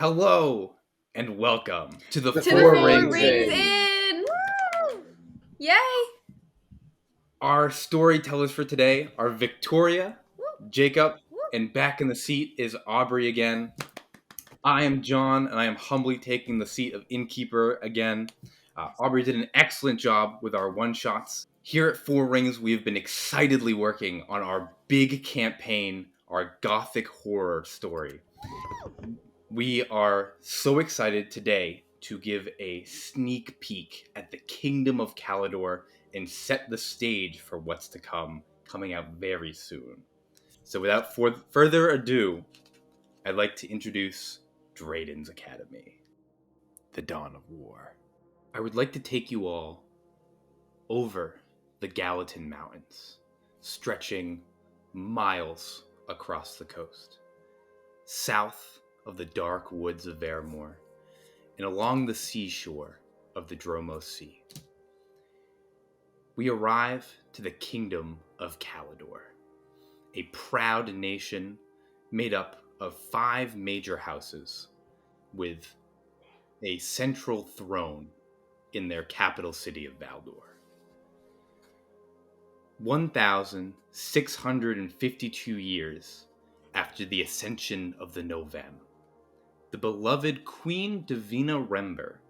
Hello and welcome to the The To the Four four four Rings rings rings In. in. in! Woo! Yay! Our storytellers for today are Victoria, Woo! Jacob, Woo! and back in the seat is Aubrie again. I am John, and I am humbly taking the seat of innkeeper again. Aubrie did an excellent job with our one-shots. Here at Four Rings, we have been excitedly working on our big campaign, our gothic horror story. We are so excited today to give a sneak peek at the Kingdom of Calidor and set the stage for what's to come, coming out very soon. So without further ado, I'd like to introduce Draydon Academy, the Dawn of War. I would like to take you all over the Gallatin Mountains, stretching miles across the coast, south of the dark woods of Vermore, and along the seashore of the Dromos Sea. We arrive to the Kingdom of Calidor, a proud nation made up of 5 major houses with a central throne in their capital city of Valdor. 1,652 years after the ascension of the Novem, the beloved Queen Divina Rember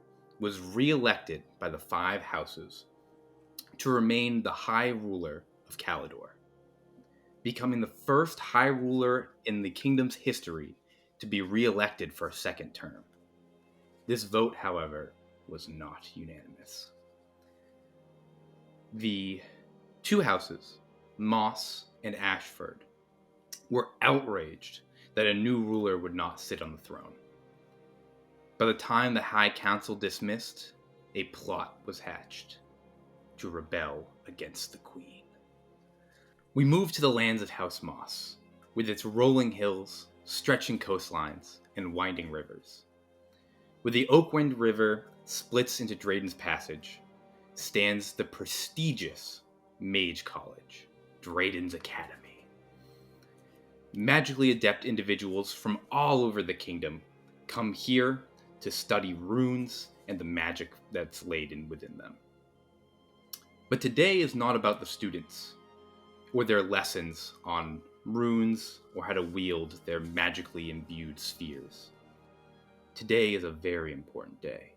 was re-elected by the 5 houses to remain the High Ruler of Calidor, becoming the first High Ruler in the kingdom's history to be re-elected for a second term. This vote, however, was not unanimous. The 2 houses, Moss and Ashford, were outraged that a new ruler would not sit on the throne. By the time the High Council dismissed, a plot was hatched to rebel against the Queen. We move to the lands of House Moss, with its rolling hills, stretching coastlines, and winding rivers. Where the Oakwind River splits into Draydon's Passage, stands the prestigious Mage College, Draydon Academy. Magically adept individuals from all over the kingdom come here to study runes and the magic that's laden within them. But today is not about the students, or their lessons on runes, or how to wield their magically imbued spheres. Today is a very important day.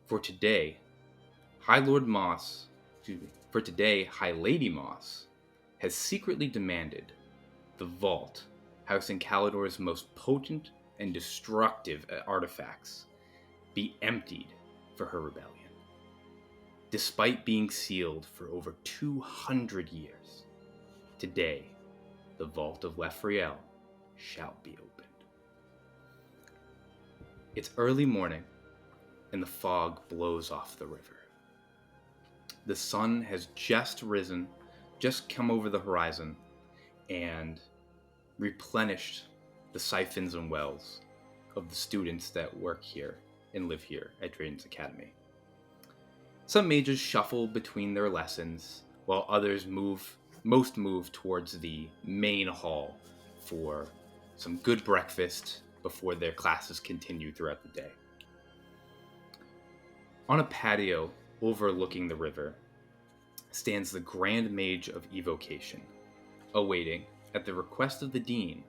For today, High Lady Moss has secretly demanded the vault housing Calidor's most potent and destructive artifacts be emptied for her rebellion. Despite being sealed for over 200 years, today, the Vault of Lefriel shall be opened. It's early morning, and the fog blows off the river. The sun has just risen, just come over the horizon, and replenished the siphons and wells of the students that work here and live here at Draydon Academy. Some mages shuffle between their lessons, while others move towards the main hall for some good breakfast before their classes continue throughout the day. On a patio overlooking the river stands the Grand Mage of Evocation, awaiting, at the request of the Dean,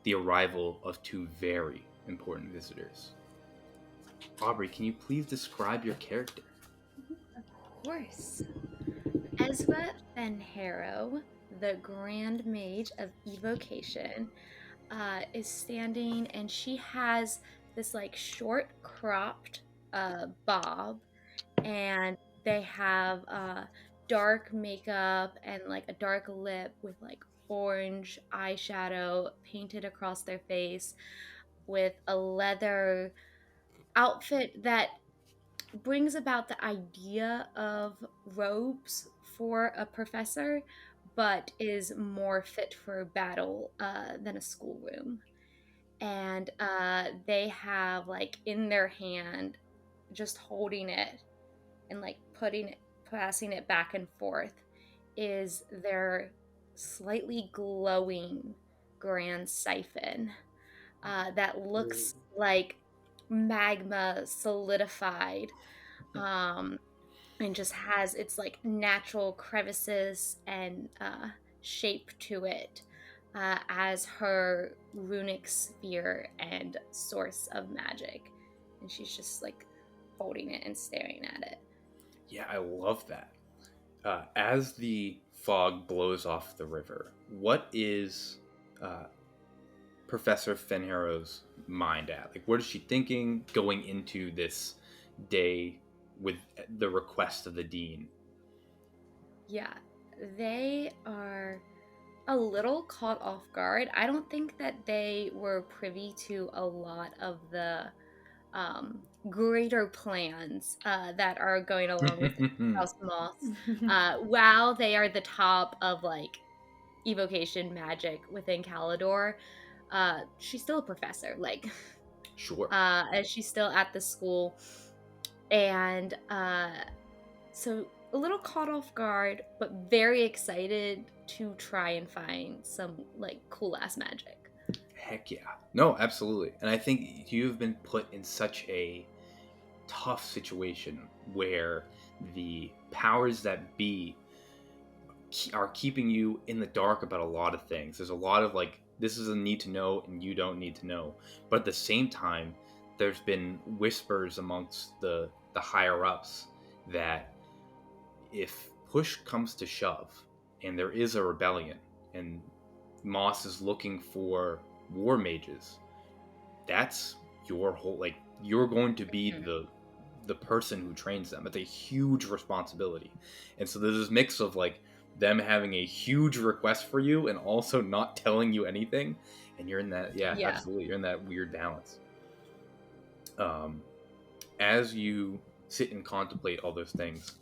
the arrival of 2 very important visitors. Aubrie, can you please describe your character? Of course. Ezra Fenharrow, the Grand Mage of Evocation, is standing, and she has this short cropped bob, and they have dark makeup and a dark lip with orange eyeshadow painted across their face, with a leather outfit that brings about the idea of robes for a professor, but is more fit for battle than a schoolroom. And they have in their hand, just holding it and passing it back and forth, is their slightly glowing grand siphon that looks like magma solidified, um, and just has its like natural crevices and shape to it, as her runic sphere and source of magic. And she's just like holding it and staring at it. Yeah, I love that. As the fog blows off the river, what is uh, Professor Fenharrow's mind at? Like, what is she thinking going into this day with the request of the dean? Yeah, they are a little caught off guard. I don't think that they were privy to a lot of the greater plans that are going along with House Moss. While they are the top of like evocation magic within Calidor, she's still a professor. Like, Sure. and she's still at the school, and so a little caught off guard, but very excited to try and find some like cool ass magic. Heck yeah. No, absolutely. And I think you've been put in such a tough situation where the powers that be are keeping you in the dark about a lot of things. There's a lot of like, this is a need to know and you don't need to know. But at the same time, there's been whispers amongst the higher ups that if push comes to shove and there is a rebellion and Moss is looking for war mages, that's your whole, like, you're going to be the person who trains them. It's a huge responsibility. And so there's this mix of like them having a huge request for you and also not telling you anything, and you're in that, yeah, Yeah. absolutely, you're in that weird balance. As you sit and contemplate all those things,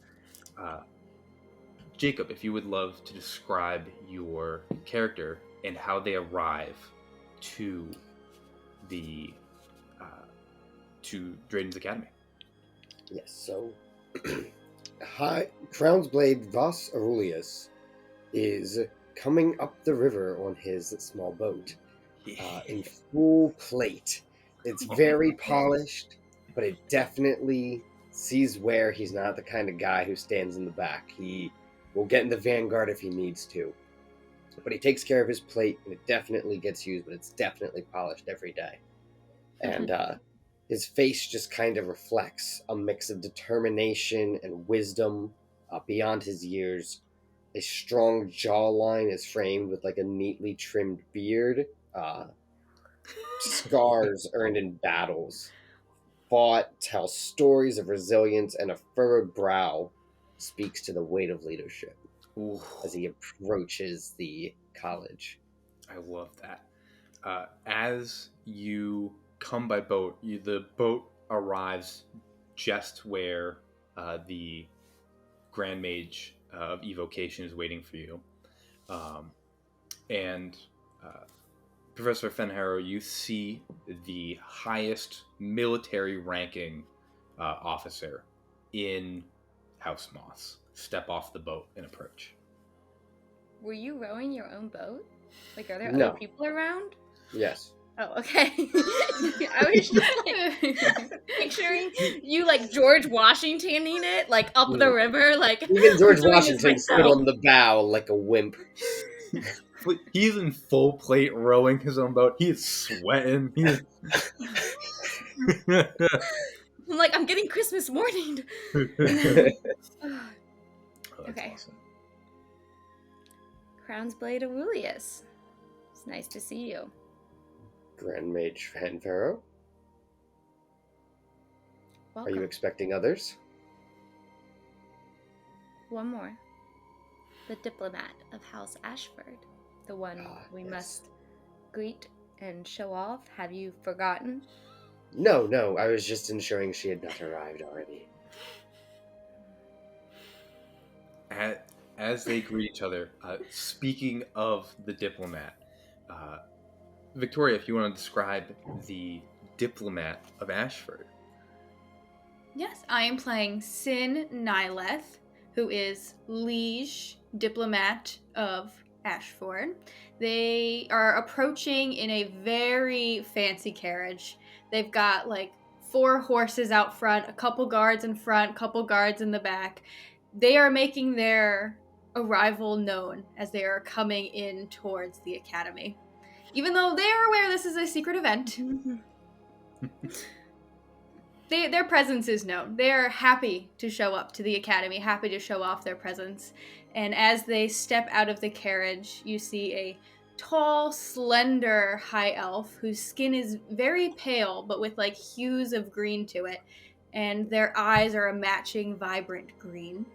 Jacob, if you would love to describe your character and how they arrive to the to Draydon's Academy. Yes, so Crown's Blade Voss Aurelius is coming up the river on his small boat in full plate. It's very polished, but it definitely sees where he's not the kind of guy who stands in the back. He will get in the vanguard if he needs to. But he takes care of his plate, and it definitely gets used, but it's definitely polished every day. And his face just kind of reflects a mix of determination and wisdom beyond his years. A strong jawline is framed with like a neatly trimmed beard. Scars earned in battles. Fought tell stories of resilience, and a furrowed brow speaks to the weight of leadership. Ooh, as he approaches the college. I love that. As you come by boat, the boat arrives just where the Grand Mage of Evocation is waiting for you. And Professor Fenharrow, you see the highest military ranking officer in House Moss step off the boat and approach. Were you rowing your own boat? Like, are there No. other people around? Yes. Oh, okay. I was just like picturing you like George Washingtoning it, like up the river, like even George I'm doing this Washington stood myself. on the bow like a wimp. He's in full plate rowing his own boat. He is sweating. He's I'm like, I'm getting Christmas morning. Oh, Okay. awesome. Crown's Blade Aurelius. It's nice to see you. Grand Mage Fanfaro, are Welcome. you expecting others? One more. The diplomat of House Ashford. The one we yes. must greet and show off. Have you forgotten? No, I was just ensuring she had not arrived already. As they greet each other, speaking of the diplomat, Victoria, if you want to describe the diplomat of Ashford. Yes, I am playing Sin Nyleth, who is liege diplomat of Ashford. They are approaching in a very fancy carriage. They've got like 4 horses out front, a couple guards in front, couple guards in the back. They are making their arrival known as they are coming in towards the academy. Even though they are aware this is a secret event, their presence is known. They are happy to show up to the academy, happy to show off their presence. And as they step out of the carriage, you see a tall, slender high elf whose skin is very pale, but with like hues of green to it. And their eyes are a matching, vibrant green.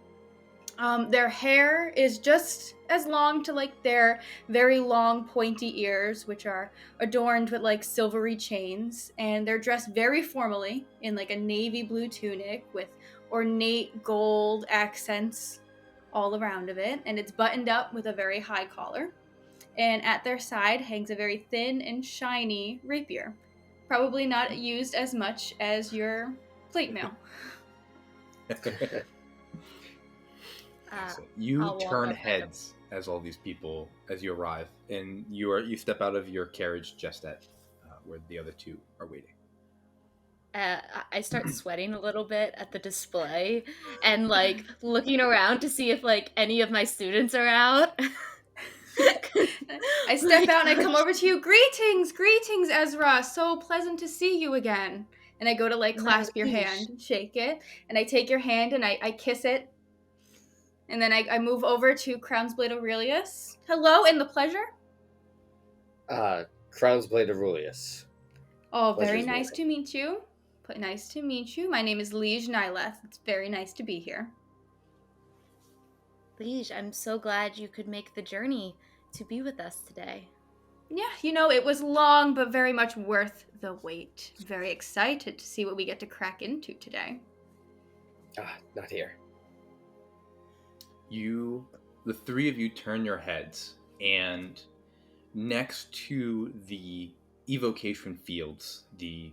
Their hair is just as long to like their very long pointy ears, which are adorned with like silvery chains, and they're dressed very formally in like a navy blue tunic with ornate gold accents all around of it, and it's buttoned up with a very high collar. And at their side hangs a very thin and shiny rapier, probably not used as much as your plate mail. You I'll walk turn up heads as all these people, as you arrive, and you step out of your carriage just at where the other two are waiting. I start sweating a little bit at the display and like looking around to see if like any of my students are out. I step out and I come over to you. Greetings, Ezra. So pleasant to see you again. And I go to like clasp your hand, shake it, and I take your hand and I kiss it. And then I move over to Crownsblade Aurelius. Hello, and the pleasure. Crownsblade Aurelius. Oh, very Pleasure's nice mine. to meet you. Nice to meet you. My name is Liege Nyleth. It's very nice to be here. Liege, I'm so glad you could make the journey to be with us today. Yeah, it was long, but very much worth the wait. Very excited to see what we get to crack into today. Not here. The three of you turn your heads, and next to the evocation fields, the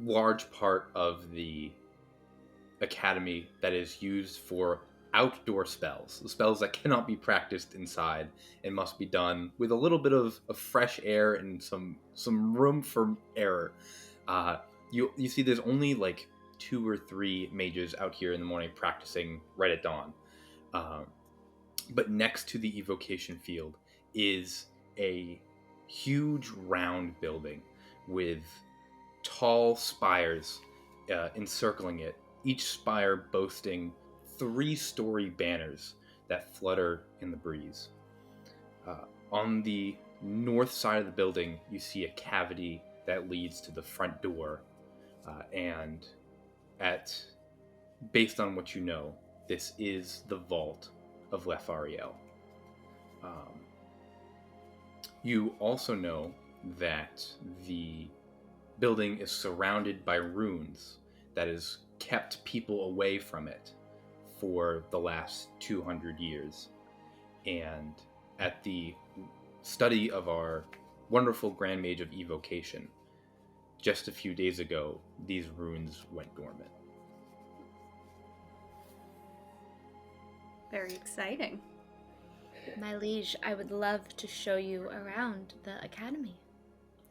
large part of the academy that is used for outdoor spells, the spells that cannot be practiced inside and must be done with a little bit of fresh air and some room for error. You see there's only like 2 or 3 mages out here in the morning practicing right at dawn. But next to the evocation field is a huge round building with tall spires encircling it, each spire boasting 3-story banners that flutter in the breeze. On the north side of the building, you see a cavity that leads to the front door, and based on what you know, this is the vault of Lefariel. You also know that the building is surrounded by runes that has kept people away from it for the last 200 years. And at the study of our wonderful Grand Mage of Evocation, just a few days ago, these runes went dormant. Very exciting. My liege, I would love to show you around the academy.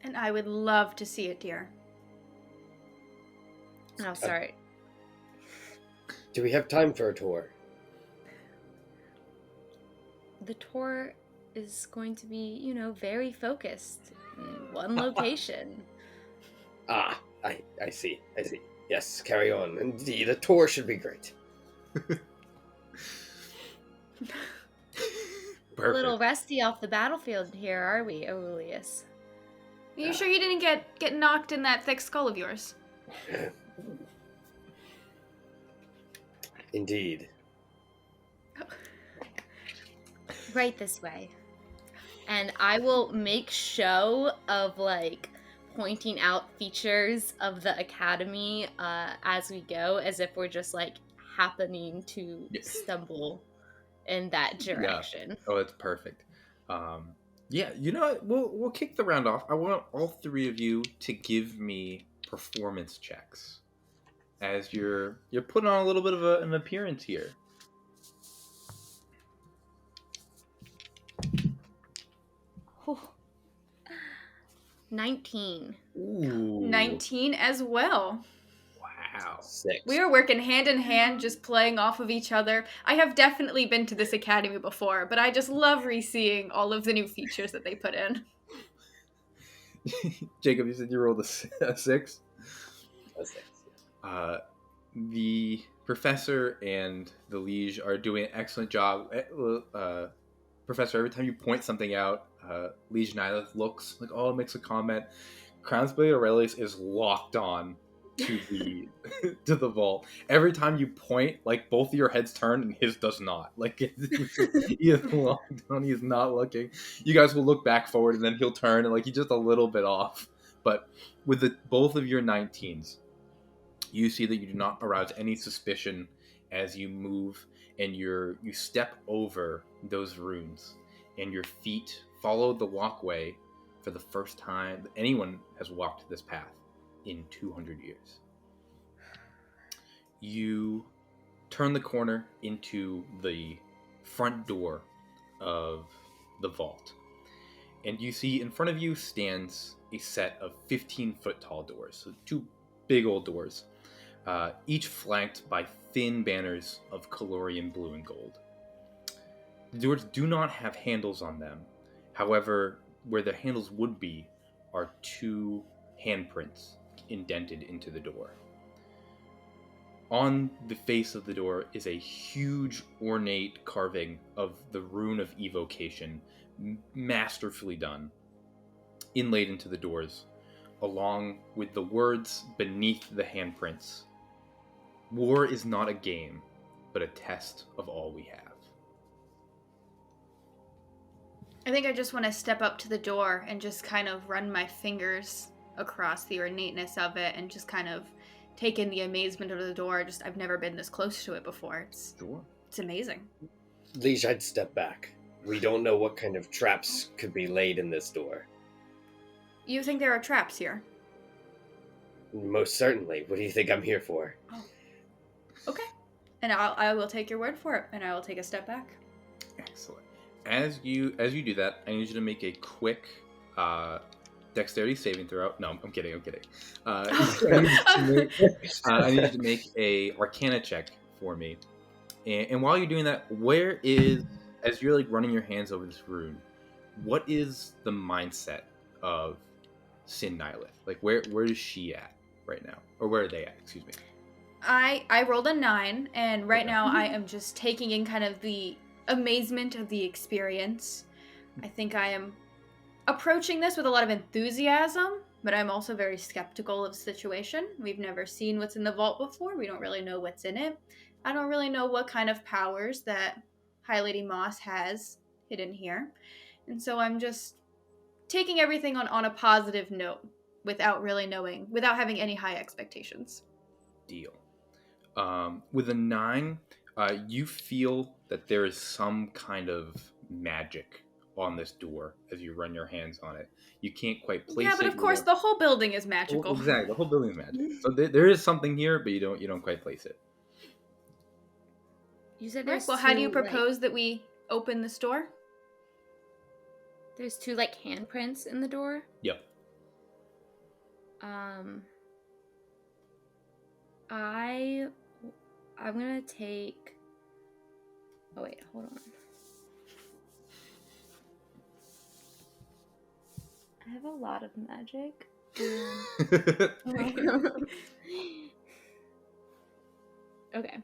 And I would love to see it, dear. Oh, sorry. Do we have time for a tour? The tour is going to be, very focused in one location. I see. Yes, carry on. Indeed, a tour should be great. A little rusty off the battlefield here, are we, Aurelius? Are you sure you didn't get knocked in that thick skull of yours? Indeed. Right this way. And I will make show of, pointing out features of the academy as we go, as if we're just, happening to stumble in that direction. Yeah. Oh, it's perfect. Yeah, you know what? We'll kick the round off. I want all 3 of you to give me performance checks as you're putting on a little bit of an appearance here. Whew. 19. Ooh. 19 as well. Wow. 6. We are working hand in hand, just playing off of each other. I have definitely been to this academy before, but I just love re-seeing all of the new features that they put in. Jacob, you said you rolled a 6? A 6. The professor and the liege are doing an excellent job. Professor, every time you point something out, Liege Nihilith looks like, oh, makes a comment. Crownsblade Aurelius is locked on to the to the vault. Every time you point, like, both of your heads turn and his does not. Like, he is locked on. He is not looking. You guys will look back forward and then he'll turn and, like, he's just a little bit off. But with both of your 19s, you see that you do not arouse any suspicion as you move and you step over those runes and your feet follow the walkway for the first time that anyone has walked this path in 200 years. You turn the corner into the front door of the vault, and you see in front of you stands a set of 15-foot tall doors, so 2 big old doors, each flanked by thin banners of Calorian blue and gold. The doors do not have handles on them. However, where the handles would be are 2 handprints indented into the door. On the face of the door is a huge ornate carving of the rune of evocation, masterfully done, inlaid into the doors, along with the words beneath the handprints. War is not a game, but a test of all we have. I think I just want to step up to the door and just kind of run my fingers across the ornateness of it and just kind of take in the amazement of the door. Just, I've never been this close to it before. It's amazing. Liege, I'd step back. We don't know what kind of traps could be laid in this door. You think there are traps here? Most certainly. What do you think I'm here for? Oh. Okay. And I will take your word for it, and I will take a step back. Excellent. As you do that, I need you to make a quick dexterity saving throw. No, I'm kidding. I need you to make a Arcana check for me. And while you're doing that, as you're like running your hands over this rune, what is the mindset of Sin Nihilith? Like, where is she at right now? Or where are they at? Excuse me. I rolled a 9, and right now I am just taking in kind of the amazement of the experience. I think I am approaching this with a lot of enthusiasm, but I'm also very skeptical of the situation. We've never seen what's in the vault before. We don't really know what's in it. I don't really know what kind of powers that High Lady Moss has hidden here. And so I'm just taking everything on a positive note without having any high expectations. Deal. With a 9, you feel that there is some kind of magic on this door as you run your hands on it. You can't quite place it. Yeah, but of course the whole building is magical. Well, exactly, the whole building is magic. So there is something here, but you don't quite place it. You said Right. Well, how do you propose that we open this door? There's 2 like handprints in the door. Yep. I'm gonna take. Oh wait, hold on. I have a lot of magic. Okay.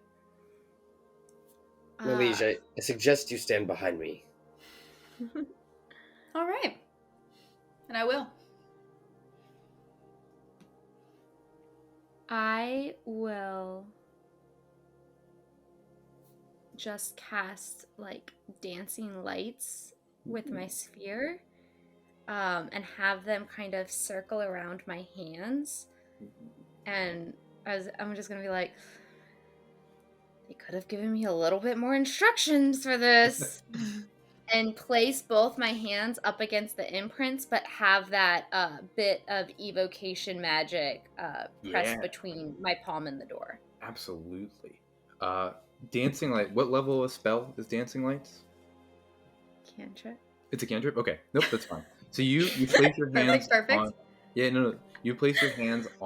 Liege, I suggest you stand behind me. All right. And I will. I will just cast like dancing lights with my sphere, and have them kind of circle around my hands. And I'm just gonna be like, they could have given me a little bit more instructions for this. And place both my hands up against the imprints, but have that bit of evocation magic pressed between my palm and the door. Absolutely. Dancing light. What level of spell is dancing lights? Cantrip. It's a cantrip? Okay. Nope, that's fine. So you place your hands Perfect. on... Yeah, no. You place your hands uh,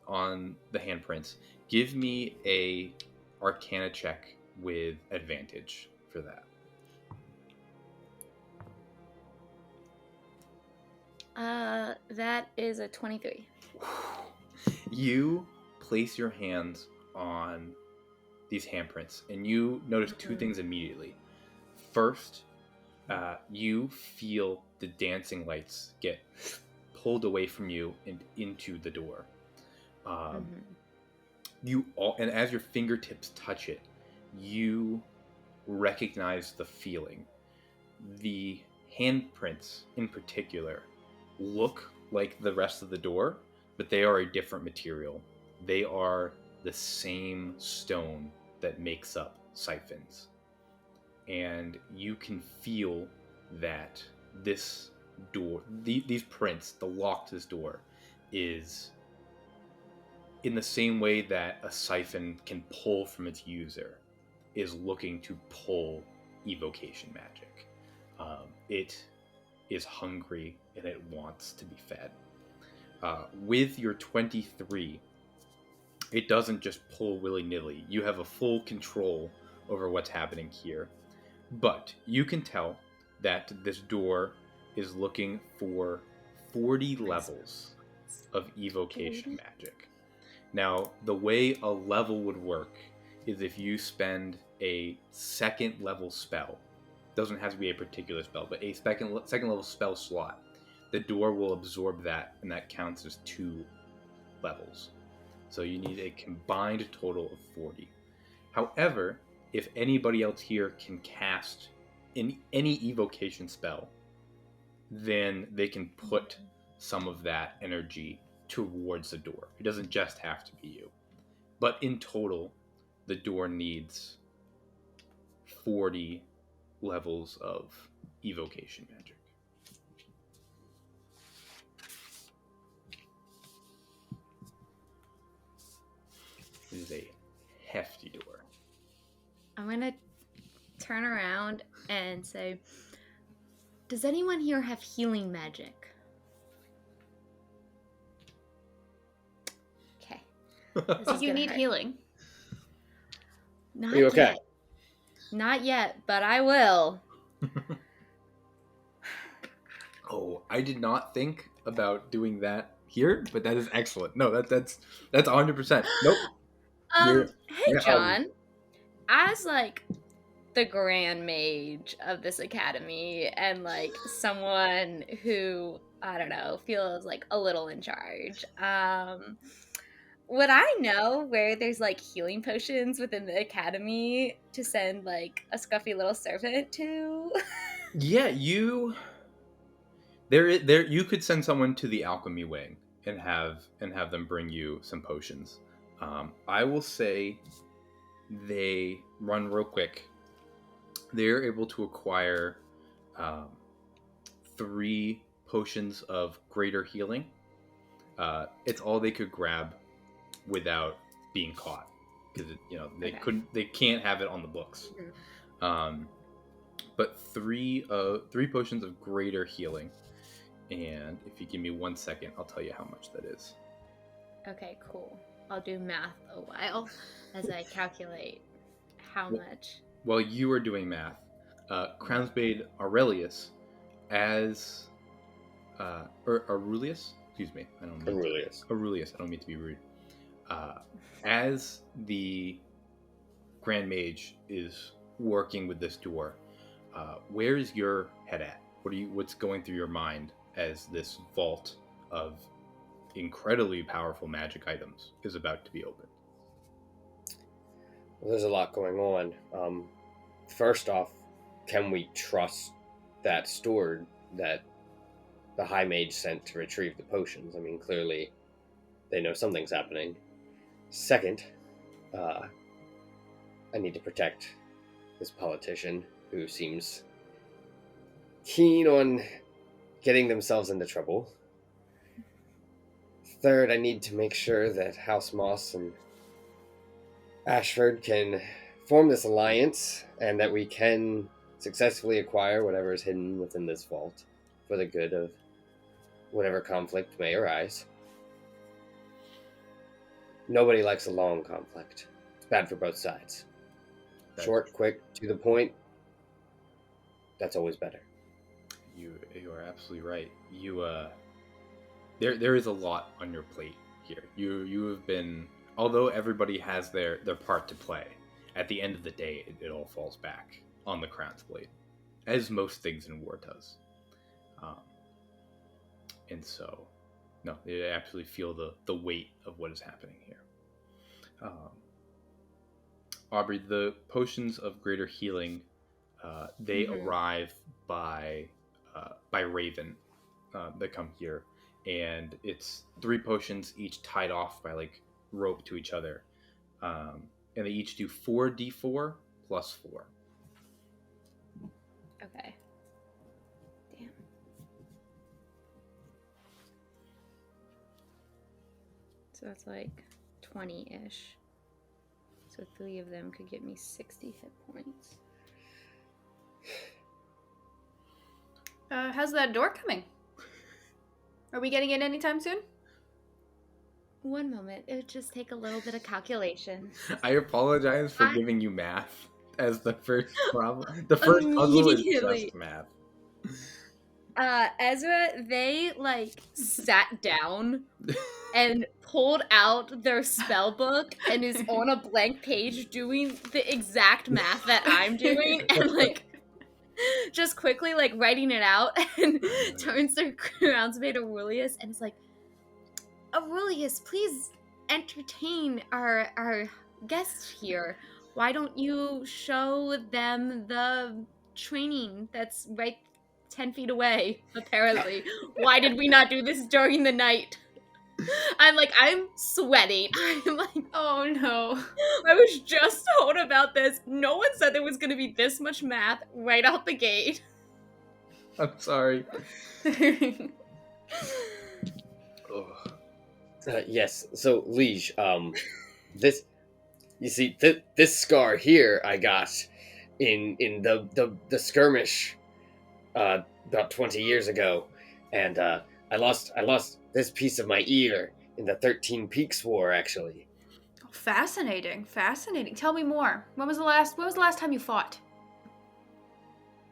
on the handprints. Give me a Arcana check with advantage for that. That is a 23. You place your hands on these handprints, and you notice two things immediately. First, you feel the dancing lights get pulled away from you and into the door. And as your fingertips touch it, you recognize the feeling. The handprints, in particular, look like the rest of the door, but they are a different material. They are the same stone that makes up siphons. And you can feel that this door, these prints, the lock to this door, is in the same way that a siphon can pull from its user, is looking to pull evocation magic. It is hungry and it wants to be fed. With your 23, it doesn't just pull willy-nilly. You have a full control over what's happening here. But you can tell that this door is looking for 40 levels of evocation magic. Now, the way a level would work is if you spend a second level spell, doesn't have to be a particular spell, but a second level spell slot, the door will absorb that, and that counts as 2 levels. So you need a combined total of 40. However, if anybody else here can cast any evocation spell, then they can put some of that energy towards the door. It doesn't just have to be you. But in total, the door needs 40 levels of evocation magic. It is a hefty door. I'm going to turn around and say, does anyone here have healing magic? Okay. Do you need healing? Not Are you okay? yet. Not yet, but I will. Oh, I did not think about doing that here, but that is excellent. No, that's 100%. Nope. Hey John, as like the grand mage of this academy and like someone who, I don't know, feels like a little in charge, would I know where there's like healing potions within the academy to send like a scruffy little servant to? Yeah, you could send someone to the alchemy wing and have them bring you some potions. I will say they run real quick. They're able to acquire 3 potions of greater healing. It's all they could grab without being caught, because they can't have it on the books. But 3 potions of greater healing, and if you give me 1 second, I'll tell you how much that is. Okay, cool. I'll do math a while as I calculate how much. While you are doing math, Crownsbade Aurelius, as or Aurelius, excuse me, Aurelius. I don't mean to be rude. As the Grand Mage is working with this door, where is your head at? What's going through your mind as this vault of incredibly powerful magic items is about to be opened? Well, there's a lot going on. First off, can we trust that steward that the High Mage sent to retrieve the potions? I mean, clearly they know something's happening. Second, I need to protect this politician who seems keen on getting themselves into trouble. Third, I need to make sure that House Moss and Ashford can form this alliance and that we can successfully acquire whatever is hidden within this vault for the good of whatever conflict may arise. Nobody likes a long conflict. It's bad for both sides. Short, quick, to the point. That's always better. You are absolutely right. There is a lot on your plate here. You have been, although everybody has their part to play, at the end of the day it all falls back on the Crown's blade, as most things in war does. And so, no, you absolutely feel the weight of what is happening here. Aubrie, the potions of greater healing, they arrive by Raven. That come here, and it's 3 potions, each tied off by like rope to each other, and they each do 4d4 plus 4. Okay. Damn. So that's like 20-ish. So 3 of them could get me 60 hit points. How's that door coming? Are we getting in anytime soon? One moment. It would just take a little bit of calculation. I apologize for giving you math as the first problem. The first puzzle is just math. Ezra, they like sat down and pulled out their spell book and is on a blank page doing the exact math that I'm doing and like just quickly like writing it out and turns their crowns made Aurelius and it's like, Aurelius, please entertain our guests here. Why don't you show them the training that's right 10 feet away, apparently. Why did we not do this during the night? I'm sweating. I'm like, oh no. I was just told about this. No one said there was going to be this much math right out the gate. I'm sorry. Yes, so Liege, this, you see, this scar here I got in the skirmish about 20 years ago, and I lost this piece of my ear in the 13 Peaks War, actually. Oh, fascinating. Tell me more. When was the last time you fought?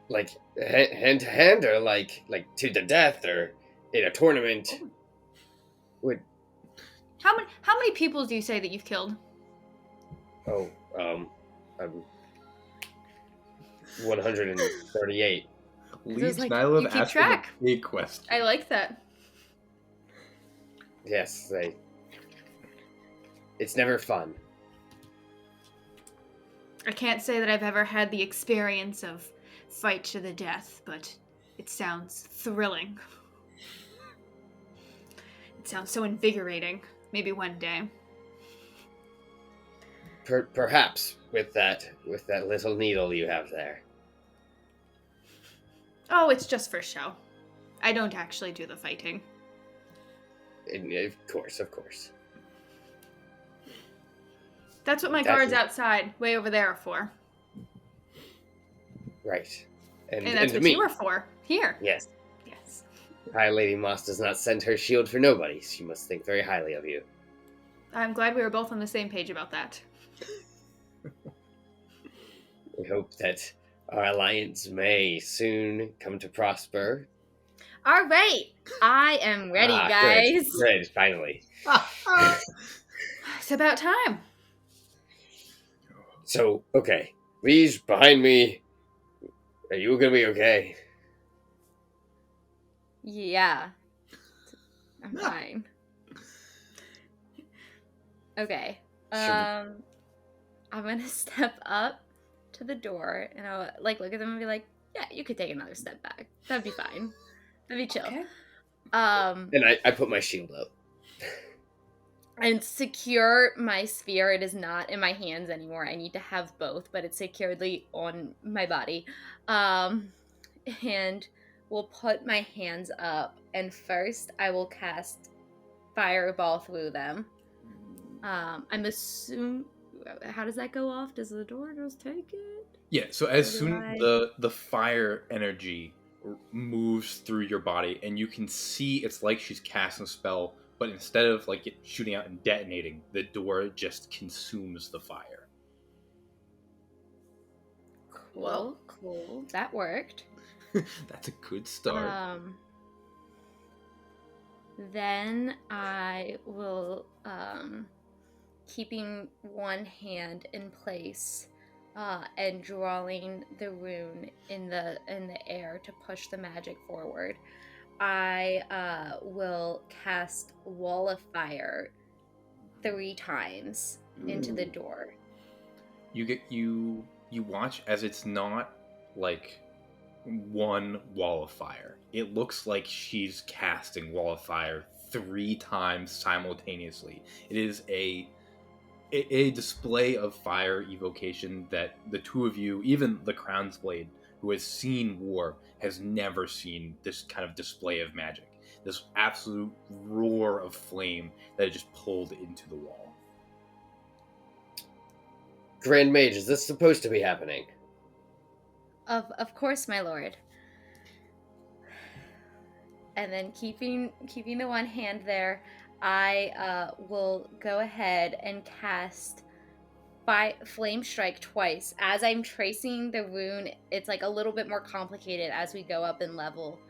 Like hand to hand, or like to the death, or in a tournament? Oh. Would How many people do you say that you've killed? I'm 138. Leeds like, Nyla you keep asked track. a big question. I like that. Yes, it's never fun. I can't say that I've ever had the experience of fight to the death, but it sounds thrilling. It sounds so invigorating. Maybe one day. Perhaps with that little needle you have there. Oh, it's just for show. I don't actually do the fighting. Of course. That's what my guards outside, way over there, are for. Right. And that's what me. you are for. Here. Yes. Yes. High Lady Moss does not send her shield for nobody. She must think very highly of you. I'm glad we were both on the same page about that. We hope that our alliance may soon come to prosper. All right. I am ready, guys. Good, finally. It's about time. So, okay. Liege, behind me. Are you gonna be okay? Yeah. I'm fine. Okay. I'm gonna step up to the door and I'll look at them and be like, yeah, you could take another step back. That'd be fine. That'd be chill. Okay. And I put my shield up. And secure my sphere. It is not in my hands anymore. I need to have both, but it's securely on my body. And we'll put my hands up, and first I will cast Fireball through them. I'm assuming, how does that go off? Does the door just take it? Yeah, so as soon the fire energy moves through your body, and you can see it's like she's casting a spell, but instead of like it shooting out and detonating, the door just consumes the fire. Cool. That worked. That's a good start. Then I will, keeping one hand in place, and drawing the rune in the air to push the magic forward. I will cast Wall of Fire 3 times into the door. You watch as it's not like one wall of fire. It looks like she's casting Wall of Fire 3 times simultaneously. It is a display of fire evocation that the two of you, even the Crown's Blade, who has seen war, has never seen this kind of display of magic. This absolute roar of flame that just pulled into the wall. Grand Mage, is this supposed to be happening? Of course, my lord. And then keeping the one hand there, I will go ahead and cast Flame Strike twice. As I'm tracing the rune, it's like a little bit more complicated as we go up in level.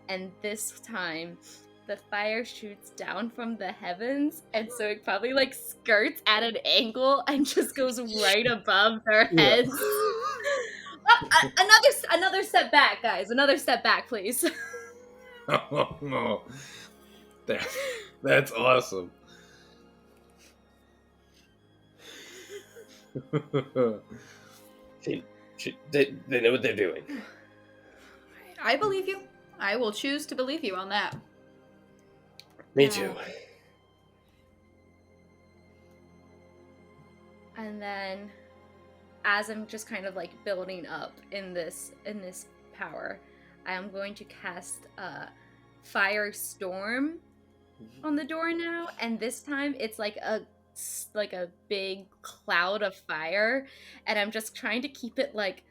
And this time, the fire shoots down from the heavens, and so it probably like skirts at an angle and just goes right above their heads. Another step back, guys. Another step back, please. Oh no. That's awesome. They know what they're doing. I believe you. I will choose to believe you on that. Me too. And then, as I'm just kind of like building up in this power, I am going to cast Firestorm on the door now, and this time it's like a big cloud of fire, and I'm just trying to keep it like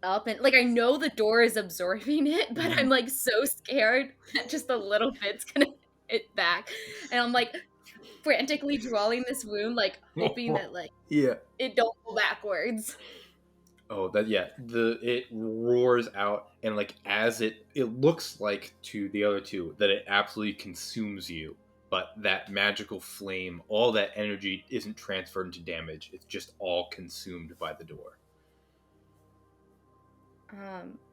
up, and like I know the door is absorbing it, but I'm like so scared that just a little bit's gonna hit back, and I'm like frantically drawing this rune, like hoping that like it don't go backwards. Oh, that it roars out, and like as it looks like to the other two that it absolutely consumes you, but that magical flame, all that energy isn't transferred into damage. It's just all consumed by the door.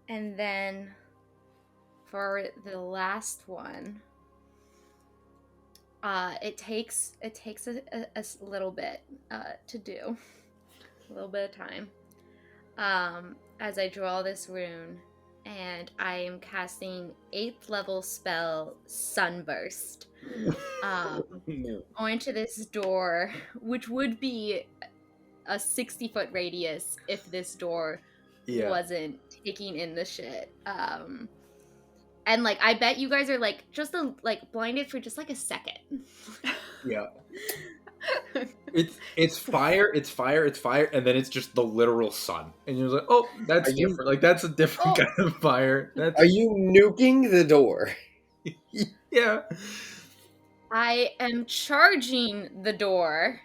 And then for the last one, it takes a little bit to do, a little bit of time. As I draw this rune, and I am casting 8th level spell Sunburst onto this door, which would be a 60-foot radius if this door wasn't taking in the shit. And like I bet you guys are like just blinded for just like a second. Yeah. It's fire, and then it's just the literal sun, and you're like, oh, that's different. Like that's a different kind of fire. Are you nuking the door? Yeah. I am charging the door.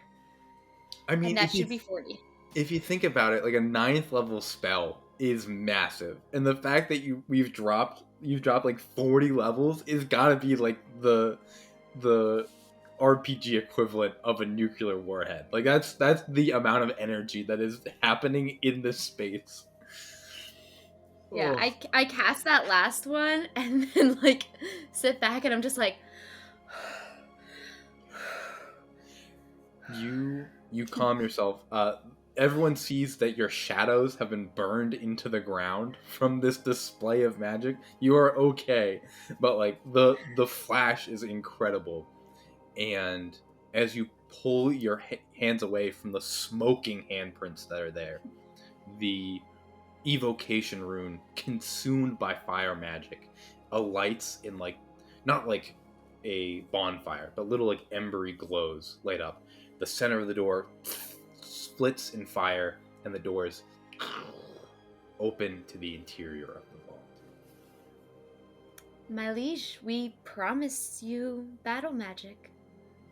I mean, and that should be 40. If you think about it, like a 9th level spell is massive, and the fact that you've dropped like 40 levels is gotta be like the RPG equivalent of a nuclear warhead. Like that's the amount of energy that is happening in this space. Yeah, I cast that last one and then like sit back and I'm just like you calm yourself. Everyone sees that your shadows have been burned into the ground from this display of magic. You are okay, but like the flash is incredible. And as you pull your hands away from the smoking handprints that are there, the evocation rune, consumed by fire magic, alights in like, not like a bonfire, but little like embery glows light up. The center of the door splits in fire, and the doors open to the interior of the vault. My liege, we promise you battle magic.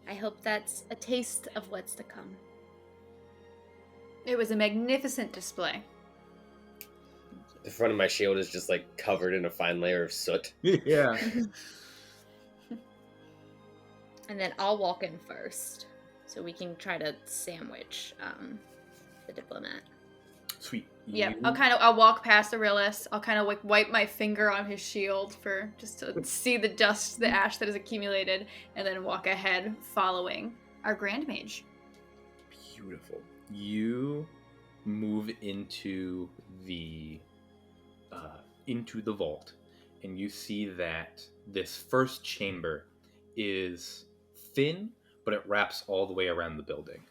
I hope that's a taste of what's to come. It was a magnificent display. The front of my shield is just like covered in a fine layer of soot. Yeah. And then I'll walk in first, so we can try to sandwich the diplomat. Sweet. Yeah, I'll walk past Aurelius. I'll kind of like wipe my finger on his shield for just to see the dust, the ash that has accumulated, and then walk ahead following our Grand Mage. Beautiful. You move into the vault, and you see that this first chamber is thin, but it wraps all the way around the building.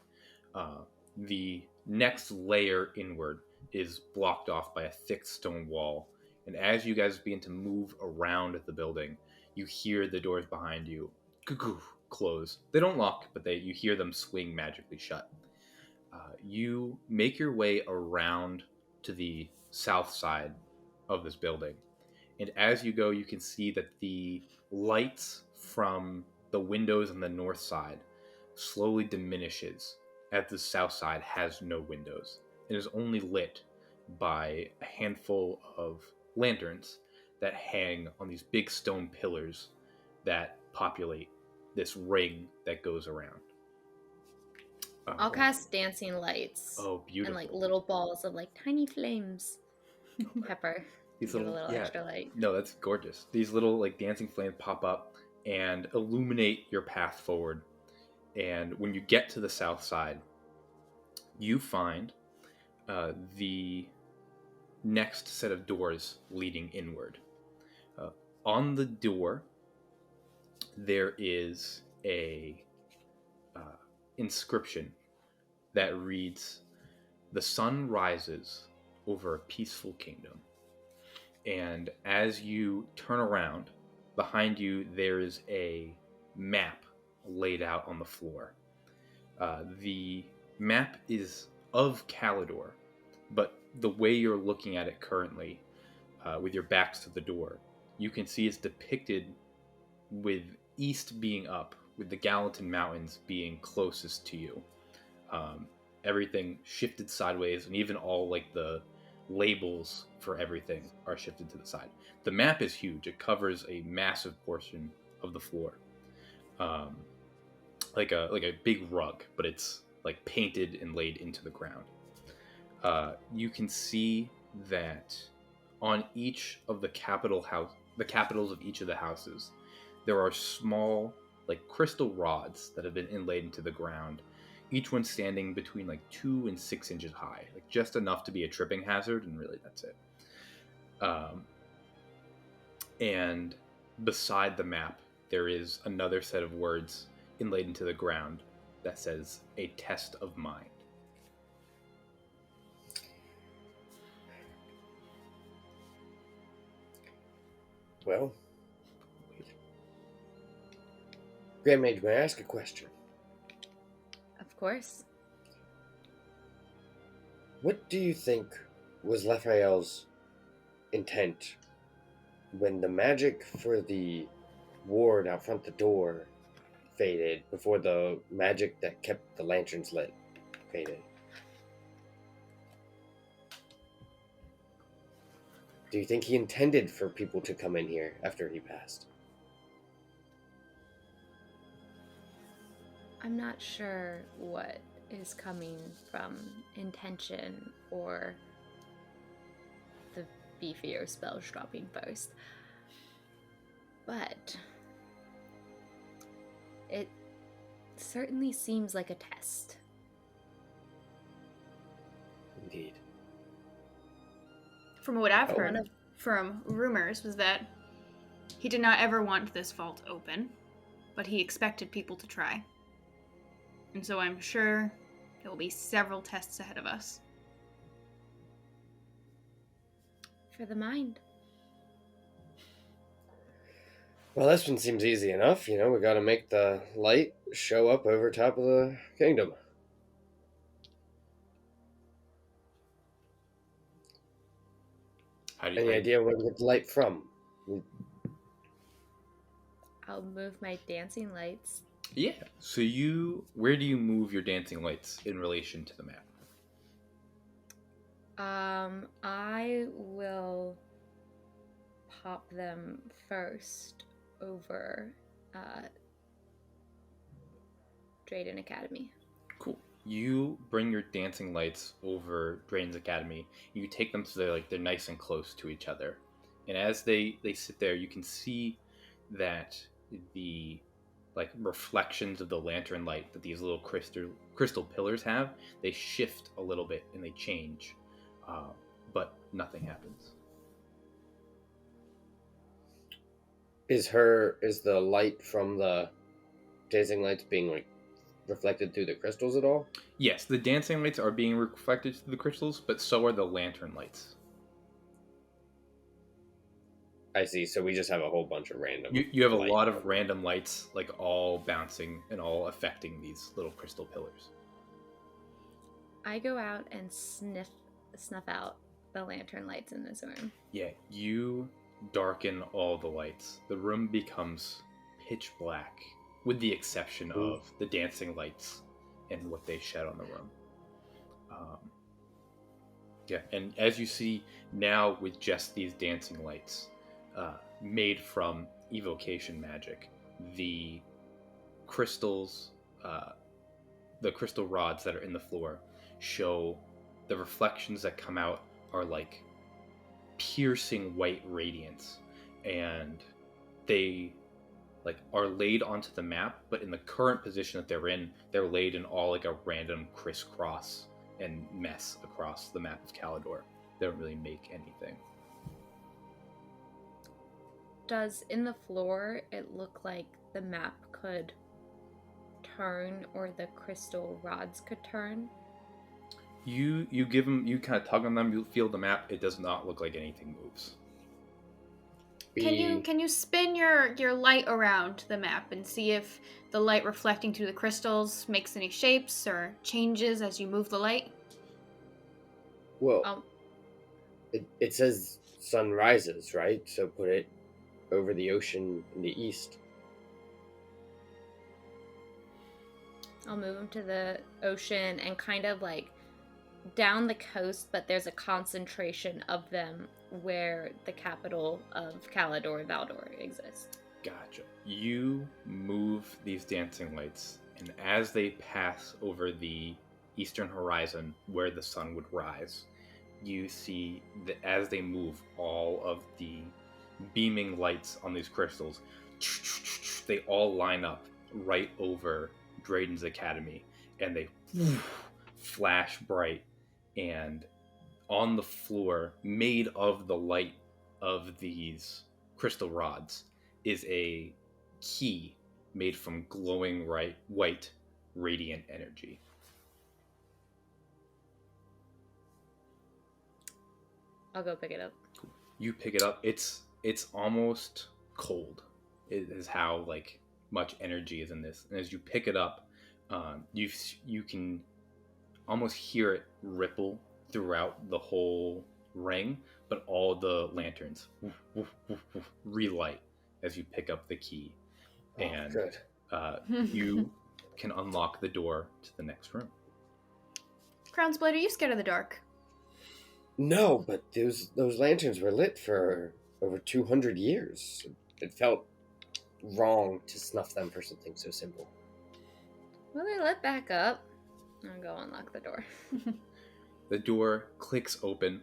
The next layer inward is blocked off by a thick stone wall, and as you guys begin to move around the building, you hear the doors behind you close. They don't lock, but you hear them swing magically shut. You make your way around to the south side of this building, and as you go, you can see that the lights from the windows on the north side slowly diminishes as the south side has no windows. It is only lit by a handful of lanterns that hang on these big stone pillars that populate this ring that goes around. I'll cast dancing lights. Oh, beautiful. And like little balls of like tiny flames. Pepper. These Give little, a little extra light. No, that's gorgeous. These little like dancing flames pop up and illuminate your path forward. And when you get to the south side, you find the next set of doors leading inward. On the door, there is a inscription that reads, "The sun rises over a peaceful kingdom." And as you turn around, behind you there is a map laid out on the floor. The map is of Calidor, but the way you're looking at it currently, with your backs to the door, you can see it's depicted with east being up, with the Gallatin Mountains being closest to you. Everything shifted sideways, and even all like the labels for everything are shifted to the side. The map is huge. It covers a massive portion of the floor, like a big rug, but it's like painted and laid into the ground. You can see that on each of the capitals of each of the houses, there are small like crystal rods that have been inlaid into the ground, each one standing between like 2 and 6 inches high, like just enough to be a tripping hazard, and really that's it. And beside the map, there is another set of words inlaid into the ground that says, "A test of mind." Well, Grand Mage, may I ask a question? Of course. What do you think was Raphael's intent when the magic for the ward out front the door faded, before the magic that kept the lanterns lit faded? Do you think he intended for people to come in here after he passed? I'm not sure what is coming from intention or the beefier spells dropping first. But it certainly seems like a test. Indeed. From what I've heard from rumors was that he did not ever want this vault open, but he expected people to try. And so I'm sure there will be several tests ahead of us. For the mind. Well, this one seems easy enough. You know, we gotta make the light show up over top of the kingdom. Any idea where we get the light from? I'll move my dancing lights. Yeah. So where do you move your dancing lights in relation to the map? I will pop them first over Draydon Academy. Cool. You bring your dancing lights over Draydon's Academy. You take them so they're nice and close to each other. And as they sit there, you can see that the reflections of the lantern light that these little crystal pillars have, they shift a little bit and they change, but nothing happens. Is the light from the dancing lights being reflected through the crystals at all? Yes, the dancing lights are being reflected through the crystals, but so are the lantern lights. I see. So we just have a whole bunch of random. You have a lot of random lights, all bouncing and all affecting these little crystal pillars. I go out and snuff out the lantern lights in this room. Yeah, you darken all the lights. The room becomes pitch black, with the exception of the dancing lights and what they shed on the room. Yeah, and as you see now, with just these dancing lights, made from evocation magic, the crystals, the crystal rods that are in the floor show the reflections that come out are like piercing white radiance, and they are laid onto the map, but in the current position that they're laid in all a random crisscross and mess across the map of Calidor. They don't really make anything. Does in the floor it look like the map could turn or the crystal rods could turn? You give them, you kind of tug on them, you feel the map. It does not look like anything moves. Can you spin your light around the map and see if the light reflecting through the crystals makes any shapes or changes as you move the light? Well, it says sun rises, right? So put it over the ocean in the east. I'll move them to the ocean and kind of down the coast, but there's a concentration of them where the capital of Calidor, Valdor, exists. Gotcha. You move these dancing lights, and as they pass over the eastern horizon where the sun would rise, you see that as they move, all of the beaming lights on these crystals, they all line up right over Draydon's Academy, and they flash bright, and on the floor, made of the light of these crystal rods, is a key made from glowing white radiant energy. I'll go pick it up. Cool. You pick it up. It's almost cold. It is how much energy is in this. And as you pick it up, you can almost hear it ripple throughout the whole ring, but all the lanterns relight as you pick up the key. And good. You can unlock the door to the next room. Crownsblade, are you scared of the dark? No, but those lanterns were lit for over 200 years. It felt wrong to snuff them for something so simple. Well, they lit back up. I'll go unlock the door. The door clicks open,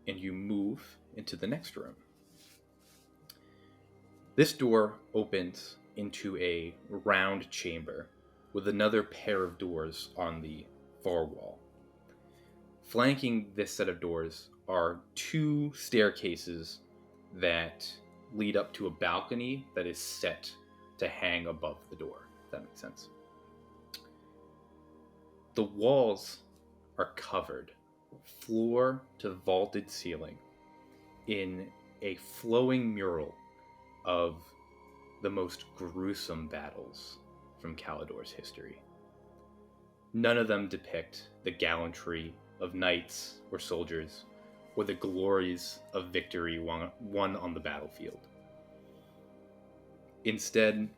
and you move into the next room. This door opens into a round chamber with another pair of doors on the far wall. Flanking this set of doors are two staircases that lead up to a balcony that is set to hang above the door, if that makes sense. The walls are covered, floor to vaulted ceiling, in a flowing mural of the most gruesome battles from Calidor's history. None of them depict the gallantry of knights or soldiers, or the glories of victory won on the battlefield. Instead,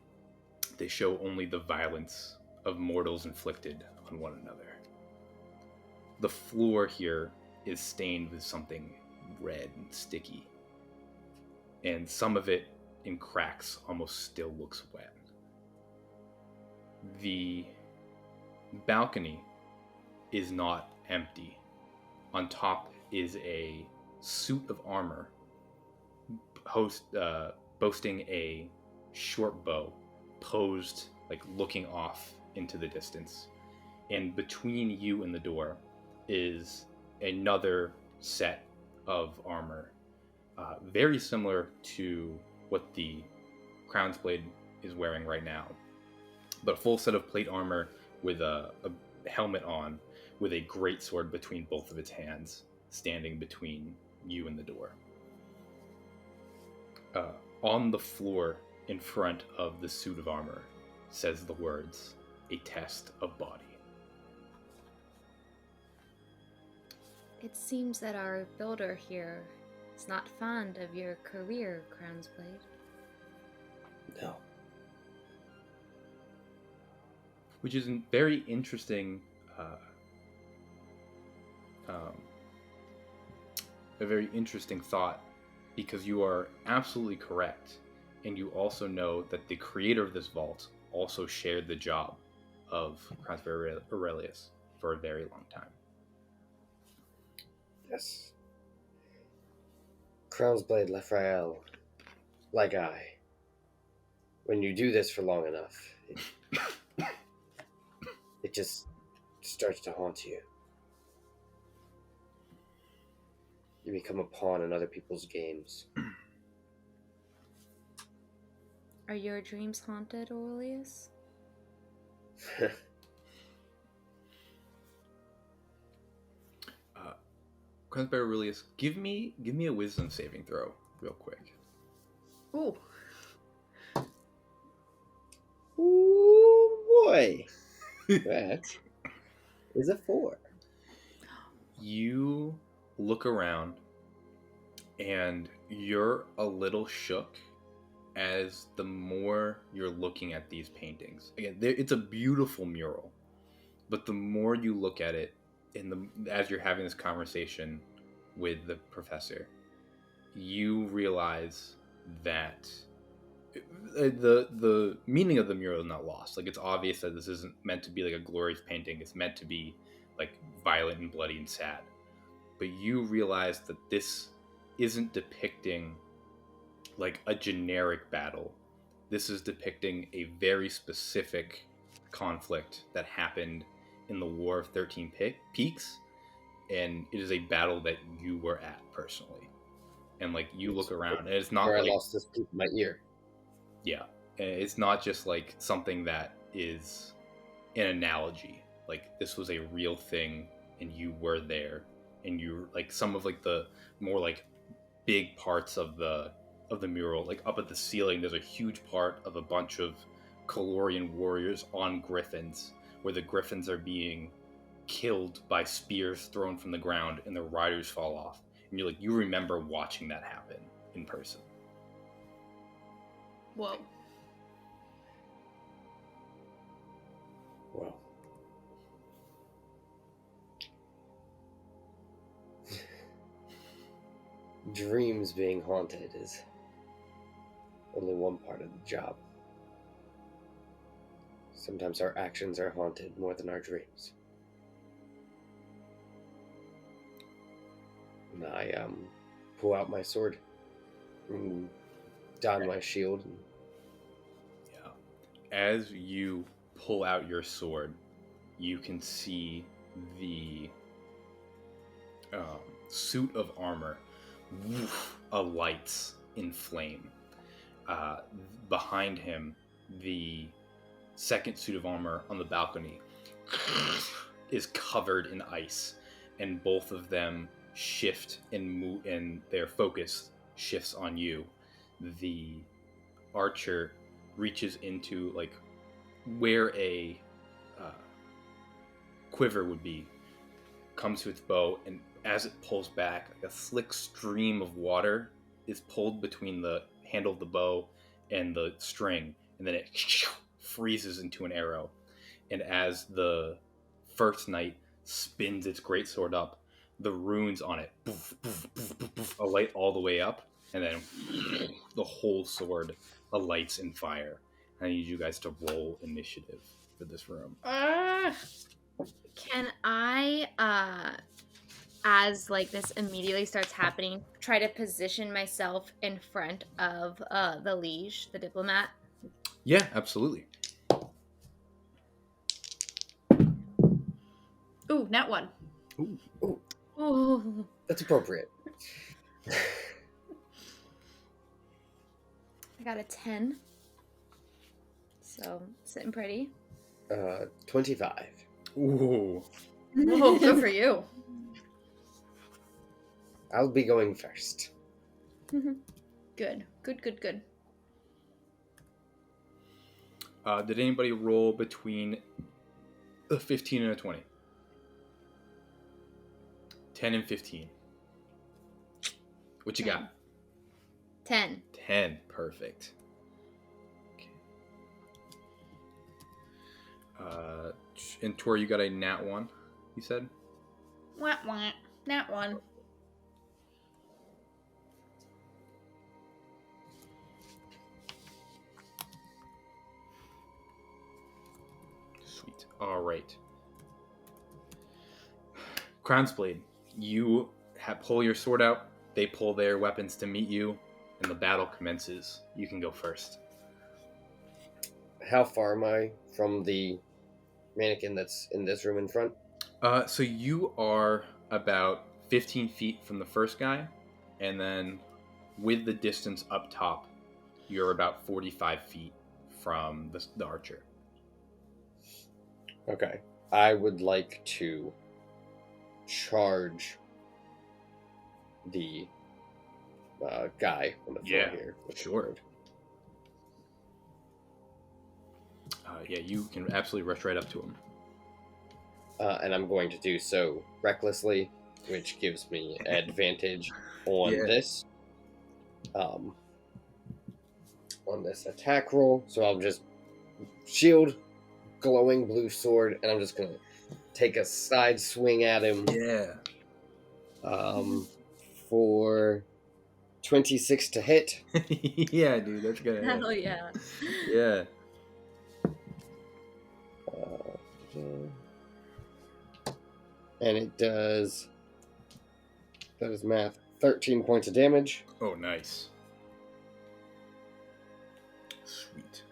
they show only the violence of mortals inflicted on one another. The floor here is stained with something red and sticky, and some of it in cracks almost still looks wet. The balcony is not empty. On top is a suit of armor boasting a short bow posed like looking off into the distance. And between you and the door is another set of armor, very similar to what the Crown's Blade is wearing right now, but a full set of plate armor with a helmet on, with a greatsword between both of its hands, standing between you and the door. On the floor in front of the suit of armor says the words, "A test of body." It seems that our builder here is not fond of your career, Crown's Blade. No. Which is a very interesting, thought, because you are absolutely correct, and you also know that the creator of this vault also shared the job of Crown's Aurelius for a very long time. Yes. Crown's Blade Lefrael, like I. When you do this for long enough, it just starts to haunt you. You become a pawn in other people's games. Are your dreams haunted, Aurelius? Crown's Blade Aurelius, give me a wisdom saving throw, real quick. Ooh. Ooh, boy. That is a 4. You look around, and you're a little shook as the more you're looking at these paintings. Again, it's a beautiful mural, but the more you look at it, as you're having this conversation with the professor, you realize that the meaning of the mural is not lost. Like, it's obvious that this isn't meant to be like a glorious painting. It's meant to be like violent and bloody and sad. But you realize that this isn't depicting like a generic battle. This is depicting a very specific conflict that happened in the War of 13 Peaks, and it is a battle that you were at personally. And like, you look around, and it's not where like I lost this piece of my ear. Yeah, and it's not just like something that is an analogy. Like, this was a real thing, and you were there, and you like some of like the more like big parts of the mural, like up at the ceiling. There's a huge part of a bunch of Calorian warriors on griffins, where the griffins are being killed by spears thrown from the ground, and the riders fall off. And you remember watching that happen in person. Whoa. Well. Dreams being haunted is only one part of the job. Sometimes our actions are haunted more than our dreams. And I pull out my sword and don my shield. Yeah. As you pull out your sword, you can see the suit of armor alights in flame. Behind him, the second suit of armor on the balcony is covered in ice, and both of them shift and move, and their focus shifts on you. The archer reaches into like where a quiver would be, comes to its bow, and as it pulls back, like a slick stream of water is pulled between the handle of the bow and the string, and then it freezes into an arrow. And as the first knight spins its greatsword up, the runes on it alight all the way up, and then the whole sword alights in fire. I need you guys to roll initiative for this room. Can I, as like this immediately starts happening, try to position myself in front of the liege, the diplomat? Yeah, absolutely. Ooh, nat 1. Ooh, Oh, that's appropriate. I got a 10. So sitting pretty. 25. Ooh. Whoa, good for you. I'll be going first. Good. Good. Did anybody roll between a 15 and a 20? 10 and 15. What you got? 10. 10. Perfect. Okay. And Tor, you got a nat 1, you said? Wah, wah. Nat 1. Sweet. All right. Crown's Blade, you pull your sword out. They pull their weapons to meet you, and the battle commences. You can go first. How far am I from the mannequin that's in this room in front? So you are about 15 feet from the first guy, and then with the distance up top, you're about 45 feet from the archer. Okay. I would like to charge the guy on the floor here. Sure. Yeah, you can absolutely rush right up to him. And I'm going to do so recklessly, which gives me advantage on this. On this attack roll. So I'll just shield, glowing blue sword, and I'm just going to take a side swing at him. Yeah. For 26 to hit. Yeah, dude, that's good. Hell yeah. Yeah. And it does, that is math, 13 points of damage. Oh, nice. Sweet.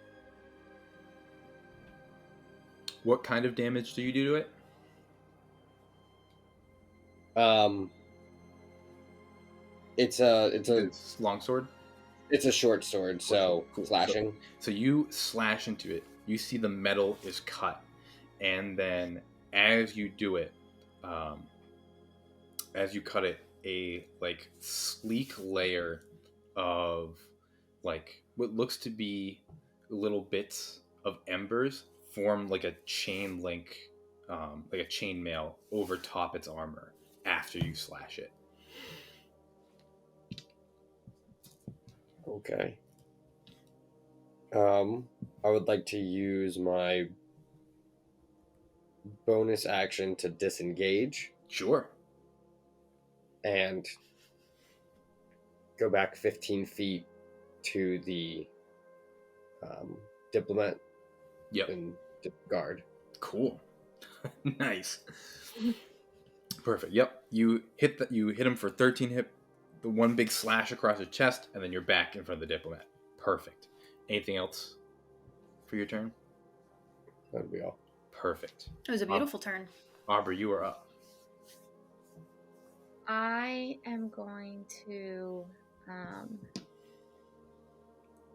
What kind of damage do you do to it? It's a longsword. It's a short sword, so Cool. slashing. So you slash into it. You see the metal is cut, and then as you do it, as you cut it, a like sleek layer of like what looks to be little bits of embers form like a chain link, like a chain mail over top its armor after you slash it. Okay. I would like to use my bonus action to disengage Sure. and go back 15 feet to the diplomat Yep. and guard. Cool. Nice. Perfect. Yep. You hit him for 13 hit, the one big slash across his chest, and then you're back in front of the diplomat. Perfect. Anything else for your turn? That would be all. Perfect. It was a beautiful turn. Aubrie, you are up. I am going to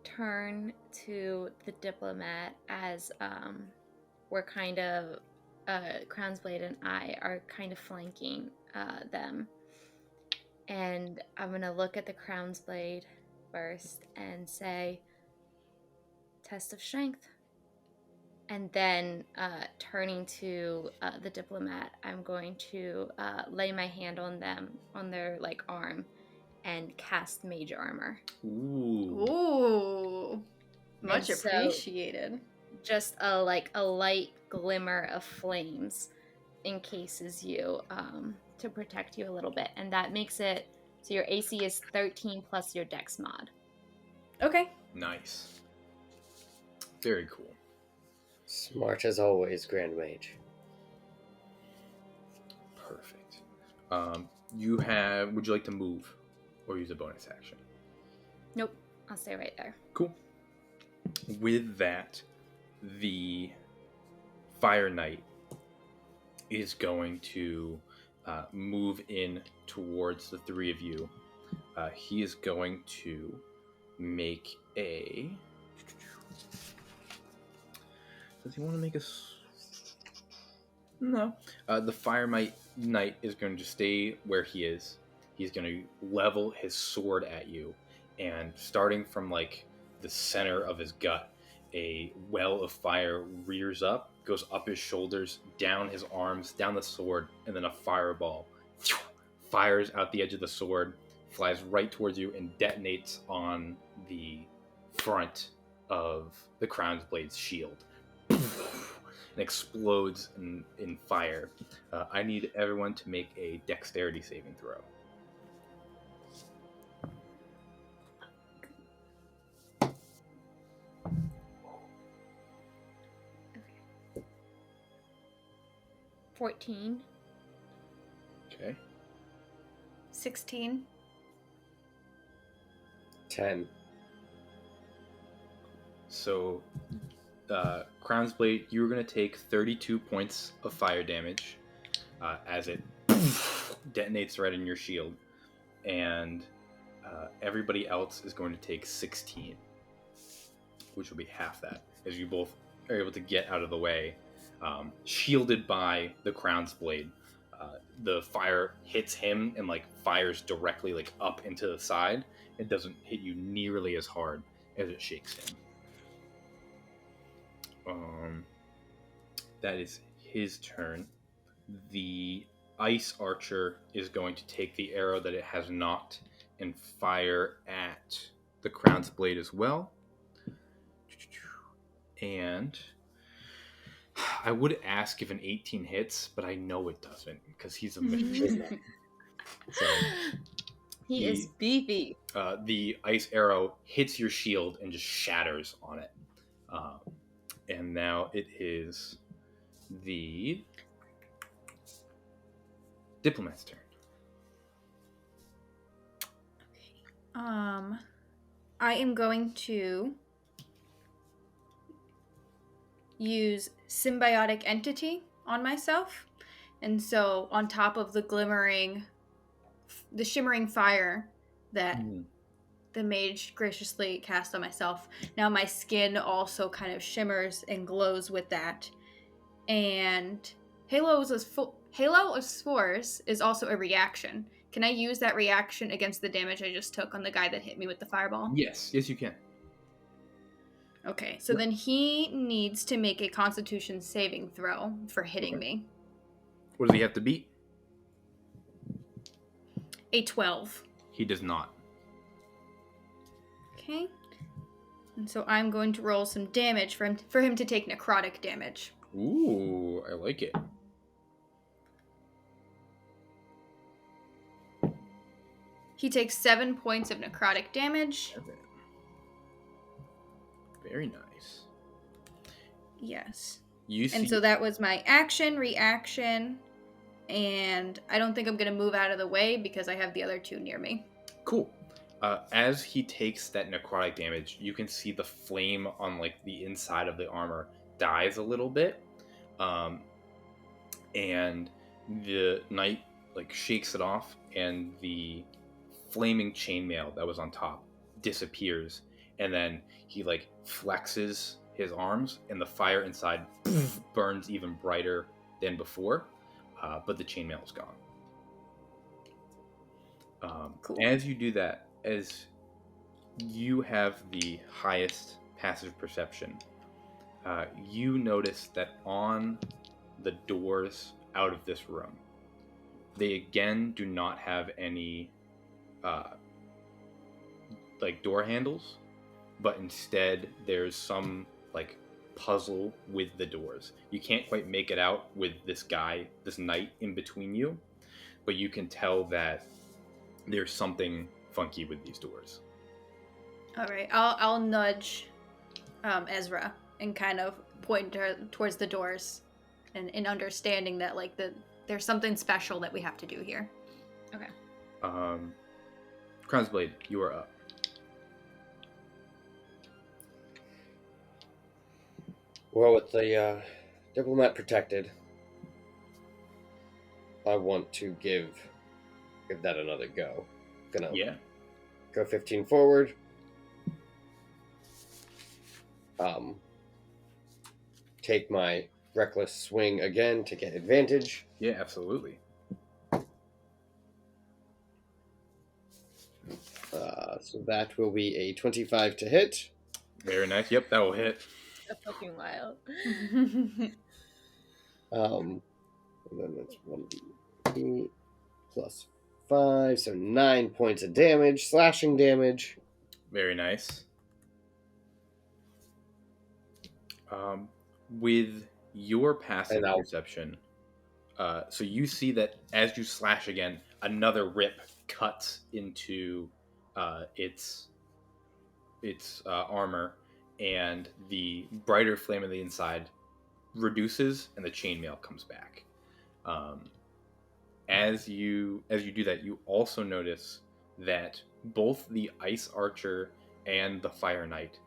turn to the diplomat as we're kind of Crown's Blade and I are kind of flanking them, and I'm gonna look at the Crown's Blade first and say, "Test of strength." And then turning to the diplomat, I'm going to lay my hand on them, on their like arm, and cast Mage Armor. Ooh. Ooh. Much And so- appreciated. Just a light glimmer of flames encases you to protect you a little bit, and that makes it so your AC is 13 plus your Dex mod. Okay. Nice. Very cool. Smart as always, Grand Mage. Perfect. Would you like to move or use a bonus action? Nope, I'll stay right there. Cool. With that, the Fire Knight is going to move in towards the three of you. He is going to make a... Does he want to make a... No. The Fire Knight is going to stay where he is. He's going to level his sword at you. And starting from, like, the center of his gut, a well of fire rears up, goes up his shoulders, down his arms, down the sword, and then a fireball fires out the edge of the sword, flies right towards you, and detonates on the front of the Crown's Blade's shield. And explodes in fire. I need everyone to make a dexterity saving throw. Okay. 14. Okay. 16. 10. So, Crown's Blade, you're going to take 32 points of fire damage as it detonates right in your shield. And everybody else is going to take 16, which will be half that, as you both are able to get out of the way, shielded by the Crown's Blade. The fire hits him and fires directly up into the side. It doesn't hit you nearly as hard as it shakes him. That is his turn. The ice archer is going to take the arrow that it has knocked and fire at the Crown's Blade as well. And I would ask if an 18 hits, but I know it doesn't because he's a magician. So He is beefy. the ice arrow hits your shield and just shatters on it. And now it is the diplomat's turn. I am going to use symbiotic entity on myself, and so on top of the shimmering fire that the mage graciously cast on myself, now my skin also kind of shimmers and glows with that. And Halo of Spores is also a reaction. Can I use that reaction against the damage I just took on the guy that hit me with the fireball? Yes, you can. Okay, so then he needs to make a Constitution saving throw for hitting me. What does he have to beat? A 12. He does not. Okay. And so I'm going to roll some damage for him to take necrotic damage. Ooh, I like it. He takes 7 points of necrotic damage. Very nice. Yes. And so that was my action, reaction, and I don't think I'm going to move out of the way because I have the other two near me. Cool. As he takes that necrotic damage, you can see the flame on the inside of the armor dies a little bit, and the knight shakes it off, and the flaming chainmail that was on top disappears, and then he flexes his arms, and the fire inside burns even brighter than before, but the chainmail is gone. Cool. As you do that, as you have the highest passive perception, you notice that on the doors out of this room, they again do not have any door handles. but instead there's some like puzzle with the doors. You can't quite make it out with this knight in between you, but you can tell that there's something funky with these doors. All right, I'll nudge Ezra and kind of point her towards the doors, and in understanding that like there's something special that we have to do here. Okay. Crown's Blade, you are up. Well, with the diplomat protected, I want to give that another go. Gonna go 15 forward. Take my reckless swing again to get advantage. Yeah, absolutely. So that will be a 25 to hit. Very nice. Yep, that will hit. That's fucking wild. And then that's 1d8 plus 5, so 9 points of damage, slashing damage. Very nice. With your passive perception, so you see that as you slash again, another rip cuts into its armor, and the brighter flame on the inside reduces, and the chainmail comes back. As you do that, you also notice that both the ice archer and the fire knight,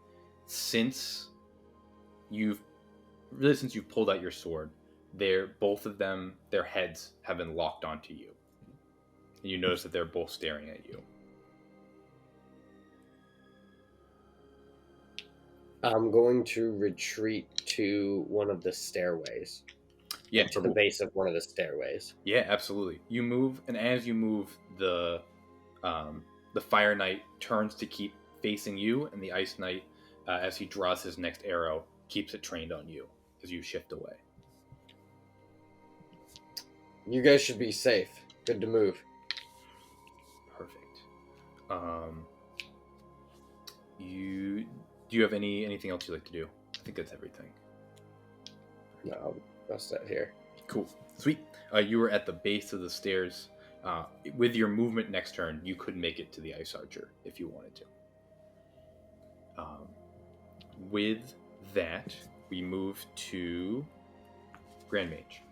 since you've pulled out your sword, both of them, their heads have been locked onto you, and you notice that they're both staring at you. I'm going to retreat to one of the stairways. Yeah, to the base of one of the stairways. Yeah, absolutely. You move, and as you move, the fire knight turns to keep facing you, and the ice knight, as he draws his next arrow, keeps it trained on you as you shift away. You guys should be safe. Good to move. Perfect. Do you have anything else you'd like to do? I think that's everything. No, I'll set here. Cool. Sweet. You were at the base of the stairs. With your movement next turn, you could make it to the ice archer if you wanted to. With that, we move to Grand Mage.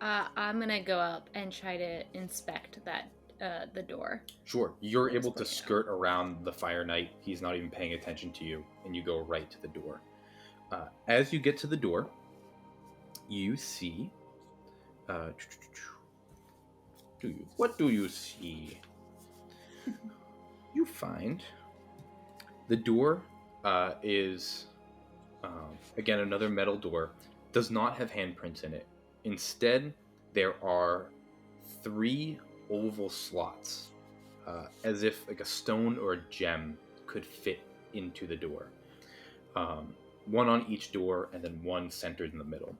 I'm gonna go up and try to inspect the door. Sure. You're able to skirt around the fire knight. He's not even paying attention to you, and you go right to the door. As you get to the door, you see... what do you see? You find the door is, again, another metal door. Does not have handprints in it. Instead, there are 3 oval slots, as if like a stone or a gem could fit into the door. One on each door, and then one centered in the middle.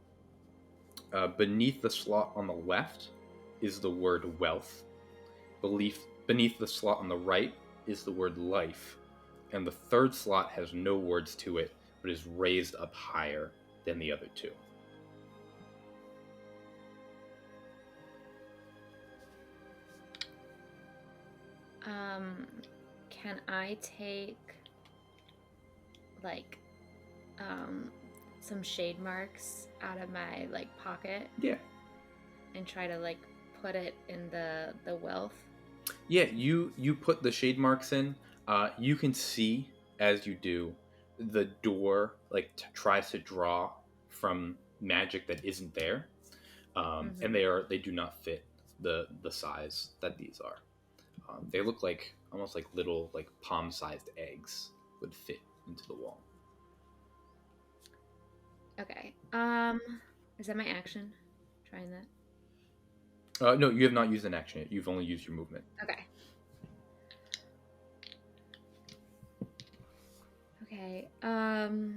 Beneath the slot on the left is the word wealth. Beneath the slot on the right is the word life. And the third slot has no words to it, but is raised up higher than the other 2. Can I take some shade marks out of my pocket? Yeah. And try to put it in the wealth? Yeah, you put the shade marks in. You can see as you do the door tries to draw from magic that isn't there, and they do not fit the size that these are. They look almost like little palm-sized eggs would fit into the wall. Okay. Is that my action? Trying that? No, you have not used an action yet. You've only used your movement. Okay. Okay. The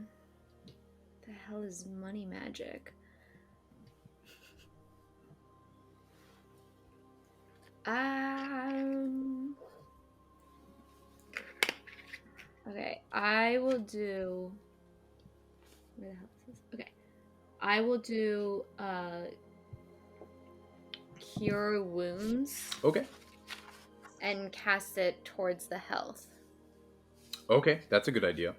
hell is money magic? Okay, I will do. Where the hell is this? Okay, I will do cure wounds Okay. and cast it towards the health. Okay, that's a good idea.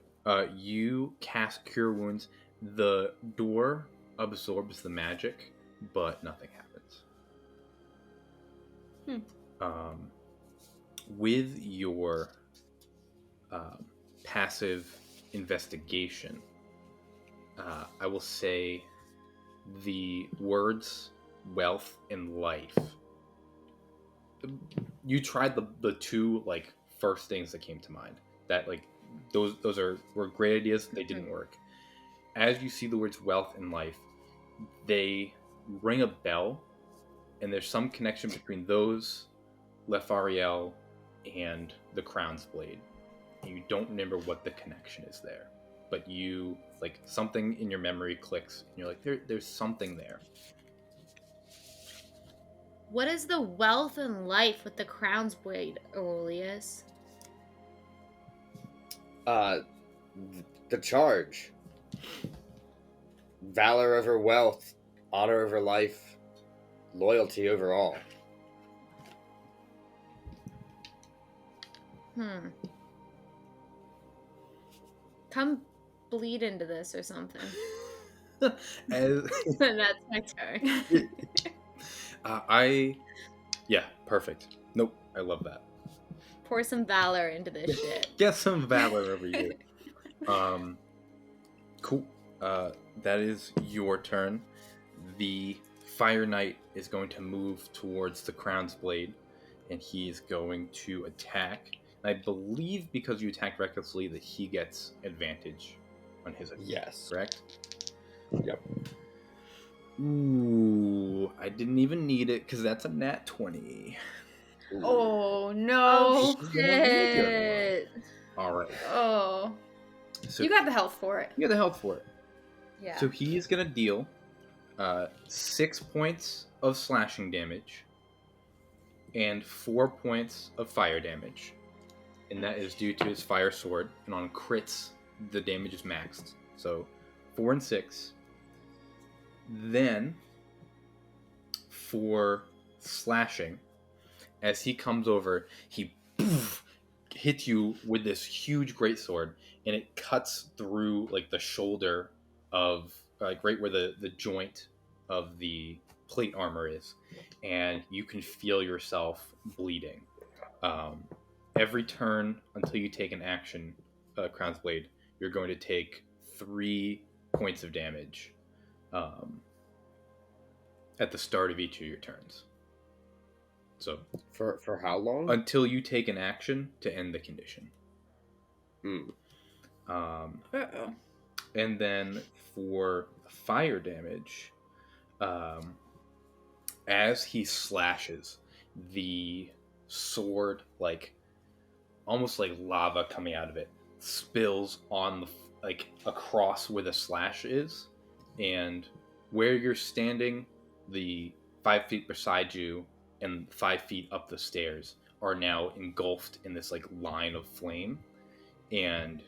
You cast Cure Wounds. The door absorbs the magic, but nothing happens. Um, with your passive investigation, I will say the words wealth and life. You tried the two like first things that came to mind. That like those were great ideas. They didn't work. As you see the words wealth and life, they ring a bell, and there's some connection between those, Lefariel, and the Crown's Blade. And you don't remember what the connection is there, but you like something in your memory clicks, and you're like, there's something there. What is the wealth and life with the Crown's Blade, Aurelius? The charge. Valor over wealth, honor over life, loyalty over all. Come bleed into this or something. As, That's my turn. Yeah, perfect. Nope, I love that. Pour some valor into this shit. Get some valor over you. Cool. That is your turn. The Fire Knight is going to move towards the Crown's Blade, and he is going to attack. I believe because you attacked recklessly that he gets advantage on his attack. Yes. Correct? Yep. Ooh, I didn't even need it because that's a nat 20. Oh no! Oh shit! All right. Oh, So you got the health for it. you got the health for it. Yeah. So he's gonna deal 6 points of slashing damage and 4 points of fire damage, and that is due to his fire sword. And on crits, the damage is maxed. So 4 and 6. Then for slashing, as he comes over, he hits you with this huge greatsword, and it cuts through like the shoulder of like right where the joint of the plate armor is, and you can feel yourself bleeding. Every turn until you take an action, Crown's Blade, you're going to take 3 points of damage at the start of each of your turns. So For how long? until you take an action to end the condition. Uh-oh. And then for fire damage, as he slashes, the sword, like almost like lava coming out of it, spills on the like across where the slash is, and where you're standing, the 5 feet beside you and 5 feet up the stairs are now engulfed in this like line of flame, and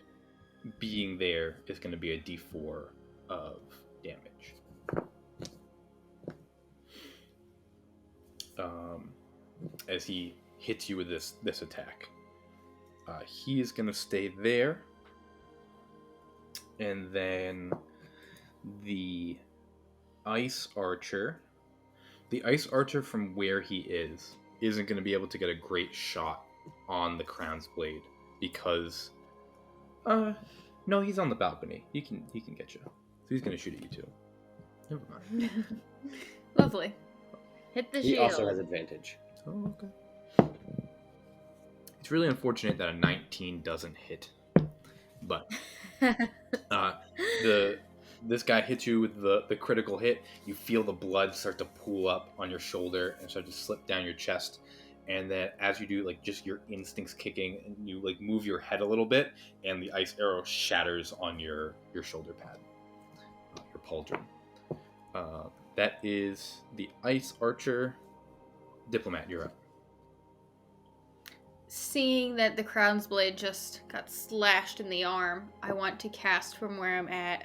being there is going to be a d4 of damage. As he hits you with this attack, he is going to stay there, and then the ice archer from where he isn't going to be able to get a great shot on the Crown's Blade because no, he's on the balcony. He can get you. So he's going to shoot at you too. Never mind. Lovely. Hit the He shield. also has advantage. Oh, okay. It's really unfortunate that a 19 doesn't hit, but this guy hits you with the critical hit. You feel the blood start to pool up on your shoulder and start to slip down your chest, and then as you do, like just your instincts kicking, and you like move your head a little bit, and the ice arrow shatters on your shoulder pad, your pauldron. That is the ice archer. Diplomat, you're up. seeing that the crown's blade just got slashed in the arm, I want to cast from where I'm at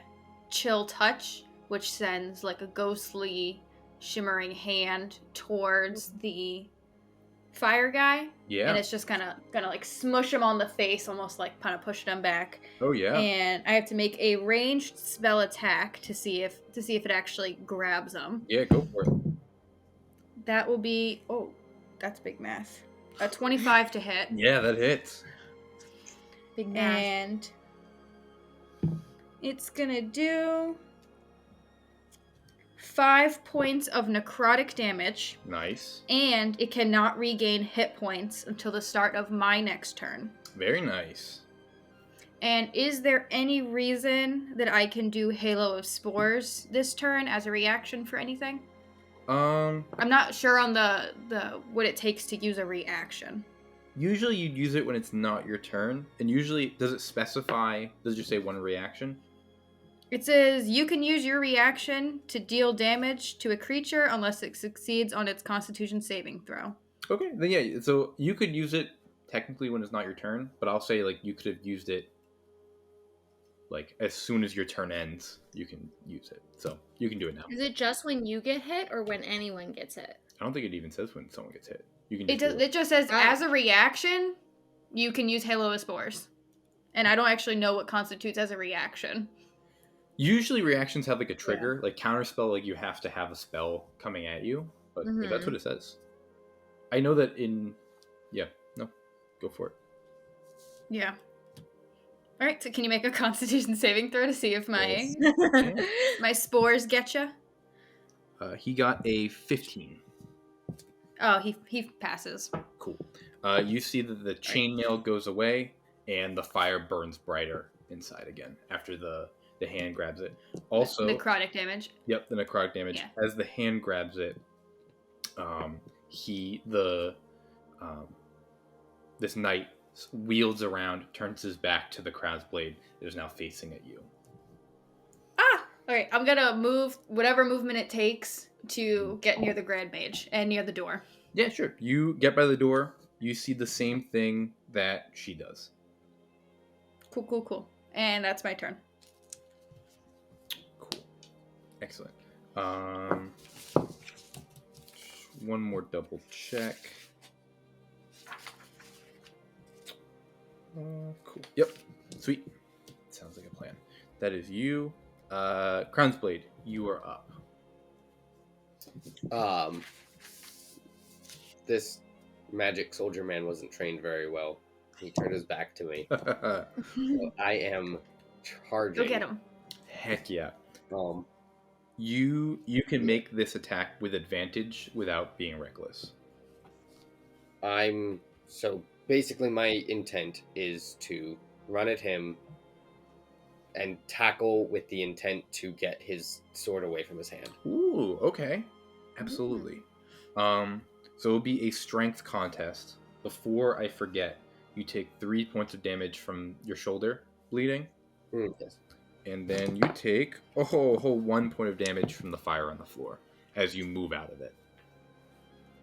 Chill Touch, which sends like a ghostly, shimmering hand towards the fire guy. Yeah. And it's just gonna like smush him on the face, almost like kind of pushing him back. Oh yeah. And I have to make a ranged spell attack to see if it actually grabs him. Yeah, go for it. That will be that's big math. A 25 to hit. Yeah, that hits. Big math. And it's gonna do 5 points of necrotic damage, Nice. and it cannot regain hit points until the start of my next turn. Very nice. And is there any reason that I can do Halo of Spores this turn as a reaction for anything? I'm not sure on the what it takes to use a reaction. Usually you'd use it when it's not your turn, and usually does it just say one reaction? It says you can use your reaction to deal damage to a creature unless it succeeds on its Constitution saving throw. Okay, then yeah, so you could use it technically when it's not your turn, but I'll say like you could have used it like as soon as your turn ends, you can use it. So you can do it now. Is it just when you get hit or when anyone gets hit? I don't think it even says when someone gets hit. You can It just says as a reaction, you can use Halo of Spores. And I don't actually know what constitutes as a reaction. Usually reactions have like a trigger, like counterspell, like you have to have a spell coming at you, but that's what it says. I know that go for it. Yeah. All right, so can you make a Constitution saving throw to see if my my spores get you? He got a 15. Oh, he passes. Cool. You see that the chainmail goes away and the fire burns brighter inside again after the hand grabs it. Also, necrotic damage. Yep, the necrotic damage. Yeah. As the hand grabs it, this knight wields around, turns his back to the crown's blade. It is now facing at you. Ah! Okay, I'm gonna move whatever movement it takes to get near the Grand Mage and near the door. Yeah, sure. You get by the door. You see the same thing that she does. Cool. And that's my turn. Cool. Excellent. One more double check. Cool. Yep. Sweet. Sounds like a plan. That is you. Crown's Blade, you are up. This magic soldier man wasn't trained very well. He turned his back to me. So I am charging. Go get him. Heck yeah. You can make this attack with advantage without being reckless. So basically my intent is to run at him and tackle with the intent to get his sword away from his hand. Ooh, okay. Absolutely. So it'll be a strength contest. Before I forget, you take 3 points of damage from your shoulder bleeding. Yes. And then you take a whole 1 point of damage from the fire on the floor as you move out of it.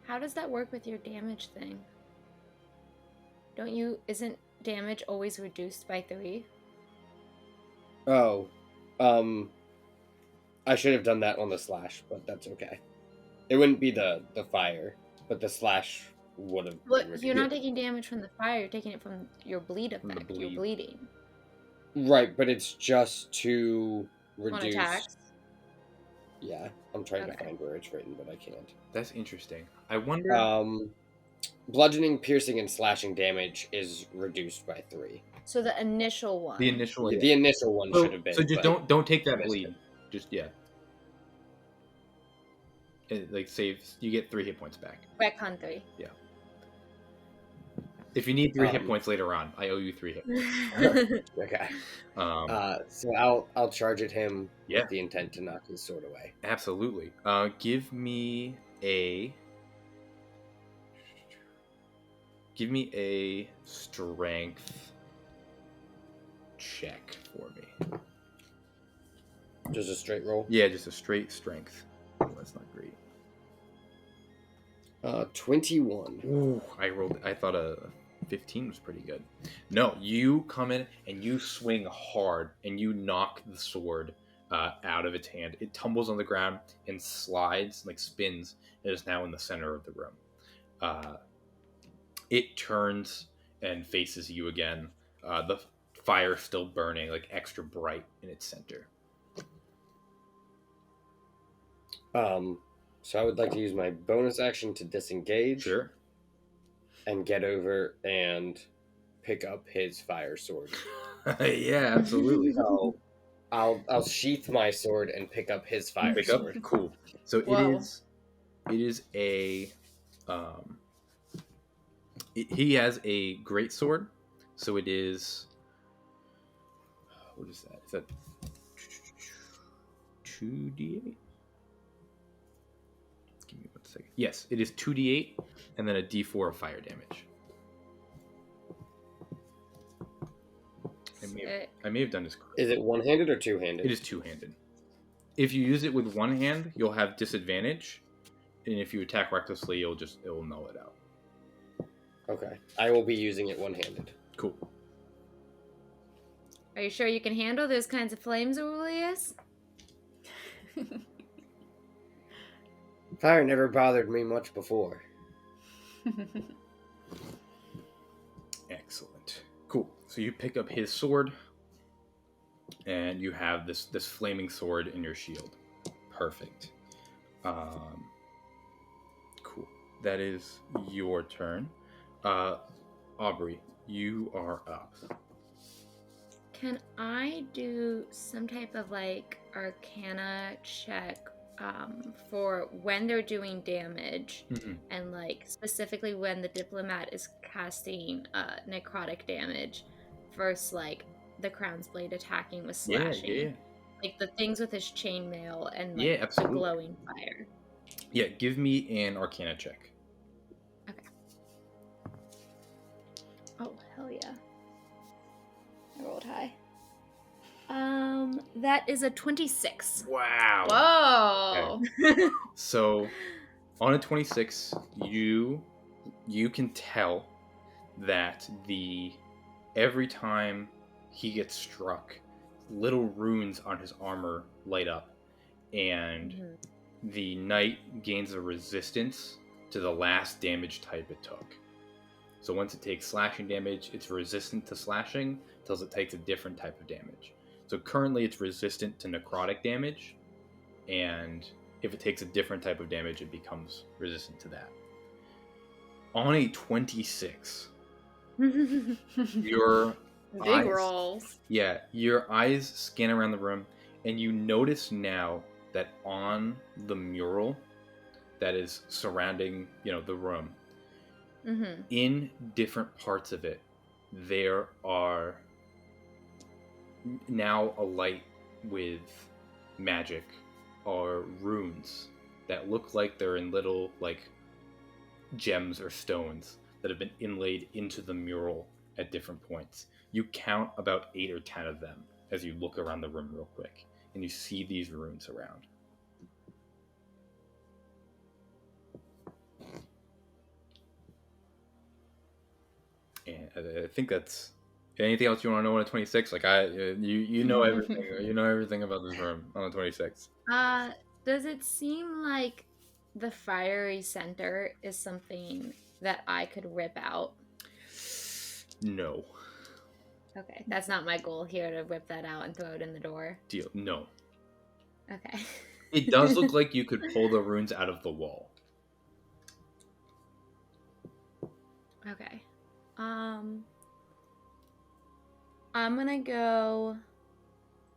How does that work with your damage thing? Isn't damage always reduced by 3? Oh, I should have done that on the slash, but that's okay. It wouldn't be the fire, but the slash would have. Look, you're not taking damage from the fire, you're taking it from your bleed effect. You're bleeding. Right, but it's just to reduce. On attacks? Yeah, I'm trying to find where it's written, but I can't. That's interesting. I wonder. Bludgeoning, piercing, and slashing damage is reduced by 3. So the initial one. The initial one should have been. So just don't take that bleed. Just It like saves. You get 3 hit points back. Retcon 3. Yeah. If you need 3 hit points later on, I owe you 3 hit points. Okay. So I'll charge at him with the intent to knock his sword away. Absolutely. Give me a strength check for me. Just a straight roll? Yeah, just a straight strength. Oh, that's not great. 21. Ooh, I thought a 15 was pretty good. No, you come in and you swing hard and you knock the sword out of its hand. It tumbles on the ground and slides, like spins, and is now in the center of the room. It turns and faces you again. The fire still burning, like extra bright in its center. So I would like to use my bonus action to disengage. Sure. And get over and pick up his fire sword. Yeah, absolutely. So I'll sheath my sword and pick up his fire sword. Cool. So Whoa. it is a he has a great sword. So it is, what is that? Is that 2d8? Give me 1 second. Yes, it is 2d8 and then a d4 of fire damage. I may have done this correctly. Is it one-handed or two-handed? It is two-handed. If you use it with one hand, you'll have disadvantage, and if you attack recklessly, it will null it out. Okay. I will be using it one-handed. Cool. Are you sure you can handle those kinds of flames, Aurelius? Fire never bothered me much before. Excellent. Cool. So you pick up his sword, and you have this flaming sword in your shield. Perfect. Cool. That is your turn. Aubrie, you are up. Can I do some type of like arcana check for when they're doing damage and like specifically when the diplomat is casting necrotic damage versus like the crown's blade attacking with slashing? Yeah. Like the things with his chainmail and like Yeah, the absolutely. glowing fire. Yeah, give me an arcana check. Oh, hell yeah. I rolled high. That is a 26. Wow. Whoa. Okay. So, on a 26, you can tell that every time he gets struck, little runes on his armor light up, and the knight gains a resistance to the last damage type it took. So once it takes slashing damage, it's resistant to slashing until it takes a different type of damage. So currently it's resistant to necrotic damage, and if it takes a different type of damage, it becomes resistant to that. On a 26, your Big eyes, rolls. Yeah, your eyes scan around the room, and you notice now that on the mural that is surrounding, the room, in different parts of it, there are now alight with magic or runes that look like they're in little like gems or stones that have been inlaid into the mural at different points. You count about 8 or 10 of them as you look around the room real quick, and you see these runes around. And I think that's. Anything else you want to know on a 26? Like you know everything. You know everything about this room on a 26. Does it seem like the fiery center is something that I could rip out? No. Okay, that's not my goal here to rip that out and throw it in the door. Deal. No. Okay. It does look like you could pull the runes out of the wall. Okay. I'm gonna go.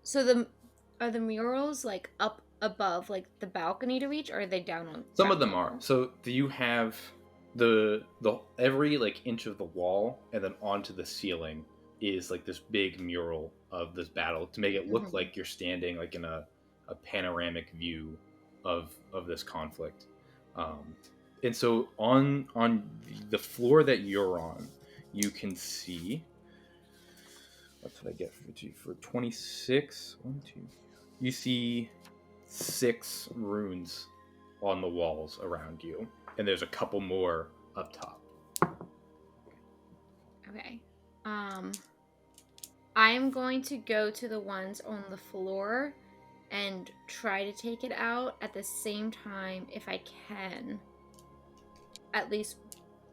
So are the murals like up above like the balcony to reach, or are they down on? Some of them are. So do you have the every like inch of the wall, and then onto the ceiling is like this big mural of this battle to make it look like you're standing like in a panoramic view of this conflict. And so on the floor that you're on, you can see. What did I get for 26? 1, 2. You see 6 runes on the walls around you, and there's a couple more up top. Okay. I am going to go to the ones on the floor and try to take it out at the same time, if I can. At least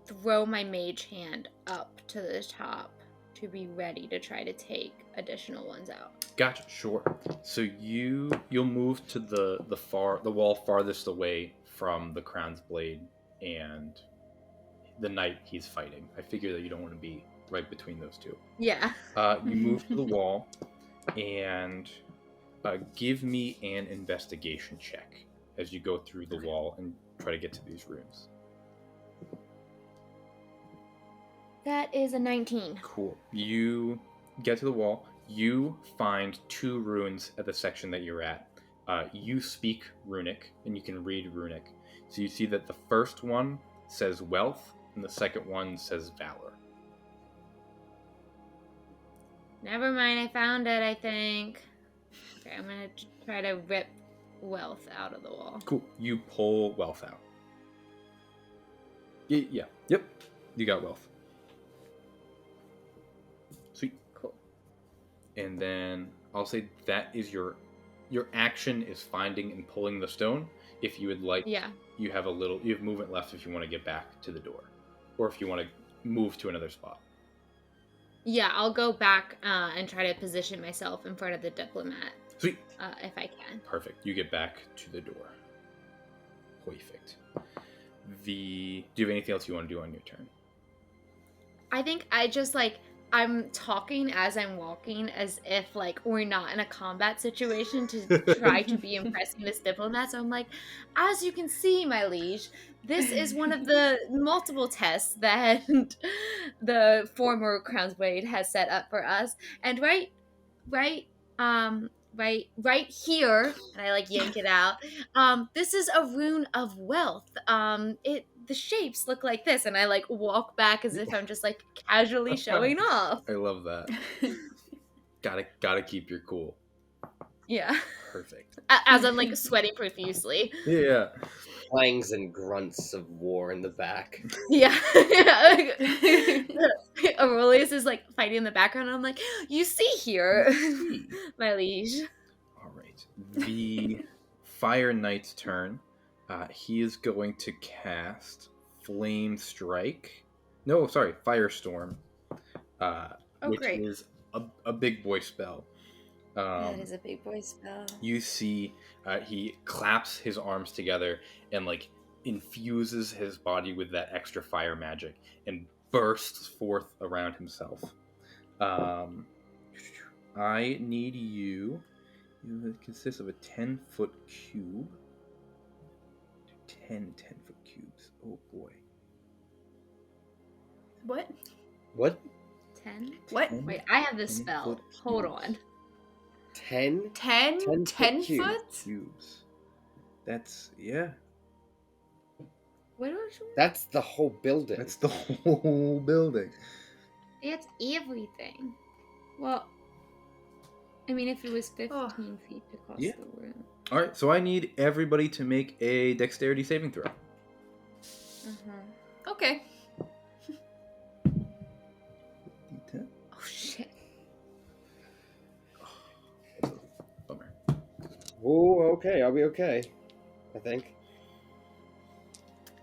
throw my mage hand up to the top to be ready to try to take additional ones out. Gotcha. Sure. So you'll move to the wall farthest away from the Crown's Blade and the knight he's fighting. I figure that you don't want to be right between those two. Yeah. You move to the wall and give me an investigation check as you go through the wall and try to get to these rooms. That is a 19. Cool. You get to the wall. You find 2 runes at the section that you're at. You speak Runic, and you can read Runic. So you see that the first one says wealth, and the second one says valor. Never mind, I found it, I think. Okay, I'm gonna try to rip wealth out of the wall. Cool. You pull wealth out. Yeah. Yep. You got wealth. Sweet. Cool. And then I'll say that is your action is finding and pulling the stone. If you would like, you have movement left if you want to get back to the door, or if you want to move to another spot. Yeah, I'll go back and try to position myself in front of the diplomat. Sweet. If I can. Perfect. You get back to the door. Perfect. Do you have anything else you want to do on your turn? I think I'm talking as I'm walking as if we're not in a combat situation to try to be impressing this diplomat. So I'm like, as you can see, my liege, this is one of the multiple tests that the former Crown's Blade has set up for us. And right here, and I yank it out. This is a rune of wealth. The shapes look like this, and I walk back as if I'm just casually showing off. I love that. Gotta keep your cool. Yeah. Perfect. As I'm sweating profusely. Yeah. Clangs and grunts of war in the back. Yeah. Aurelius is fighting in the background, and I'm like, you see here, my liege. All right. The Fire Knight's turn. He is going to cast Flame Strike. No, sorry, Firestorm. Which great. is a big boy spell. That is a big boy spell. You see he claps his arms together and infuses his body with that extra fire magic and bursts forth around himself. I need you. It consists of a 10-foot cube. 10 10-foot cubes. Oh boy. What? 10? What? Wait, I have this spell. Hold on. 10? 10 10 foot? Cubes. That's, yeah. What was your... That's the whole building. That's the whole building. It's everything. Well, I mean, if it was 15 feet across the room. All right, so I need everybody to make a dexterity saving throw. Okay. D10. Oh, shit. Bummer. Oh, okay. I'll be okay. I think.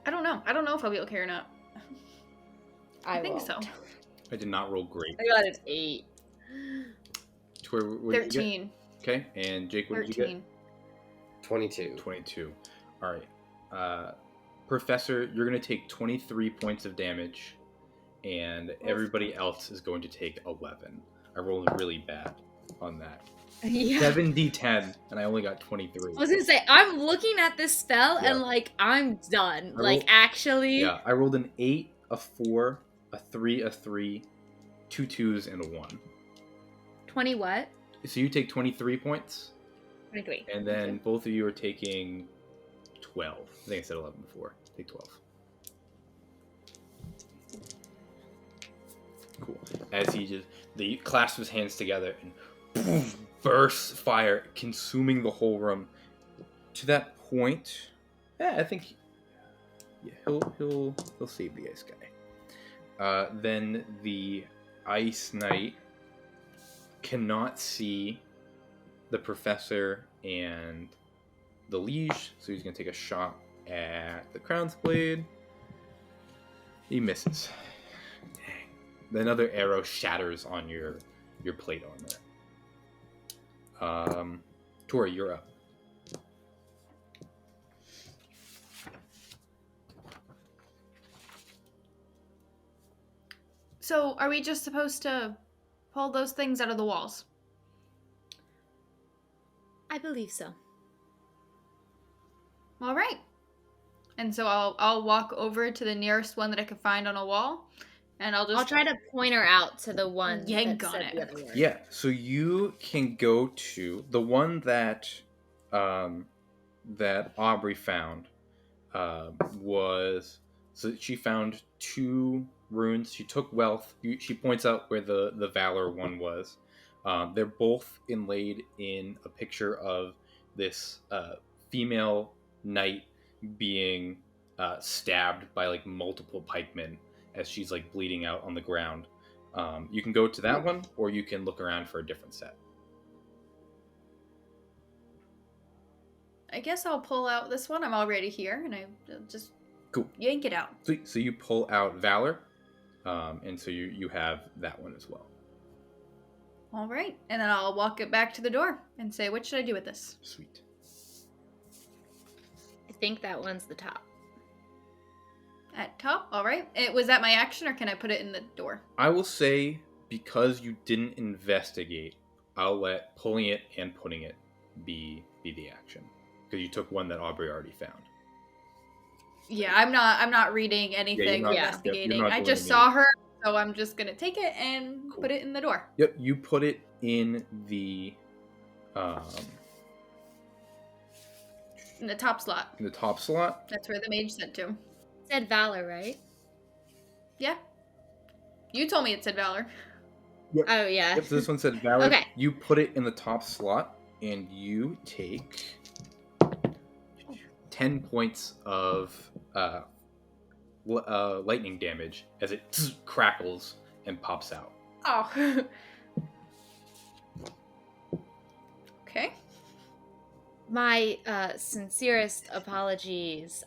I don't know. I don't know if I'll be okay or not. I think won't. so. I did not roll great. I got an 8. What did you 13. get? Okay, and Jake, what 13. did you get? 22. 22. All right. Professor, you're going to take 23 points of damage, and everybody else is going to take 11. I rolled really bad on that. Yeah. 7d10, and I only got 23. I was gonna say, I'm looking at this spell, and I'm done. Actually. Yeah, I rolled an 8, a 4, a 3, a 3, 2 2s, and a 1. 20 what? So you take 23 points. 23. And then both of you are taking 12. I think I said 11 before. Take 12. Cool. As he clasps his hands together and boom, bursts fire, consuming the whole room. To that point, I think he'll save the ice guy. Then the Ice Knight cannot see the professor and the liege, so he's going to take a shot at the Crown's Blade. He misses. Dang. Another arrow shatters on your plate armor. Tori, you're up. So, are we just supposed to pull those things out of the walls? I believe so. All right. And so I'll walk over to the nearest one that I can find on a wall, and I'll try to point her out to the one yank that on said it. the other word. Yeah, so you can go to the one that that Aubrie found. Was so she found 2 runes. She took wealth. She points out where the valor one was. They're both inlaid in a picture of this female knight being stabbed by like multiple pikemen as she's like bleeding out on the ground. You can go to that one, or you can look around for a different set. I guess I'll pull out this one. I'm already here, and I'll just Cool. yank it out. Sweet. So you pull out valor, and so you have that one as well. All right. And then I'll walk it back to the door and say, what should I do with this? Sweet. I think that one's the top. At top? All right. Was that my action, or can I put it in the door? I will say, because you didn't investigate, I'll let pulling it and putting it be the action, because you took one that Aubrie already found. Yeah, I'm not reading anything, not- investigating. you're not I doing just anything. saw her, so I'm just gonna take it and Cool. put it in the door. Yep, you put it in the In the top slot. top slot. That's where the mage said to. It said Valor, right? Yeah. You told me it said Valor. Oh, yeah. Yep, so this one said valor. Okay. You put it in the top slot, and you take 10 points of lightning damage as it crackles and pops out. Oh. Okay. My sincerest apologies.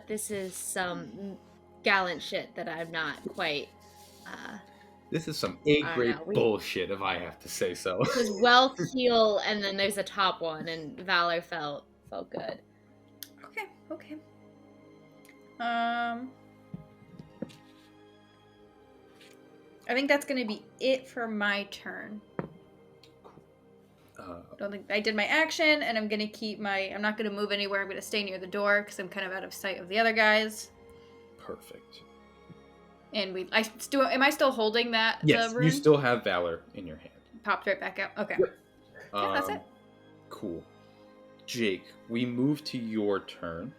This is some gallant shit that I'm not quite... This is some I A-grade don't know, bullshit, if I have to say so. Because wealth, heal, and then there's a top one, and Valor felt good. Okay. I think that's gonna be it for my turn. Don't think I did my action, and I'm gonna keep I'm not gonna move anywhere. I'm gonna stay near the door because I'm kind of out of sight of the other guys. Perfect. And am I still holding that? Yes, rune? you still have valor in your hand. Popped right back out. Okay. Yep. Yeah, that's it. Cool. Jake, we move to your turn.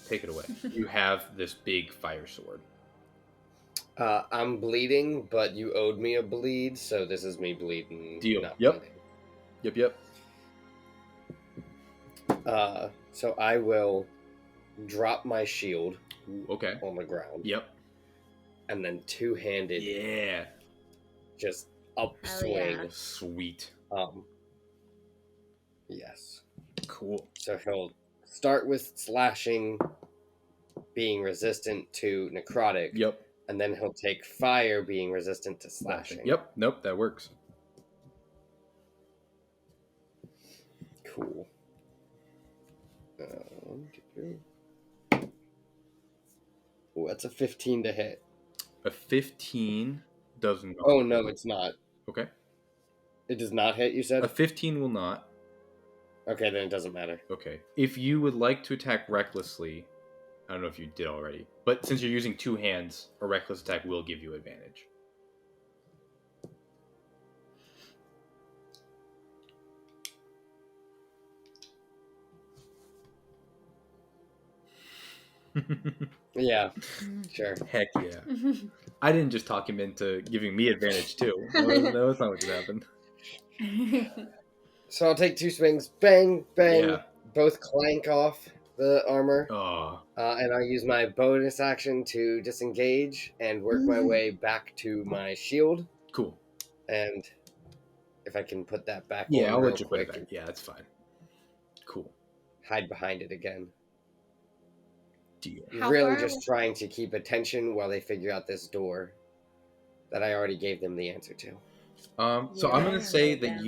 Take it away. You have this big fire sword. I'm bleeding, but you owed me a bleed, so this is me bleeding. Deal. not Yep. bleeding. Yep. So I will drop my shield Ooh, okay. on the ground, Yep. and then two-handed, Yeah. just Hell upswing. yeah. Sweet. Yes. Cool. So he'll start with slashing, being resistant to necrotic, Yep. and then he'll take fire, being resistant to slashing. Yep. Nope, that works. Cool. Oh, that's a 15 to hit. A 15 doesn't. Oh, no, it's not. Okay. It does not hit, you said? A 15 will not. Okay, then it doesn't matter. Okay. If you would like to attack recklessly, I don't know if you did already, but since you're using 2 hands, a reckless attack will give you advantage. Yeah, sure. Heck yeah. I didn't just talk him into giving me advantage too. No, that's not what just happened. So I'll take 2 swings. Bang, bang. Yeah. Both clank off. the armor, Oh, and I use my bonus action to disengage and work my way back to my shield. cool. And if I can put that back Yeah, on I'll real let you put it quick back. Yeah, that's fine. Cool. hide behind it again. Deal. How Really far just trying to keep attention while they figure out this door that I already gave them the answer to. So Yeah, I'm gonna write say it that down.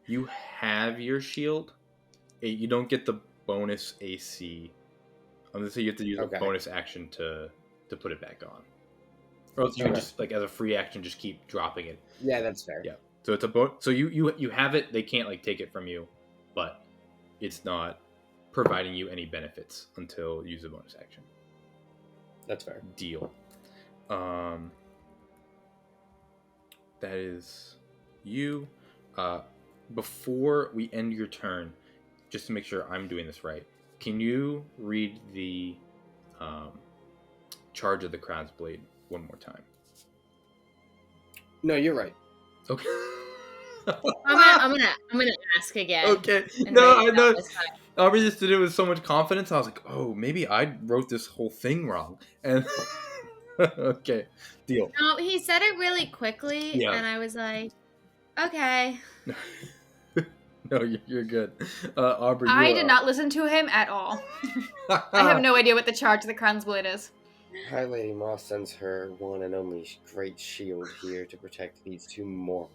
you have your shield. You don't get the bonus AC. I'm gonna say you have to use a Okay. bonus action to put it back on, or else you can Okay. just like as a free action just keep dropping it. Yeah, that's fair. Yeah. So it's so you have it. They can't like take it from you, but it's not providing you any benefits until you use a bonus action. That's fair. Deal. That is you. Before we end your turn, just to make sure I'm doing this right, can you read the charge of the Crown's Blade one more time? No, you're right. Okay. I'm gonna ask again. Okay. and No, write I it know. down this time. Aubrey just did it with so much confidence. I was like, oh, maybe I wrote this whole thing wrong. And okay, deal. No, he said it really quickly, Yeah. and I was like, okay. No, you're good. Aubrey, I did not listen to him at all. I have no idea what the charge of the Crown's Blade is. High Lady Moss sends her one and only great shield here to protect these two morons.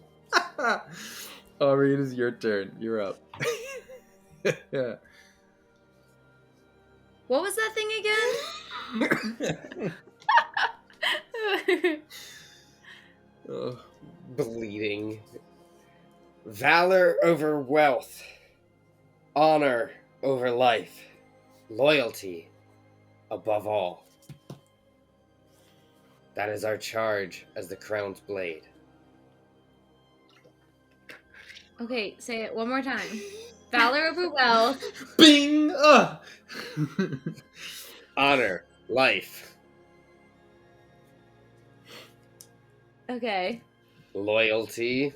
Aubrey, it is your turn. You're up. Yeah. What was that thing again? Ugh. Bleeding. Valor over wealth. Honor over life. Loyalty above all. That is our charge as the Crown's Blade. Okay, say it one more time. Valor over wealth. Bing! Honor, life, Okay. loyalty,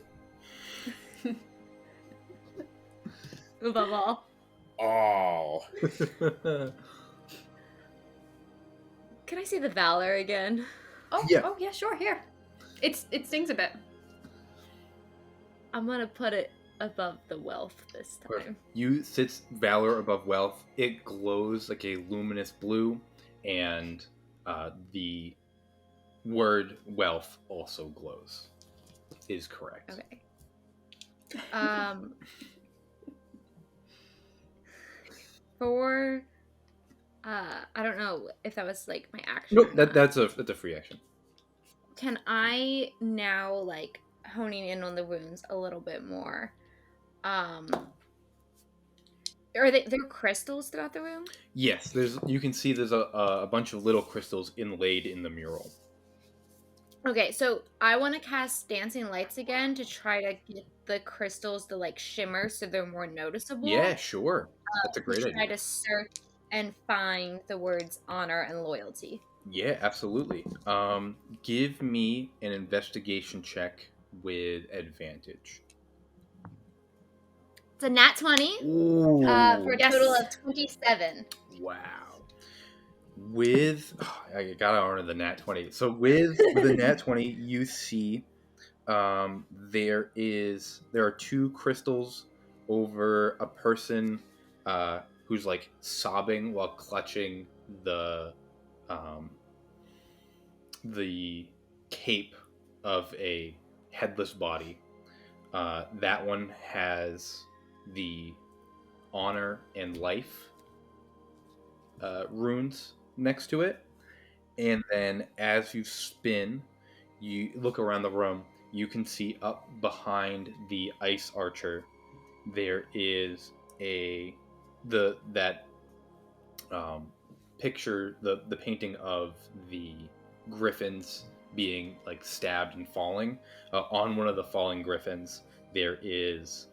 Above all. all. Can I see the valor again? Yeah. Yeah, sure, here. It stings a bit. I'm gonna put it above the wealth this time. You sits valor above wealth. It glows like a luminous blue, and the word wealth also glows. Is correct. Okay. For I don't know if that was like my action. Nope, or not. that's a free action. Can I now like honing in on the runes a little bit more? Are there crystals throughout the room? Yes, you can see there's a bunch of little crystals inlaid in the mural. Okay, so I want to cast Dancing Lights again to try to get the crystals to like shimmer so they're more noticeable. Yeah, sure. That's a great Try idea. to search and find the words honor and loyalty. Yeah, absolutely. Give me an investigation check with advantage. It's a nat 20 Ooh. for a total of 27. Wow. I gotta honor the nat 20. So with the nat 20, you see there are two crystals over a person who's like sobbing while clutching the cape of a headless body. That one has the honor and life runes next to it, and then as you spin, you look around the room. You can see up behind the ice archer, there is picture, the painting of the griffins being like stabbed and falling. On one of the falling griffins, there is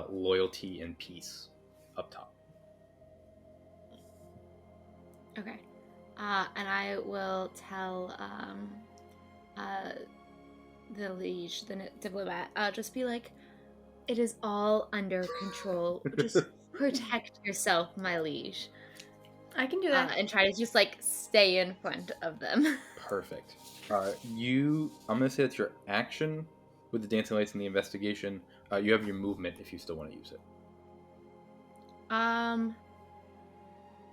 loyalty and peace up top. Okay. And I will tell the liege, the diplomat, I'll just be like, it is all under control. Just protect yourself, my liege. I can do that. And try to just like stay in front of them. Perfect. I'm gonna say that's your action with the dancing lights and the investigation. You have your movement if you still want to use it.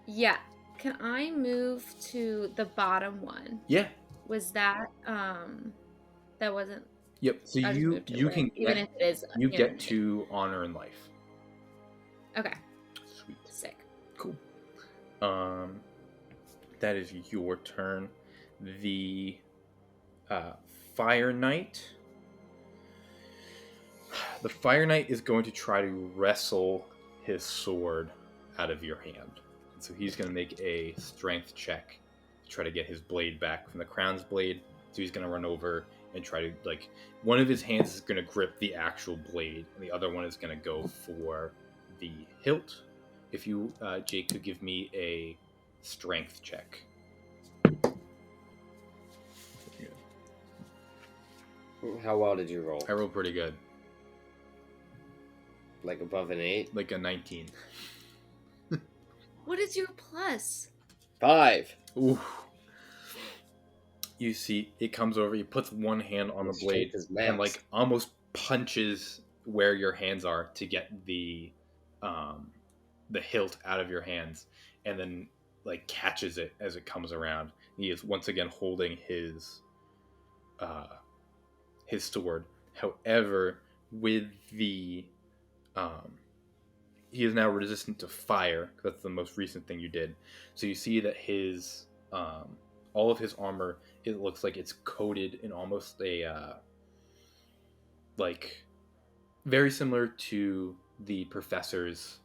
Yeah. Can I move to the bottom one? Yeah. Was that that wasn't. Yep. So I just you moved to you where- can even get, if it is you near get me. to honor and life. Okay. Sweet. Sick. Cool. That is your turn. The Fire Knight. The Fire Knight is going to try to wrestle his sword out of your hand. And so he's going to make a strength check to try to get his blade back from the crown's blade. So he's going to run over and try to, like, one of his hands is going to grip the actual blade, and the other one is going to go for the hilt. If you, Jake, could give me a strength check. How well did you roll? I rolled pretty good. Like above an 8? Like a 19. What is your plus? 5. Ooh. You see, it comes over, he puts one hand on the blade and, like, almost punches where your hands are to get the hilt out of your hands, and then, like, catches it as it comes around. He is once again holding his sword. However, with the he is now resistant to fire. That's the most recent thing you did. So you see that his all of his armor, it looks like it's coated in almost a like very similar to the professor's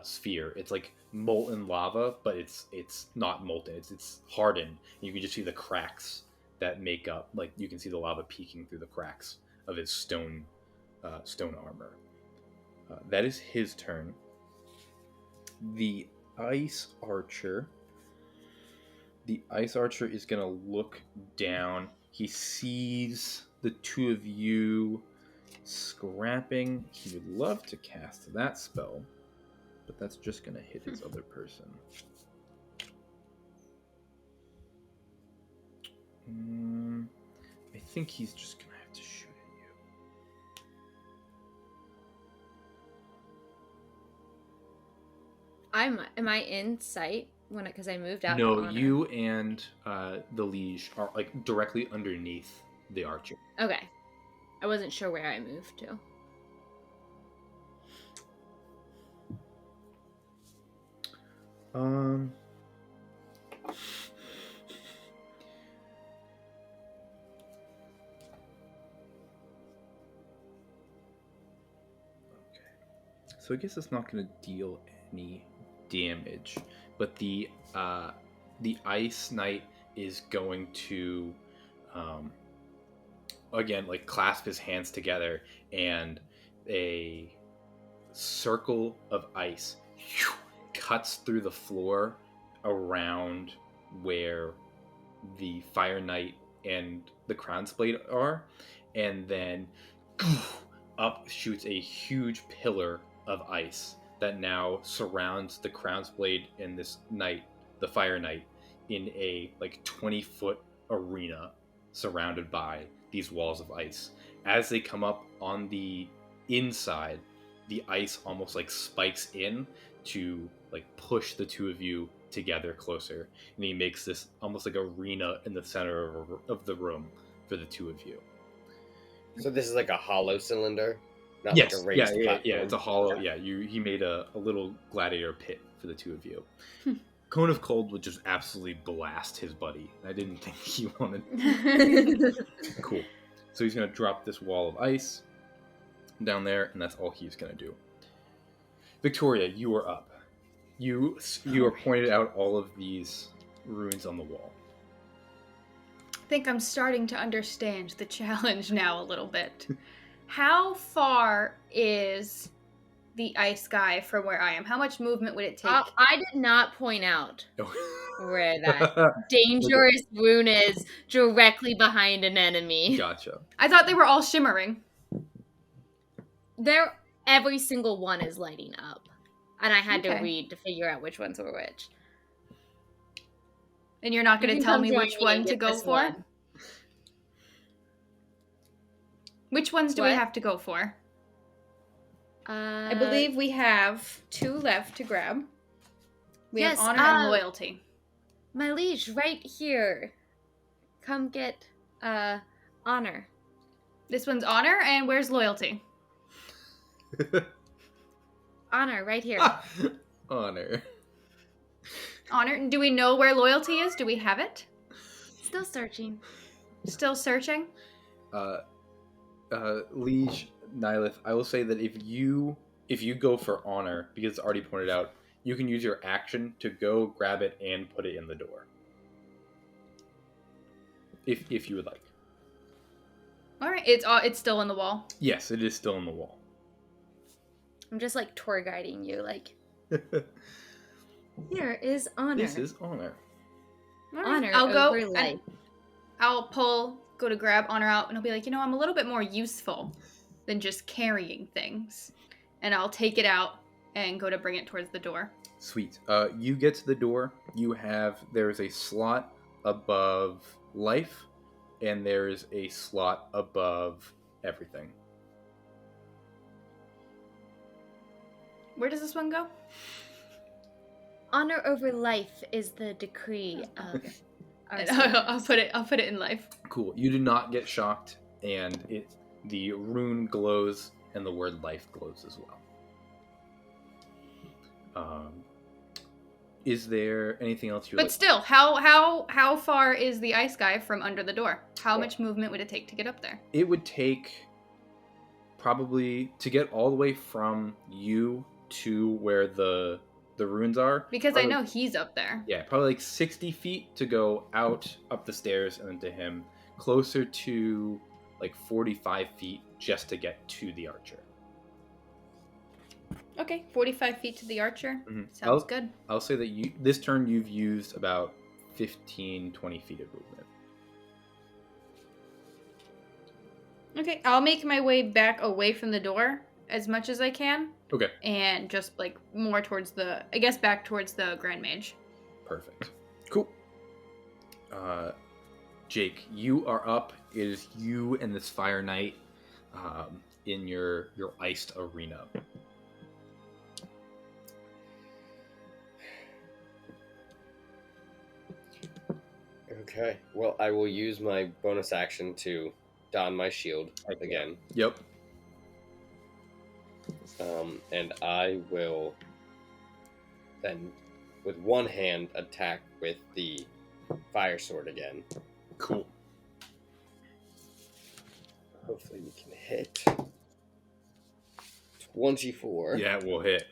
sphere. It's like molten lava, but it's not molten. It's hardened. You can just see the cracks that make up, like, you can see the lava peeking through the cracks of his stone armor. That is his turn. The ice archer is going to look down. He sees the two of you scrapping. He would love to cast that spell, but that's just going to hit his other person. I think he's just going to have to shoot at you. Am I in sight because I moved out? No, to honor? you and the liege are, like, directly underneath the archer. Okay. I wasn't sure where I moved to. So I guess it's not going to deal any damage, but the Ice Knight is going to again, like, clasp his hands together, and a circle of ice cuts through the floor around where the Fire Knight and the Crown's Blade are, and then up shoots a huge pillar of ice that now surrounds the Crown's Blade and this knight, the Fire Knight, in a, like, 20-foot arena surrounded by these walls of ice. As they come up on the inside, the ice almost, like, spikes in to, like, push the two of you together closer, and he makes this almost like arena in the center of the room for the two of you. So this is like a hollow cylinder? Not Yes, like a raised platform? yeah, it's a hollow. Yeah, he made a little gladiator pit for the two of you. Cone of Cold would just absolutely blast his buddy. I didn't think he wanted. Cool. So he's gonna drop this wall of ice down there, and that's all he's gonna do. Victoria, you are up. You are pointed out all of these runes on the wall. I think I'm starting to understand the challenge now a little bit. How far is the ice guy from where I am? How much movement would it take? I did not point out where that dangerous rune is directly behind an enemy. Gotcha. I thought they were all shimmering. Every single one is lighting up. And I had to Okay. read to figure out which ones were which. And you're not You going to can tell come me join which me one and to get go this for? one. Which ones do we What? have to go for? I I believe we have 2 left to grab. We yes, have honor and loyalty. my liege, right here. Come get honor. This one's honor, and where's loyalty? Honor, right here. Honor. Honor. Do we know where loyalty is? Do we have it? Still searching. Still searching? Liege Nihilith, I will say that if you go for honor, because it's already pointed out, you can use your action to go grab it and put it in the door. If you would like. All right. It's still in the wall. Yes, it is still in the wall. I'm just like tour guiding you, like here is honor. This is honor. All right. Honor I'll go. over life. I'll go to grab honor out, and I'll be like, I'm a little bit more useful than just carrying things. And I'll take it out and go to bring it towards the door. Sweet. You get to the door. There's a slot above life, and there's a slot above everything. Where does this one go? Honor over life is the decree of our I'll saviors. put it in life. Cool. You do not get shocked, and the rune glows, and the word life glows as well. Is there anything else you? But still, how far is the ice guy from under the door? How much movement would it take to get up there? It would take probably to get all the way from you to where the runes are. Because probably, I know he's up there. Yeah, probably like 60 feet to go out up the stairs and then to him. Closer to like 45 feet just to get to the archer. Okay, 45 feet to the archer. Mm-hmm. Sounds good. I'll say that this turn you've used about 15, 20 feet of movement. Okay, I'll make my way back away from the door as much as I can. Okay. And just like more towards back towards the Grand Mage. Perfect. Cool. Jake, you are up. It is you and this Fire Knight in your iced arena. Okay. Well, I will use my bonus action to don my shield again. Yep. And I will then, with one hand, attack with the fire sword again. Cool. Hopefully we can hit. 24. Yeah, it will hit.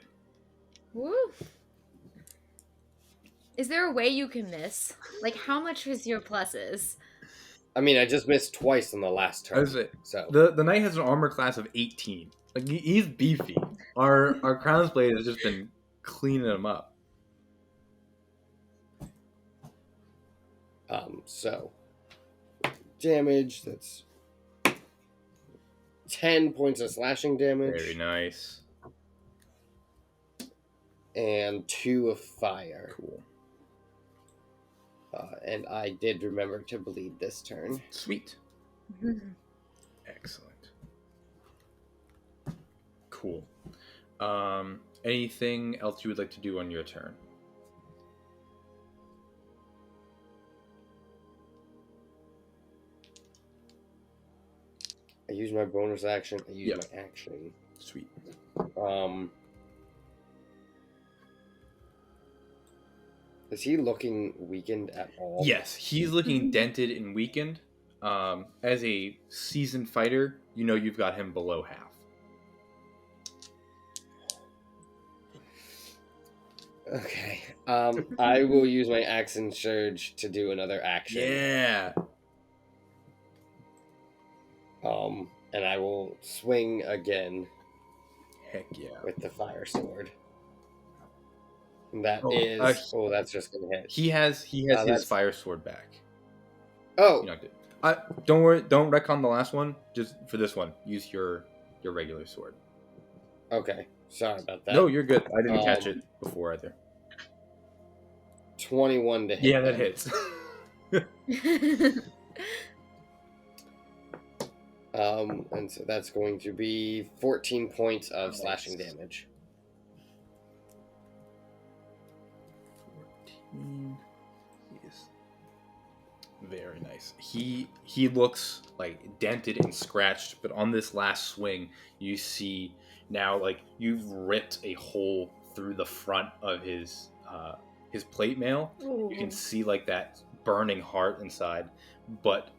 Woo. Is there a way you can miss? Like, how much is your pluses? I mean, I just missed twice on the last turn. So The knight has an armor class of 18. Like he's beefy. Our Crown's Blade has just been cleaning him up. So damage, that's 10 points of slashing damage. Very nice. And 2 of fire. Cool. And I did remember to bleed this turn. Sweet. Excellent. Cool. Anything else you would like to do on your turn? I use my bonus action. I use my action. Sweet. Is he looking weakened at all? Yes, he's looking dented and weakened. As a seasoned fighter, you know you've got him below half. Okay. I will use my action surge to do another action. Yeah. And I will swing again. Heck yeah. With the fire sword. And that that's just gonna hit. He has his fire sword back. Oh. You knocked it. Don't worry. Don't wreck on the last one. Just for this one, use your regular sword. Okay. Sorry about that. No, you're good. I didn't catch Um, it before either. 21 to hit. Yeah, that then. hits. And so that's going to be 14 points of Nice. slashing damage. 14. Yes. Very nice. He looks like dented and scratched, but on this last swing, you see now like you've ripped a hole through the front of his plate mail. You can see like that burning heart inside, but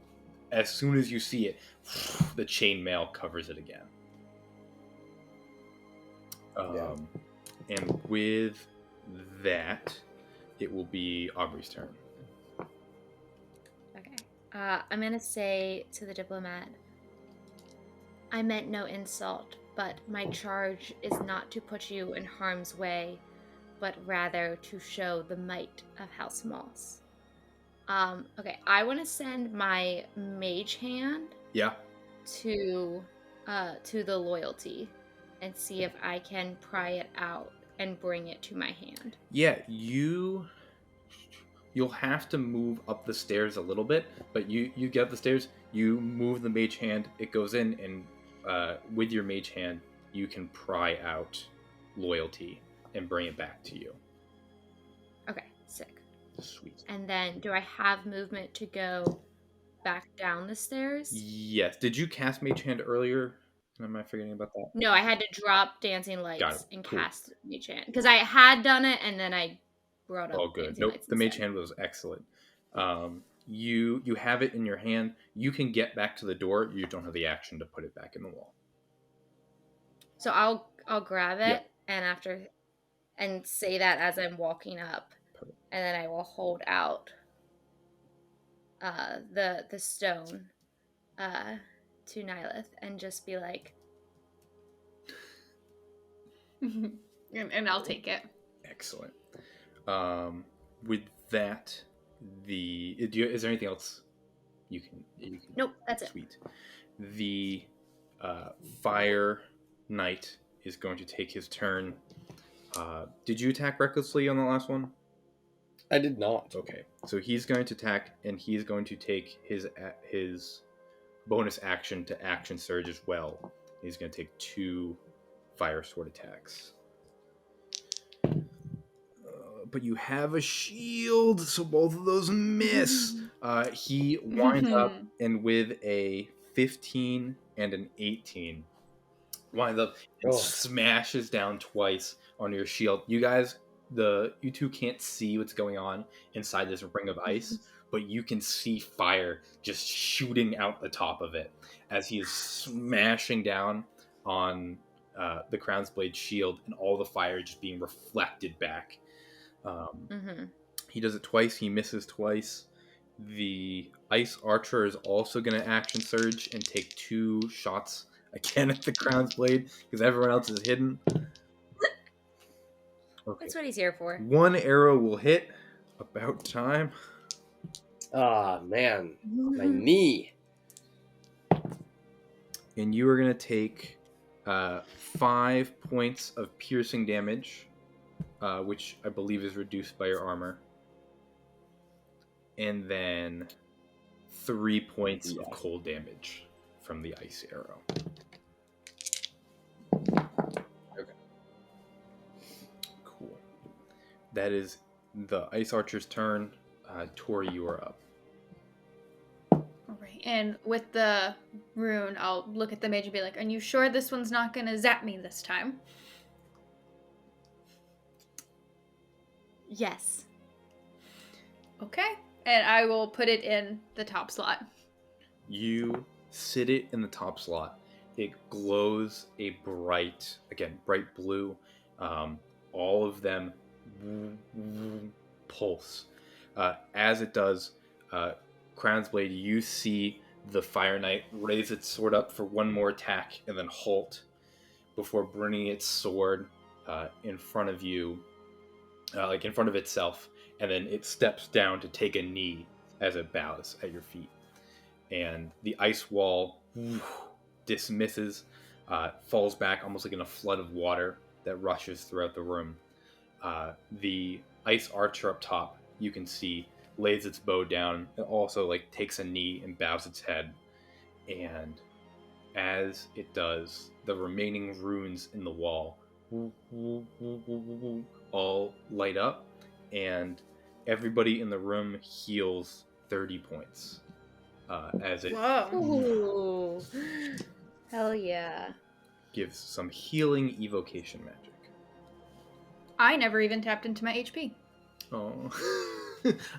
as soon as you see it, the chainmail covers it again. Yeah. And with that, it will be Aubrey's turn. Okay. I'm going to say to the diplomat, I meant no insult, but my charge is not to put you in harm's way, but rather to show the might of House Moss. Okay, I want to send my mage hand Yeah. to the loyalty and see if I can pry it out and bring it to my hand. Yeah, you'll have to move up the stairs a little bit, but you get up the stairs, you move the mage hand, it goes in, and with your mage hand, you can pry out loyalty and bring it back to you. Okay, sick. Sweet. And then, do I have movement to go back down the stairs? Yes. Did you cast mage hand earlier? Am I forgetting about that? No, I had to drop dancing Got lights it. and Cool. cast mage hand because I had done it and then I brought up. Oh, good. dancing Nope. lights The mage instead. hand was excellent. You have it in your hand. You can get back to the door. You don't have the action to put it back in the wall. So I'll grab it Yeah. and say that as I'm walking up, Perfect. and then I will hold out the stone to Nylith and just be like, and I'll take it. Excellent. With that, is there anything else you can? Nope, that's it. Sweet. The fire knight is going to take his turn. Did you attack recklessly on the last one? I did not. Okay, so he's going to attack, and he's going to take his bonus action to action surge as well. He's going to take 2 fire sword attacks. But you have a shield, so both of those miss. He winds up, and with a 15 and an 18, winds up and smashes down twice on your shield. You guys, you two can't see what's going on inside this ring of ice, but you can see fire just shooting out the top of it as he is smashing down on the Crown's Blade shield, and all the fire just being reflected back. He does it twice. He misses twice. The ice archer is also going to action surge and take 2 shots again at the Crown's Blade because everyone else is hidden. Okay. That's what he's here for. 1 arrow will hit. About time. Ah, man. My knee. And you are going to take 5 points of piercing damage, which I believe is reduced by your armor. And then 3 points of cold damage from the ice arrow. Okay. Cool. That is the ice archer's turn. Tori, you are up. All right. And with the rune, I'll look at the mage and be like, "Are you sure this one's not gonna zap me this time?" Yes. Okay. And I will put it in the top slot. You sit it in the top slot. It glows a bright blue. All of them pulse. As it does, Crown's Blade, you see the Fire Knight raise its sword up for one more attack and then halt before bringing its sword in front of you, like in front of itself, and then it steps down to take a knee as it bows at your feet. And the ice wall dismisses, falls back almost like in a flood of water, that rushes throughout the room. The ice archer up top, you can see, lays its bow down and also like takes a knee and bows its head. And as it does, the remaining runes in the wall all light up, and everybody in the room heals 30 points as it Whoa. Ooh. Hell yeah. gives some healing evocation magic. I never even tapped into my HP. Oh,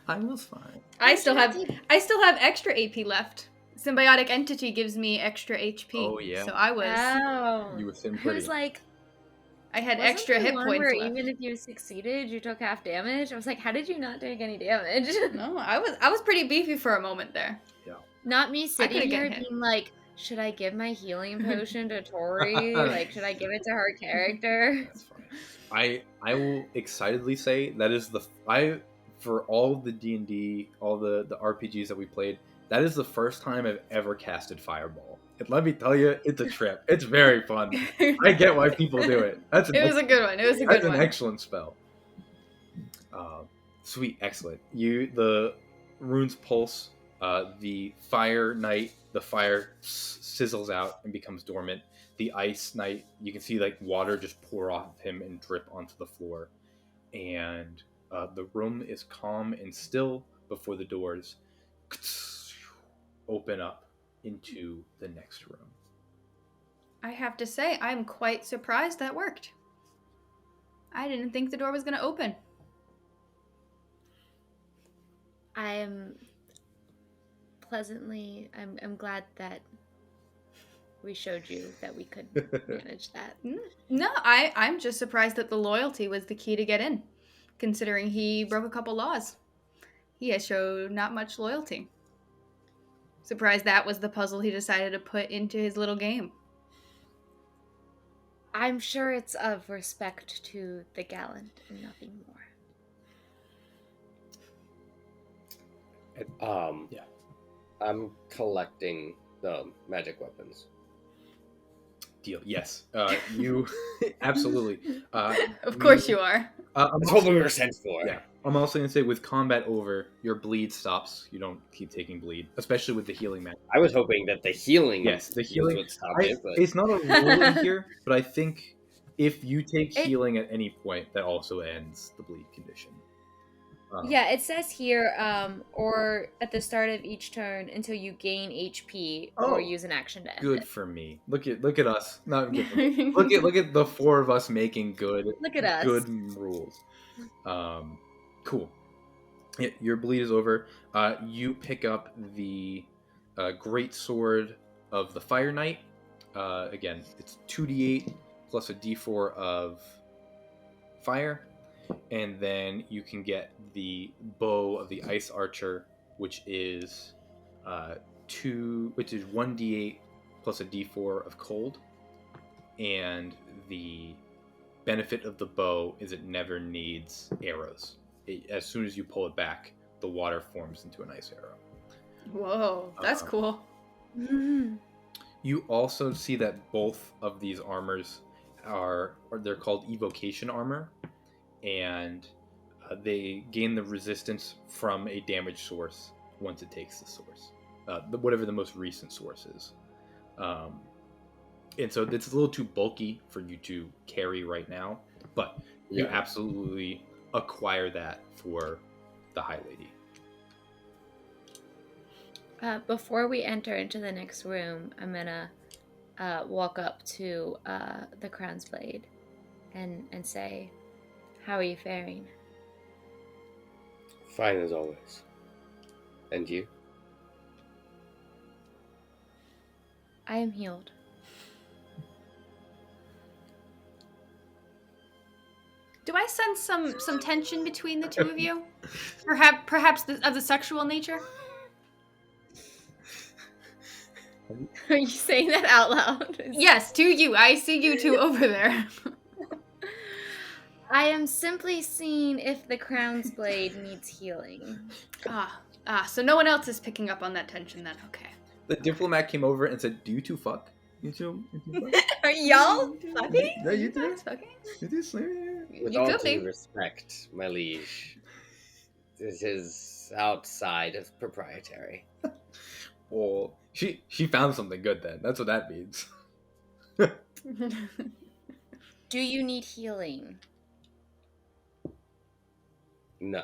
I was fine. I still have extra AP left. Symbiotic entity gives me extra HP. Oh, yeah. So I was Oh. You were sitting I pretty. was like, I had wasn't extra there hit one points where left. even if you succeeded, you took half damage? I was like, how did you not take any damage? No, I was pretty beefy for a moment there. Not me sitting could've here gotten hit. being like, should I give my healing potion to Tori? Like, should I give it to her character? That's funny. I will excitedly say that is for all the D&D, all the RPGs that we played, that is the first time I've ever casted Fireball. And let me tell you, it's a trip. It's very fun. I get why people do it. It was a good one. That's an excellent spell. Sweet, excellent. The runes pulse. The fire knight, the fire sizzles out and becomes dormant. The ice knight, you can see like water just pour off of him and drip onto the floor. And the room is calm and still before the doors open up into the next room. I have to say, I'm quite surprised that worked. I didn't think the door was going to open. I'm glad that we showed you that we could manage that. No, I'm just surprised that the loyalty was the key to get in, considering he broke a couple laws. He has showed not much loyalty. Surprised that was the puzzle he decided to put into his little game. I'm sure it's of respect to the gallant and nothing more. Yeah. I'm collecting the magic weapons. Deal. Yes. You absolutely. Of course you are. That's what we were sent for. Yeah. I'm also going to say, with combat over, your bleed stops. You don't keep taking bleed, especially with the healing magic. I was hoping that the healing. Yes, the healing. would stop it, but It's not a rule in here, but I think if you take healing at any point, that also ends the bleed condition. Yeah, it says here, or at the start of each turn until you gain HP or use an action to end Good it. for me. Look at us. Not good for me. Look at the four of us making good. Look at us. Good rules. Cool. Yeah, your bleed is over. You pick up the great sword of the Fire Knight. Again, it's 2d8 plus a d4 of fire. And then you can get the bow of the Ice Archer, which is 1d8 plus a d4 of cold. And the benefit of the bow is it never needs arrows. As soon as you pull it back, the water forms into an ice arrow. Whoa, that's cool. Mm-hmm. You also see that both of these armors they're called evocation armor. And they gain the resistance from a damage source once it takes the source, whatever the most recent source is. And so it's a little too bulky for you to carry right now, but you absolutely acquire that for the High Lady. Before we enter into the next room, I'm gonna walk up to the Crown's Blade and say, "How are you faring?" Fine as always. And you? I am healed. Do I sense some tension between the two of you? Perhaps of the sexual nature? Are you saying that out loud? Yes, to you. I see you two over there. I am simply seeing if the Crown's Blade needs healing. So no one else is picking up on that tension then. Okay. The diplomat came over and said, "Do you two fuck?" You too. Are y'all fucking? No, you do. guys fucking? You do sleeping. With You all could due be. respect, my liege, this is outside of proprietary. Well, she found something good then. That's what that means. Do you need healing? No.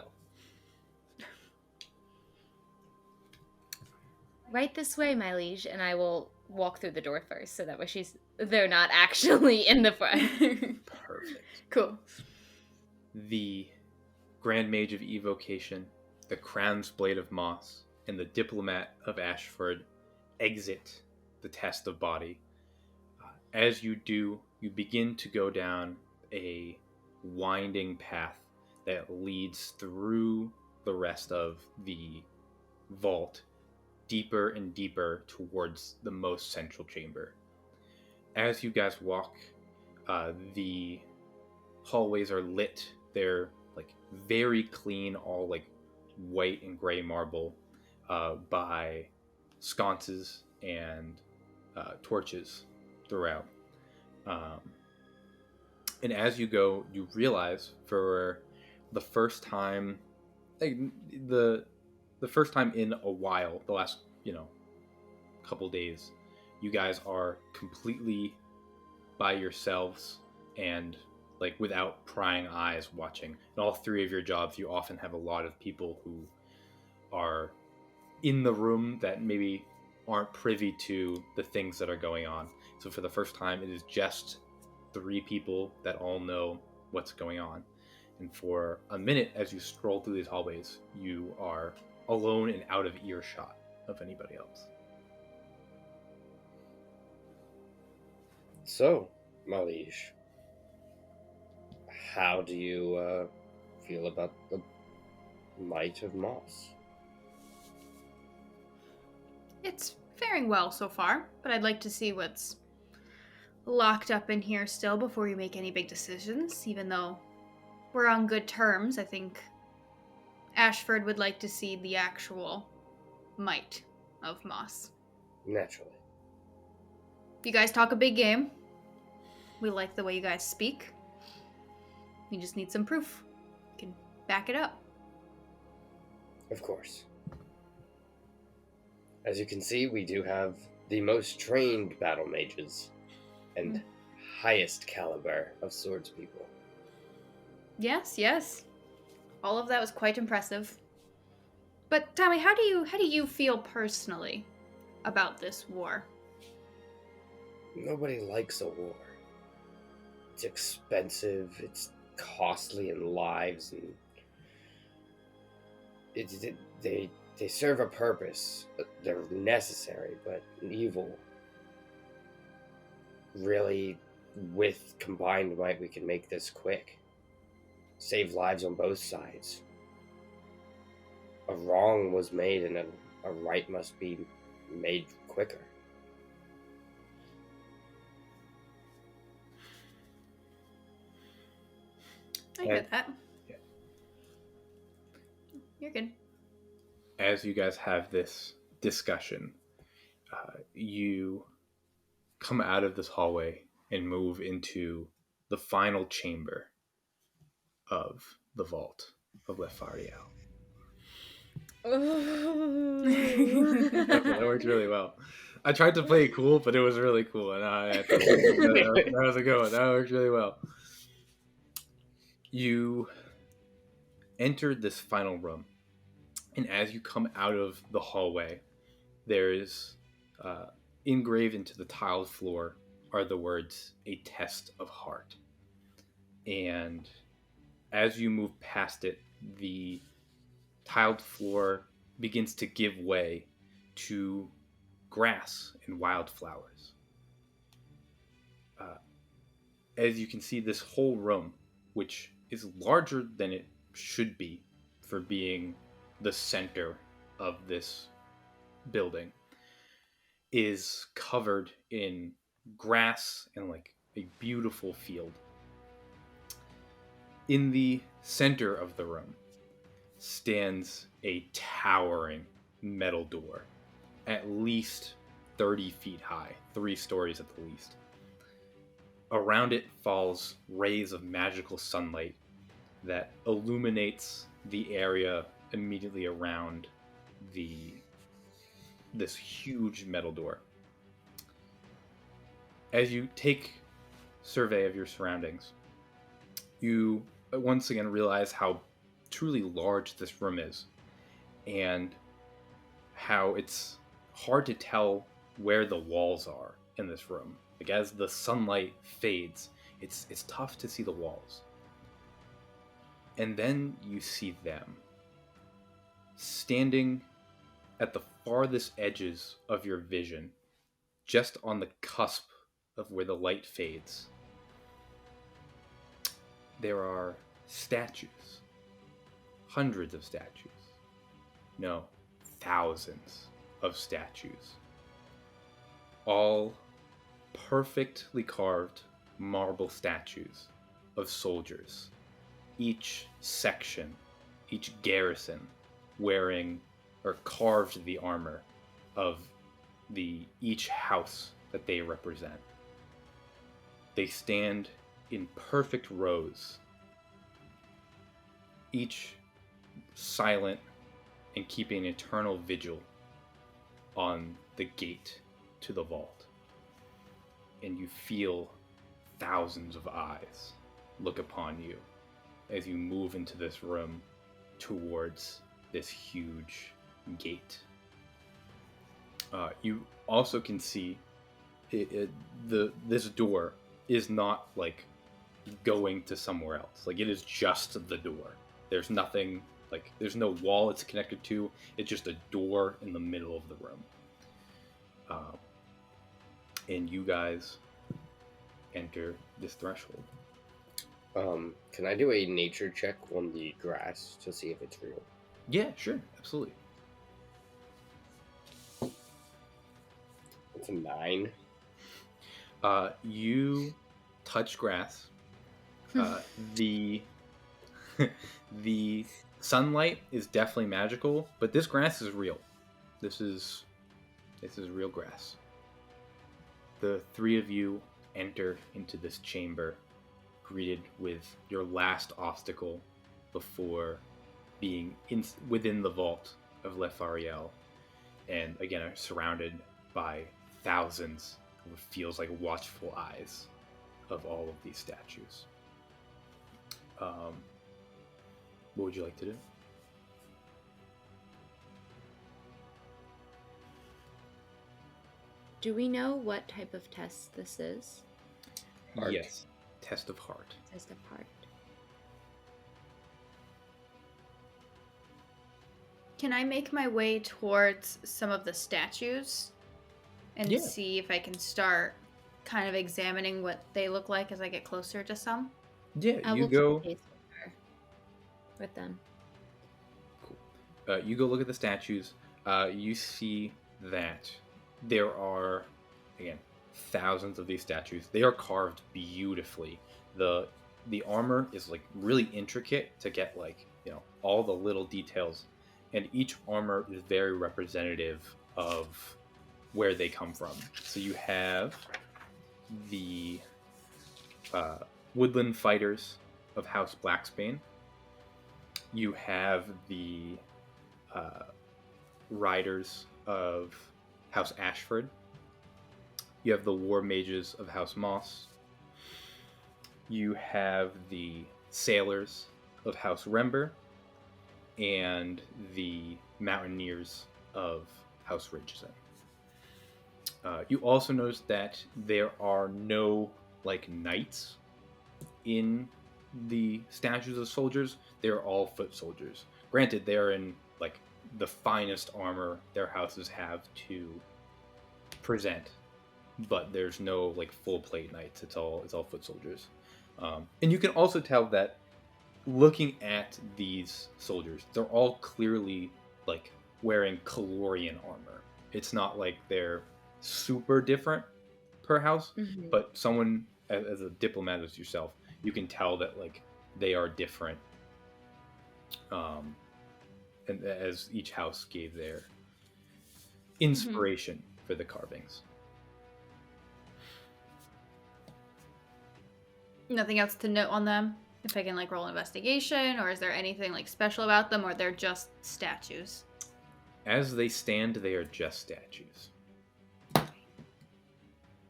Right this way, my liege, and I will walk through the door first, so that way they're not actually in the front. Perfect. Cool. The Grand Mage of Evocation, the Crown's Blade of Moss, and the Diplomat of Ashford exit the test of body. As you do, you begin to go down a winding path that leads through the rest of the vault, deeper and deeper towards the most central chamber. As you guys walk, the hallways are lit. They're like very clean, all like white and gray marble, by sconces and torches throughout. And as you go, you realize for the first time, like the first time in a while, the last couple days, you guys are completely by yourselves and like without prying eyes watching. In all three of your jobs, you often have a lot of people who are in the room that maybe aren't privy to the things that are going on. So for the first time, it is just three people that all know what's going on. And for a minute, as you stroll through these hallways, you are alone and out of earshot of anybody else. So, my liege, how do you feel about the might of Moss? It's faring well so far, but I'd like to see what's locked up in here still before you make any big decisions. Even though we're on good terms, I think Ashford would like to see the actual might of Moss. Naturally. You guys talk a big game. We like the way you guys speak. You just need some proof. You can back it up. Of course. As you can see, we do have the most trained battle mages and highest caliber of swordspeople. Yes, yes. All of that was quite impressive. But Tommy, how do you feel personally about this war? Nobody likes a war. It's expensive, it's costly in lives, and they serve a purpose. They're necessary, but evil. Really, with combined might, we can make this quick. Save lives on both sides. A wrong was made, and a right must be made quicker. I get that. Yeah. You're good. As you guys have this discussion, you come out of this hallway and move into the final chamber of the vault of Lefariel. That worked really well. I tried to play it cool, but it was really cool, and that was a good one. That worked really well. You entered this final room, and as you come out of the hallway, there is engraved into the tiled floor are the words, "A test of heart." And as you move past it, the tiled floor begins to give way to grass and wildflowers. As you can see, this whole room, which is larger than it should be for being the center of this building, is covered in grass and like a beautiful field. In the center of the room stands a towering metal door, at least 30 feet high, 3 stories at the least. Around it falls rays of magical sunlight that illuminates the area immediately around this huge metal door. As you take survey of your surroundings, you once again realize how truly large this room is, and how it's hard to tell where the walls are in this room. Like, as the sunlight fades, it's tough to see the walls. And then you see them standing at the farthest edges of your vision, just on the cusp of where the light fades. There are statues, hundreds of statues. No, thousands of statues. All perfectly carved marble statues of soldiers. Each section, each garrison wearing or carved the armor of each house that they represent. They stand in perfect rows, each silent and keeping eternal vigil on the gate to the vault. And you feel thousands of eyes look upon you as you move into this room towards this huge gate. You also can see this door is not like going to somewhere else. Like, it is just the door. There's nothing, like, there's no wall it's connected to. It's just a door in the middle of the room. And you guys enter this threshold. Can I do a nature check on the grass to see if it's real? Yeah, sure, absolutely. It's a 9. You touch grass. The the sunlight is definitely magical, but this grass is real. This is real grass. The 3 of you enter into this chamber, greeted with your last obstacle before being within the vault of Lefariel, and again are surrounded by thousands of what feels like watchful eyes of all of these statues. What would you like to do? Do we know what type of test this is? Heart. Yes, test of heart. Test of heart. Can I make my way towards some of the statues and Yeah. see if I can start kind of examining what they look like as I get closer to some? Yeah, I you will go. keep pace with her. With them. You go look at the statues. You see that there are, again, thousands of these statues. They are carved beautifully. The armor is like really intricate to get, like, you know, all the little details, and each armor is very representative of where they come from. So you have the woodland fighters of House Blacksbane. You have the riders of House Ashford. You have the war mages of House Moss. You have the sailors of House Rember, and the mountaineers of House Ridgeson. You also notice that there are no, like, knights in the statues of soldiers. They're all foot soldiers. Granted, they are in, like, the finest armor their houses have to present, but there's no, like, full plate knights. It's all foot soldiers. And you can also tell that looking at these soldiers, they're all clearly, like, wearing Calorian armor. It's not like they're super different per house, Mm-hmm. but someone as a diplomat as yourself, you can tell that, like, they are different. And as each house gave their inspiration for the carvings. Nothing else to note on them? If I can like roll investigation, or is there anything like special about them, or they're just statues? As they stand, they are just statues.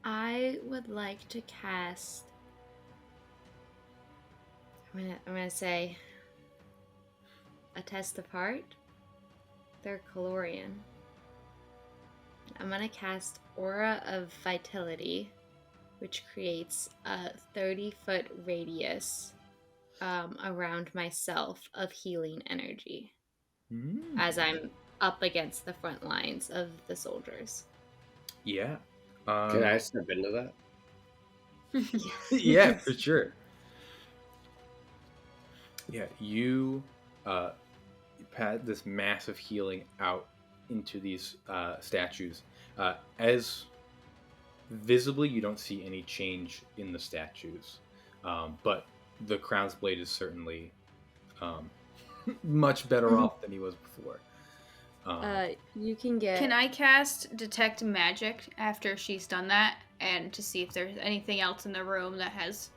I would like to cast. I'm gonna say a test of heart. They're Calorian. I'm gonna cast Aura of Vitality, which creates a 30-foot radius around myself of healing energy as I'm up against the front lines of the soldiers. Yeah. Can I step into that? Yeah, for sure. Yeah, you had this massive healing out into these statues. As visibly, you don't see any change in the statues, but the Crown's Blade is certainly much better off than he was before. You can get. Can I cast Detect Magic after she's done that, and to see if there's anything else in the room that has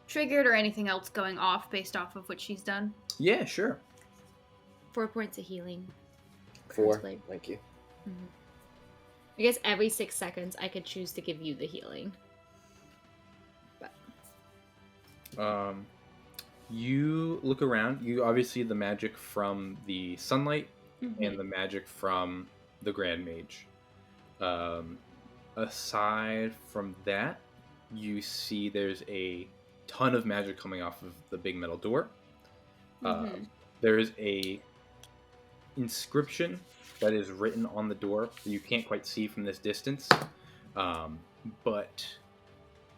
triggered or anything else going off based off of what she's done? Yeah, sure. 4 points of healing. 4. Blade. Thank you. Mm-hmm. I guess every 6 seconds I could choose to give you the healing. But you look around. You obviously the magic from the sunlight and the magic from the Grand Mage. Aside from that, you see there's a ton of magic coming off of the big metal door. There is a inscription that is written on the door that you can't quite see from this distance, but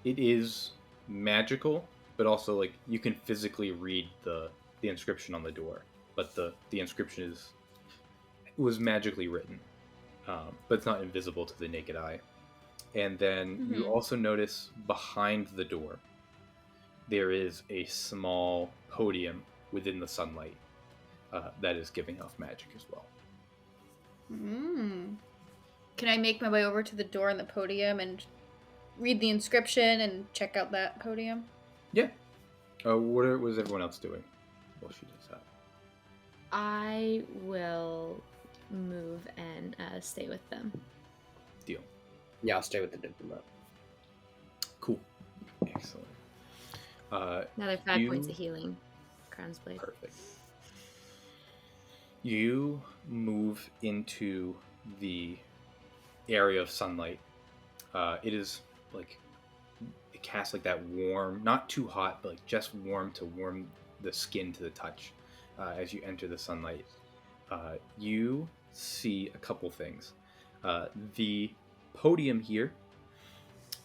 it is magical, but also like you can physically read the inscription on the door, but the inscription was magically written, but it's not invisible to the naked eye. And then you also notice behind the door there is a small podium within the sunlight that is giving off magic as well. Can I make my way over to the door and the podium and read the inscription and check out that podium? Yeah. What was everyone else doing while she does that? I will move and stay with them. Deal. Yeah, I'll stay with the diplomat. Cool. Excellent. Another 5 points of healing. Crown's Blade. Perfect. You move into the area of sunlight. It is like it casts like that warm, not too hot, but like just warm to warm the skin to the touch as you enter the sunlight. You see a couple things. The podium here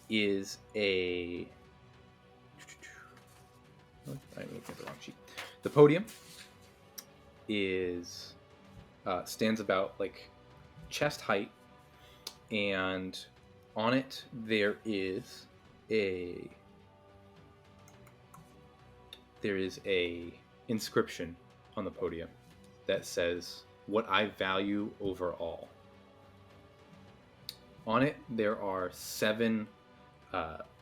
is a. I'm looking at the wrong sheet. The podium is stands about like chest height, and on it there is a inscription on the podium that says, "What I value over all." On it there are 7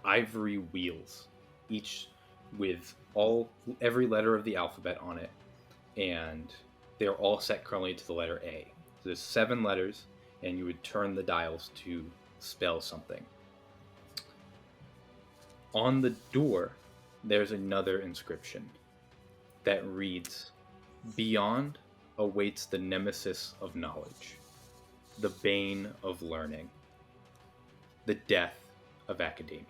ivory wheels, each with every letter of the alphabet on it, and they're all set currently to the letter A. So there's 7 letters, and you would turn the dials to spell something. On the door, there's another inscription that reads, "Beyond awaits the nemesis of knowledge, the bane of learning, the death of academia.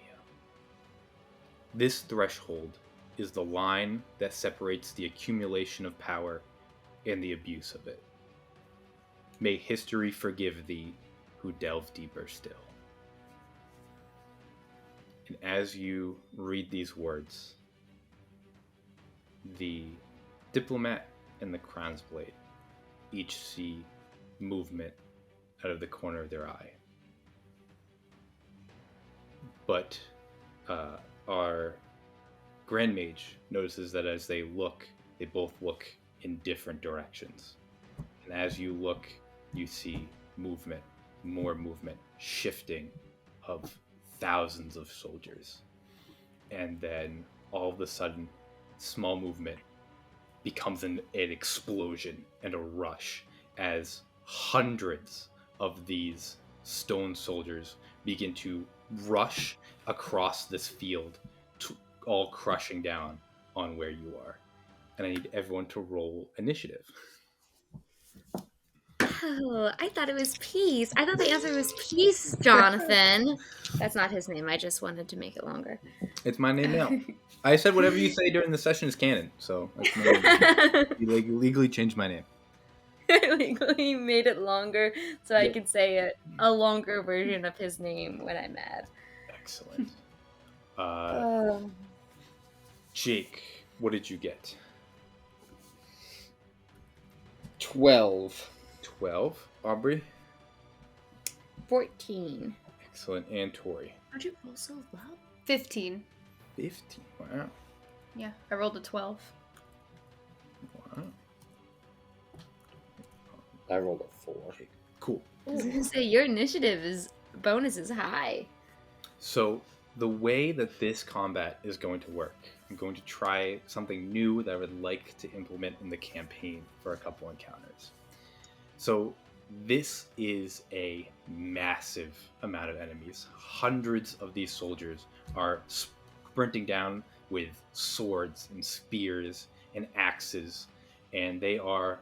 This threshold is the line that separates the accumulation of power and the abuse of it. May history forgive thee who delve deeper still." And as you read these words, the diplomat and the Crown's Blade each see movement out of the corner of their eye. But our Grand Mage notices that as they look, they both look in different directions. And as you look, you see movement more movement, shifting of thousands of soldiers. And then all of a sudden, small movement becomes an explosion and a rush as hundreds of these stone soldiers begin to rush across this field, all crushing down on where you are. And I need everyone to roll initiative. Oh, I thought it was peace. I thought the answer was peace, Jonathan. That's not his name. I just wanted to make it longer. It's my name now. I said whatever you say during the session is canon, so that's my name. You legally changed my name. I legally made it longer so I Yeah. could say a longer version of his name when I'm mad. Excellent. Oh. Jake, what did you get? 12. 12. Aubrie? 14. Excellent. And Tori? How'd you roll so low? 15. 15. Wow. Yeah, I rolled a 12. Wow. I rolled a 4. Okay, cool. I was gonna say your initiative bonus is high. So the way that this combat is going to work, I'm going to try something new that I would like to implement in the campaign for a couple encounters. So this is a massive amount of enemies. Hundreds of these soldiers are sprinting down with swords and spears and axes, and they are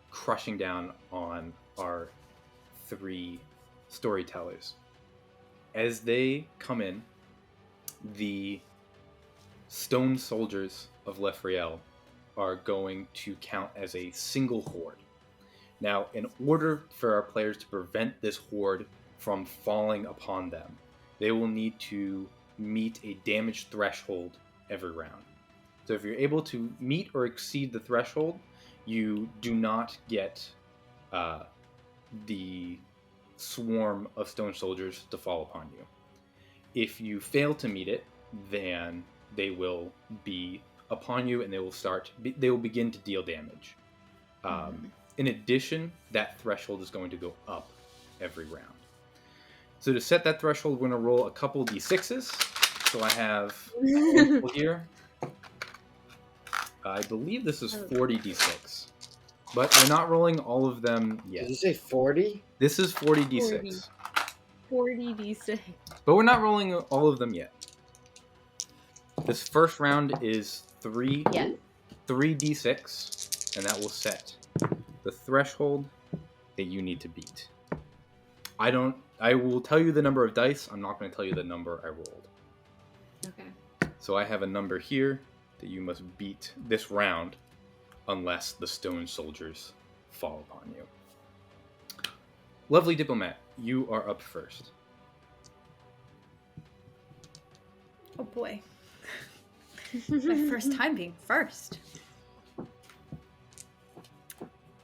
crushing down on our 3 storytellers. As they come in, the stone soldiers of Lefriel are going to count as a single horde. Now, in order for our players to prevent this horde from falling upon them, they will need to meet a damage threshold every round. So if you're able to meet or exceed the threshold, you do not get the swarm of stone soldiers to fall upon you. If you fail to meet it, then they will be upon you and they will begin to deal damage. In addition, that threshold is going to go up every round. So to set that threshold, we're going to roll a couple d6s. So I have a handful here. I believe this is 40 d6. But we're not rolling all of them yet. Did you say 40? This is 40 d6. 40 d6. But we're not rolling all of them yet. This first round is 3 d6, and that will set the threshold that you need to beat. I will tell you the number of dice. I'm not going to tell you the number I rolled. Okay. So I have a number here that you must beat this round unless the stone soldiers fall upon you. Lovely diplomat, you are up first. Oh boy. My first time being first.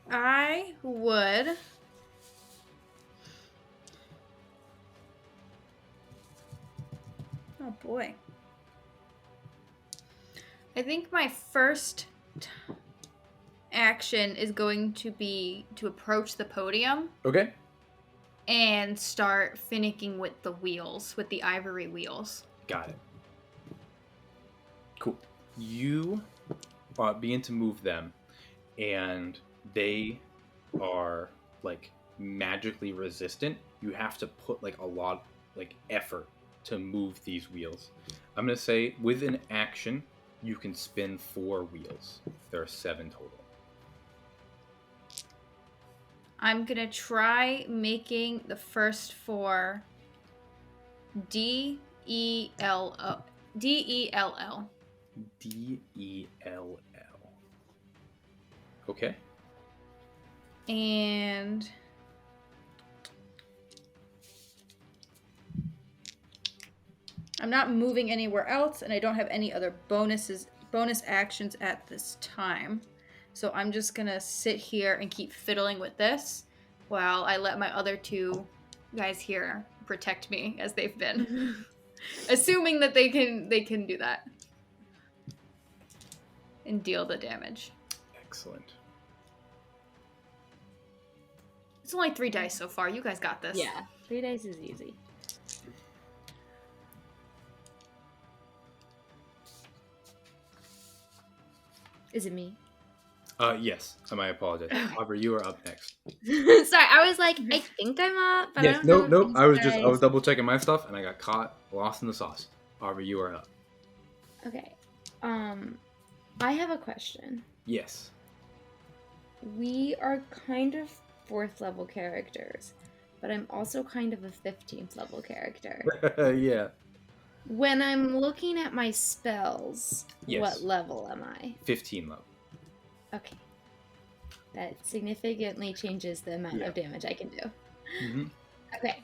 I would... Oh boy. I think my first action is going to be to approach the podium Okay. and start finicking with the wheels, with the ivory wheels. Got it. Cool. You begin to move them, and they are like magically resistant. You have to put like a lot effort to move these wheels. I'm gonna say with an action, you can spin 4 wheels. There are 7 total. I'm gonna try making the first 4 D-E-L-L. D-E-L-L. D-E-L-L. Okay. And I'm not moving anywhere else, and I don't have any other bonus actions at this time. So I'm just gonna sit here and keep fiddling with this while I let my other 2 guys here protect me as they've been. Assuming that they can do that. And deal the damage. Excellent. It's only 3 dice so far. You guys got this. Yeah, 3 dice is easy. Is it me? Yes. I apologize. Aubrie, you are up next. Sorry, I was like, I think I'm up, but I Yes. don't know. Nope. if I these was guys- double checking my stuff, and I got caught, lost in the sauce. Aubrie, you are up. Okay. I have a question. Yes. We are kind of 4th level characters, but I'm also kind of a 15th level character. Yeah. When I'm looking at my spells, Yes. what level am I? 15 level. Okay. That significantly changes the amount of damage I can do. Mm-hmm. Okay.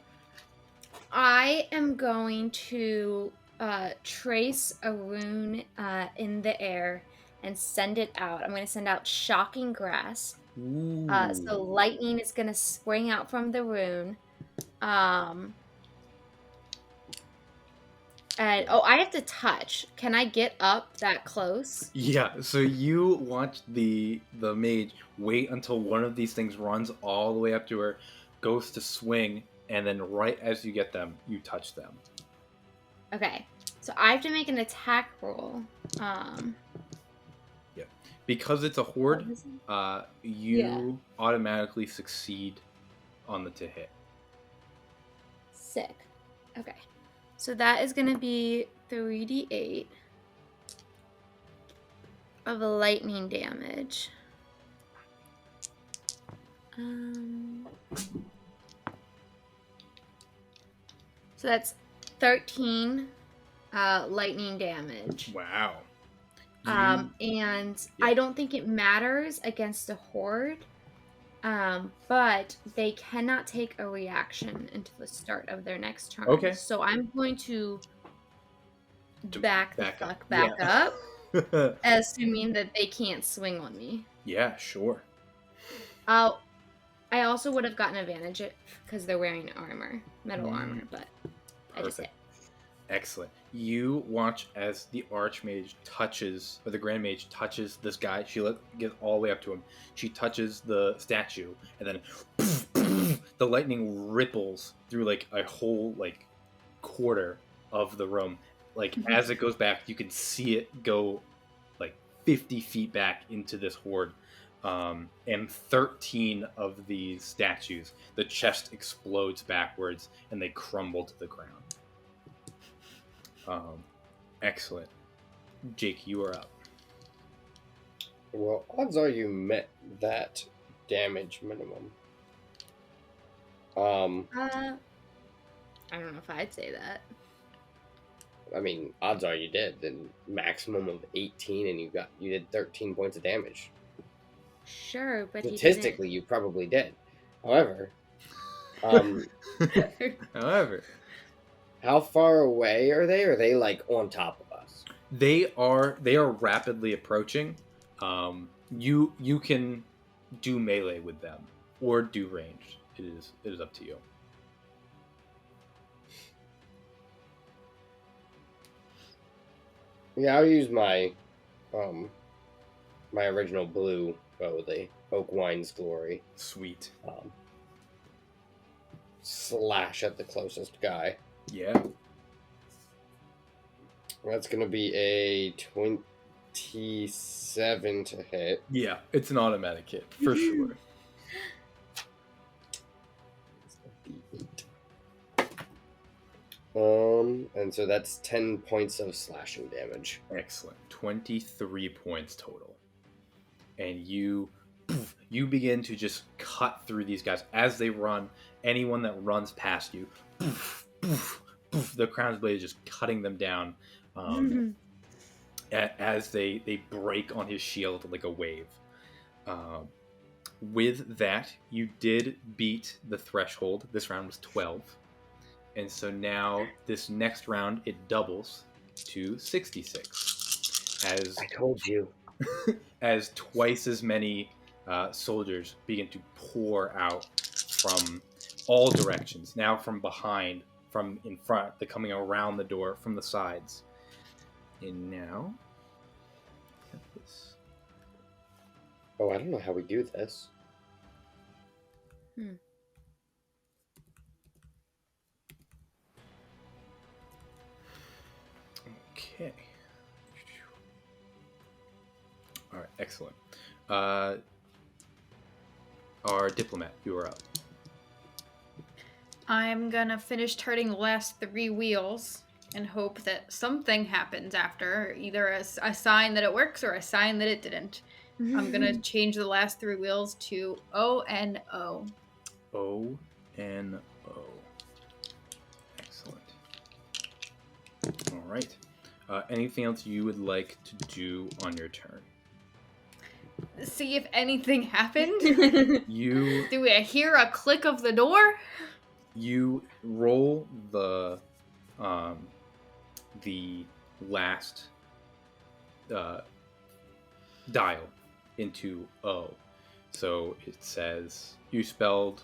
I am going to trace a rune in the air and send it out. I'm going to send out Shocking Grasp. So lightning is going to spring out from the rune. And I have to touch. Can I get up that close? Yeah, so you watch the mage wait until one of these things runs all the way up to her, goes to swing, and then right as you get them, you touch them. Okay. So I have to make an attack roll. Yeah. Because it's a horde, What is it? you automatically succeed on the to hit. Sick. Okay. So that is going to be 3d8 of lightning damage. So that's 13 lightning damage. Wow. And I don't think it matters against a horde. But they cannot take a reaction until the start of their next turn. Okay. So I'm going to back Yeah. up, assuming that they can't swing on me. Yeah, sure. I also would have gotten advantage because they're wearing armor, metal armor, but I just hit. Excellent. You watch as the Archmage touches, or the Grand Mage touches this guy. She gets all the way up to him. She touches the statue, and then the lightning ripples through like a whole like quarter of the room. Like as it goes back, you can see it go like 50 feet back into this horde. And 13 of these statues, the chest explodes backwards, and they crumble to the ground. Excellent. Jake, you are up. Well, odds are you met that damage minimum. I don't know if I'd say that. I mean, odds are you did. The maximum of 18, and you did 13 points of damage. Sure, but Statistically, you probably did. However, However, how far away are they? Are they like on top of us? they are rapidly approaching. You can do melee with them or do ranged. It is up to you. Yeah, I'll use my my original blue bow, the Oak Wine's Glory. Sweet. Slash at the closest guy. Yeah. That's gonna be a 27 to hit. Yeah, it's an automatic hit for sure. And so that's 10 points of slashing damage. Excellent. 23 points total. And you begin to just cut through these guys as they run. Anyone that runs past you, the Crown's Blade is just cutting them down as they break on his shield like a wave. With that, you did beat the threshold. This round was 12. And so now, this next round, it doubles to 66. As I told you. as twice as many soldiers begin to pour out from all directions. Now from behind, from in front, they're coming around the door from the sides. And now... Oh, I don't know how we do this. Okay. All right, excellent. Our diplomat, you are up. I'm gonna finish turning the last 3 wheels and hope that something happens after, either a sign that it works or a sign that it didn't. I'm gonna change the last 3 wheels to O-N-O. O-N-O. Excellent. All right. Anything else you would like to do on your turn? See if anything happened. You Do we hear a click of the door? you roll the last dial into O. So it says you spelled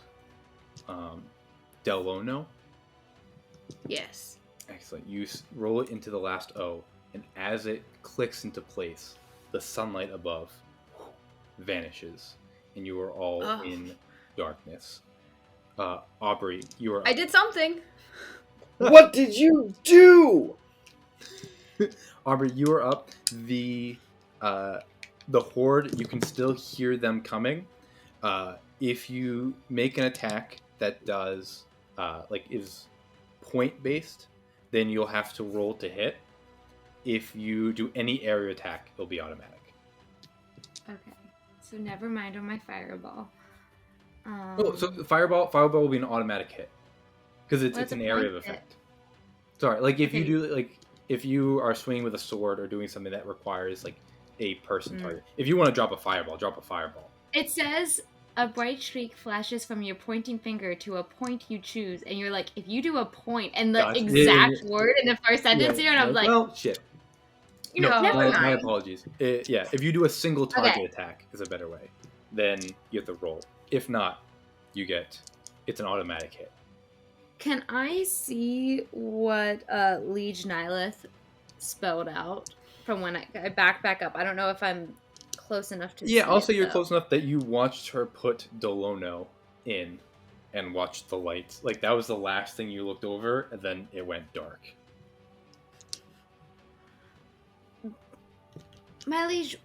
Delono. Yes. Excellent. You roll it into the last O, and as it clicks into place, the sunlight above vanishes, and you are all in darkness. Aubrie, you are up. I did something. What did you do? Aubrie, you are up. The horde, you can still hear them coming. If you make an attack that does is point based, then you'll have to roll to hit. If you do any area attack, it'll be automatic. Okay, so never mind on my fireball. So the fireball will be an automatic hit because it's What's an a area point of hit? effect. Sorry, like if you Okay. do if you are swinging with a sword or doing something that requires like a person target. If you want to drop a fireball, drop a fireball. It says a bright streak flashes from your pointing finger to a point you choose, and you're like, if you do a point, and the Gotcha. exact word in the first sentence here, and I'm like, well, shit. No, never my mind. apologies. If you do a single target Okay. attack is a better way, then you have to roll. If not, it's an automatic hit. Can I see what Liege Nihilith spelled out from when I back up? I don't know if I'm close enough to see Yeah, also it, you're though. close enough that you watched her put Dolono in and watched the lights. Like, that was the last thing you looked over, and then it went dark. My liege,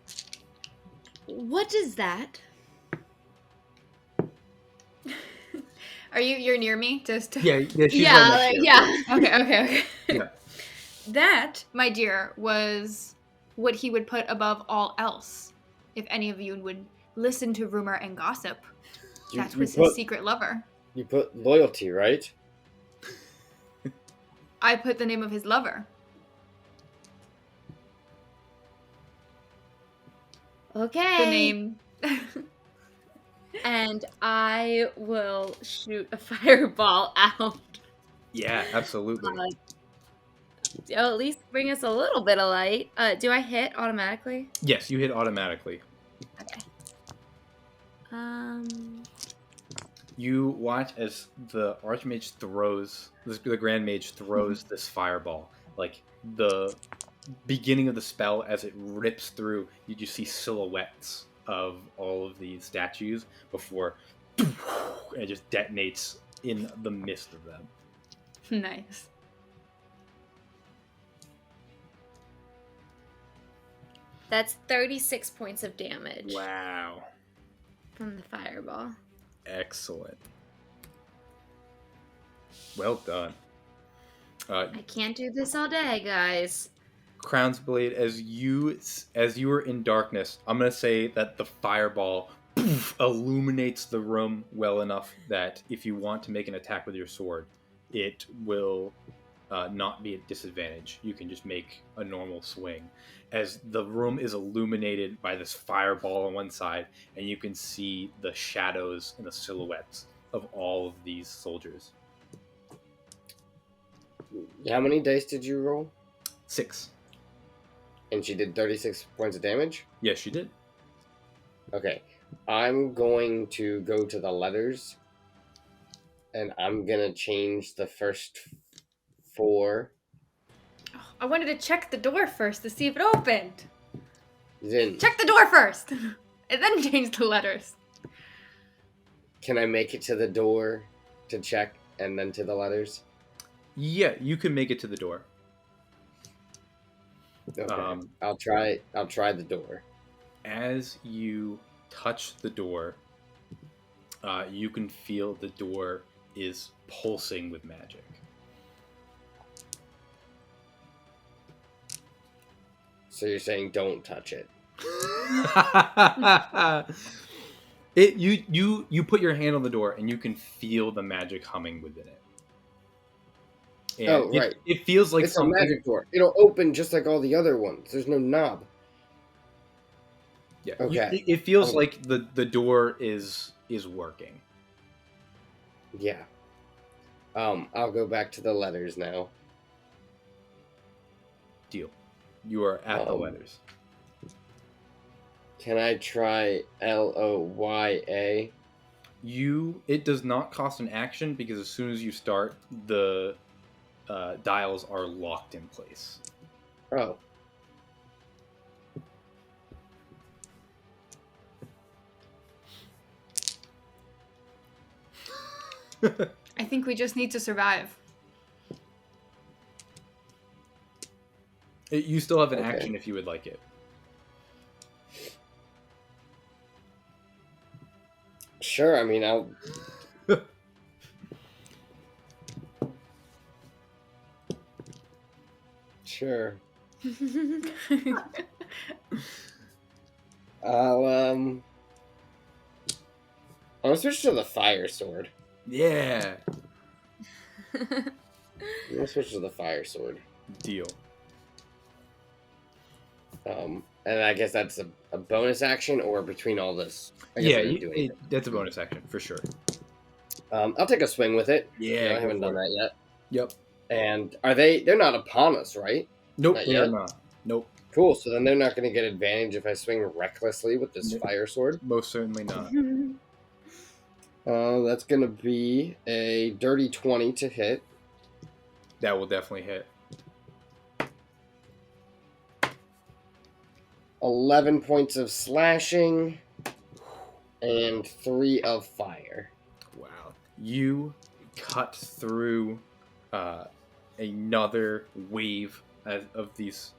what is that? You're near me? Just Yeah, she's Yeah, right next to you. yeah. Okay. Yeah. That, my dear, was what he would put above all else. If any of you would listen to rumor and gossip, that was his secret lover. You put loyalty, right? I put the name of his lover. Okay. The name. And I will shoot a fireball out. Yeah, absolutely. It'll at least bring us a little bit of light. Do I hit automatically? Yes, you hit automatically. Okay. You watch as the Archmage the Grand Mage throws this fireball. Like, the beginning of the spell, as it rips through, you just see silhouettes of all of these statues before it just detonates in the midst of them. Nice. That's 36 points of damage Wow. from the fireball. Excellent. Well done. I can't do this all day, guys. Crown's Blade, as you were in darkness, I'm gonna say that the fireball illuminates the room well enough that if you want to make an attack with your sword, it will not be at disadvantage. You can just make a normal swing, as the room is illuminated by this fireball on one side, and you can see the shadows and the silhouettes of all of these soldiers. How many dice did you roll? 6. And she did 36 points of damage? Yes, you did. Okay. I'm going to go to the letters. And I'm going to change the first 4. I wanted to check the door first to see if it opened. Then, Check the door first! And then change the letters. can I make it to the door to check and then to the letters? Yeah, you can make it to the door. Okay. I'll try the door. As you touch the door, you can feel the door is pulsing with magic. So you're saying don't touch it? You put your hand on the door and you can feel the magic humming within it. And right. it feels like It's something. a magic door. It'll open just like all the other ones. There's no knob. Yeah. Okay. It feels like the door is working. Yeah. I'll go back to the letters now. Deal. You are at the letters. Can I try Loya? It does not cost an action because as soon as you start, the dials are locked in place. Oh. I think we just need to survive. You still have an action if you would like it. Sure, I mean, I'll... Sure. I'm gonna switch to the fire sword. Yeah. I'm gonna switch to the fire sword. Deal. And I guess that's a bonus action, or between all this? That's a bonus action for sure. I'll take a swing with it. Yeah, I haven't done that yet. Yep. And they're not upon us, right? Nope, Not they're yet? not. Nope. Cool, so then they're not going to get advantage if I swing recklessly with this fire sword? Most certainly not. That's going to be a dirty 20 to hit. That will definitely hit. 11 points of slashing and 3 of fire. Wow. You cut through another wave of these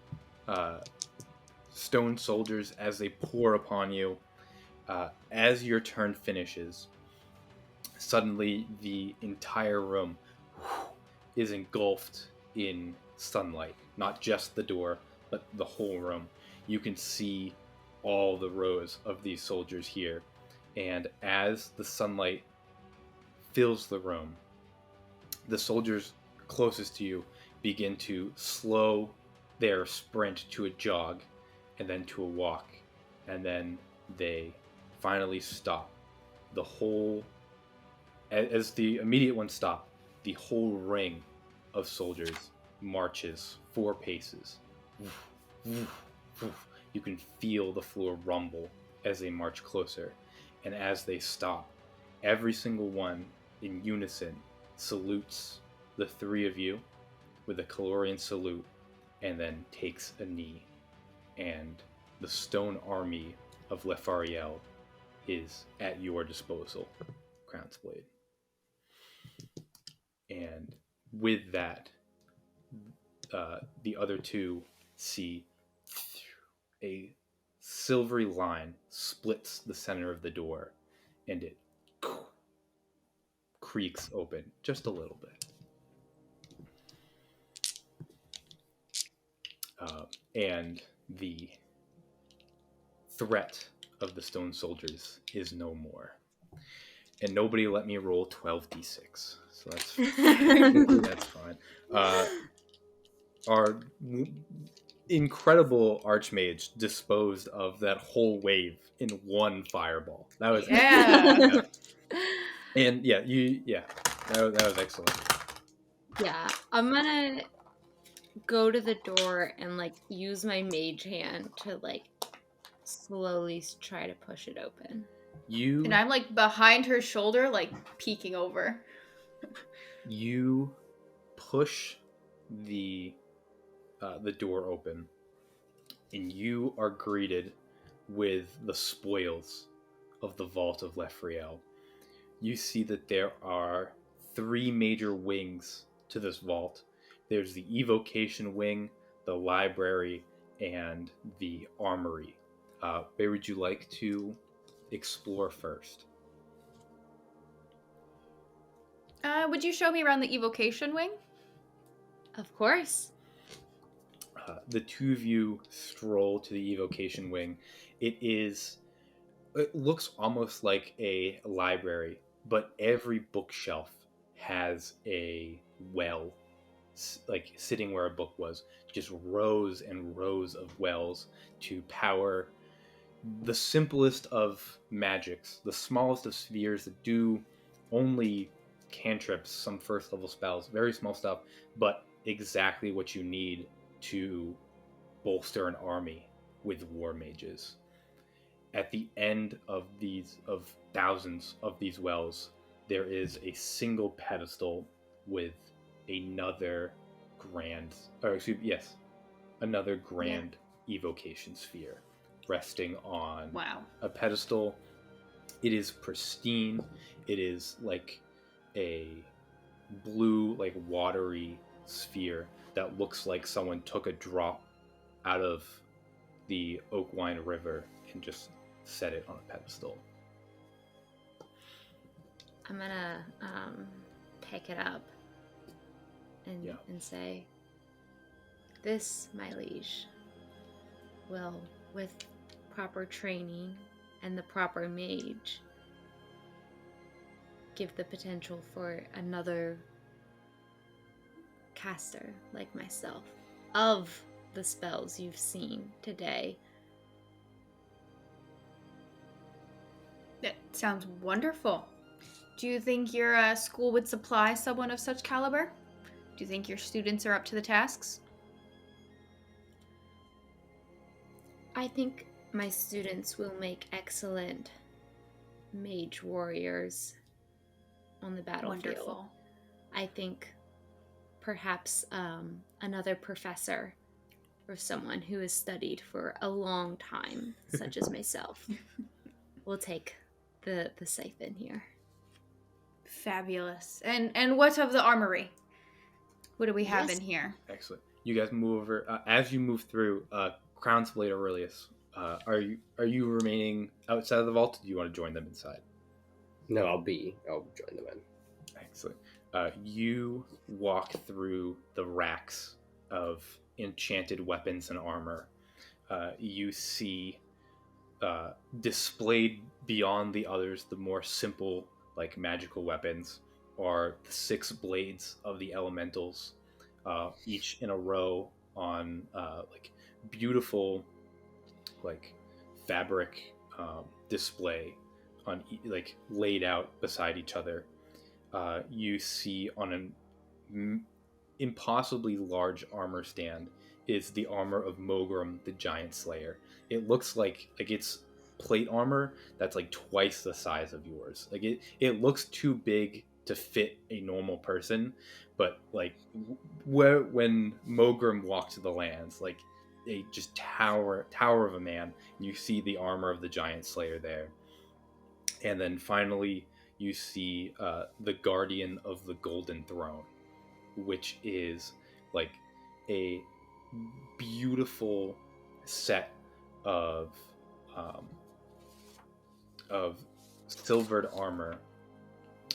stone soldiers as they pour upon you. As your turn finishes, suddenly the entire room is engulfed in sunlight. Not just the door, but the whole room. You can see all the rows of these soldiers here. And as the sunlight fills the room, the soldiers closest to you begin to slow their sprint to a jog and then to a walk. And then they finally stop. The whole, as the immediate ones stop, the whole ring of soldiers marches 4 paces. You can feel the floor rumble as they march closer. And as they stop, every single one in unison salutes the 3 of you with a Calorian salute and then takes a knee. And the stone army of Lefariel is at your disposal, Crown's Blade. And with that, the other 2 see a silvery line splits the center of the door, and it creaks open just a little bit. And the threat of the stone soldiers is no more. And nobody let me roll 12d6, so that's fine. Our incredible archmage disposed of that whole wave in 1 fireball. That was yeah. And that was excellent. Yeah, I'm gonna go to the door and use my mage hand to slowly try to push it open. And I'm behind her shoulder, peeking over. You push the door open, and you are greeted with the spoils of the Vault of Lefariel. You see that there are 3 major wings to this vault. There's the evocation wing, the library, and the armory. Where would you like to explore first? Would you show me around the evocation wing? Of course. The two of you stroll to the evocation wing. It looks almost like a library, but every bookshelf has a well, like sitting where a book was, just rows and rows of wells to power the simplest of magics, the smallest of spheres that do only cantrips, some first level spells, very small stuff, but exactly what you need to bolster an army with war mages. At the end of thousands of these wells, there is a single pedestal with another another grand evocation sphere resting on a pedestal. It is pristine. It is like a blue, like watery sphere that looks like someone took a drop out of the Oakwine River and just set it on a pedestal. I'm gonna pick it up and say, "This, my liege, will, with proper training and the proper mage, give the potential for another caster like myself of the spells you've seen today." That sounds wonderful. Do you think your school would supply someone of such caliber? Do you think your students are up to the tasks? I think my students will make excellent mage warriors on the battlefield. Wonderful. I think perhaps another professor or someone who has studied for a long time, such as myself, will take the siphon here. Fabulous. And what of the armory? What do we have Yes. in here? Excellent. You guys move over. As you move through, Crown's Blade Aurelius, are you remaining outside of the vault, or do you want to join them inside? No, I'll join them in. Excellent. You walk through the racks of enchanted weapons and armor. You see displayed beyond the others, the more simple, like magical weapons, are the 6 blades of the elementals, each in a row on like beautiful, like fabric display on like laid out beside each other. You see on an impossibly large armor stand is the armor of Mogrim, the Giant Slayer. It looks like it's plate armor that's like twice the size of yours. Like it looks too big to fit a normal person, but like when Mogrim walked to the lands, like a just tower of a man, and you see the armor of the Giant Slayer there. And then finally you see the Guardian of the Golden Throne, which is like a beautiful set of silvered armor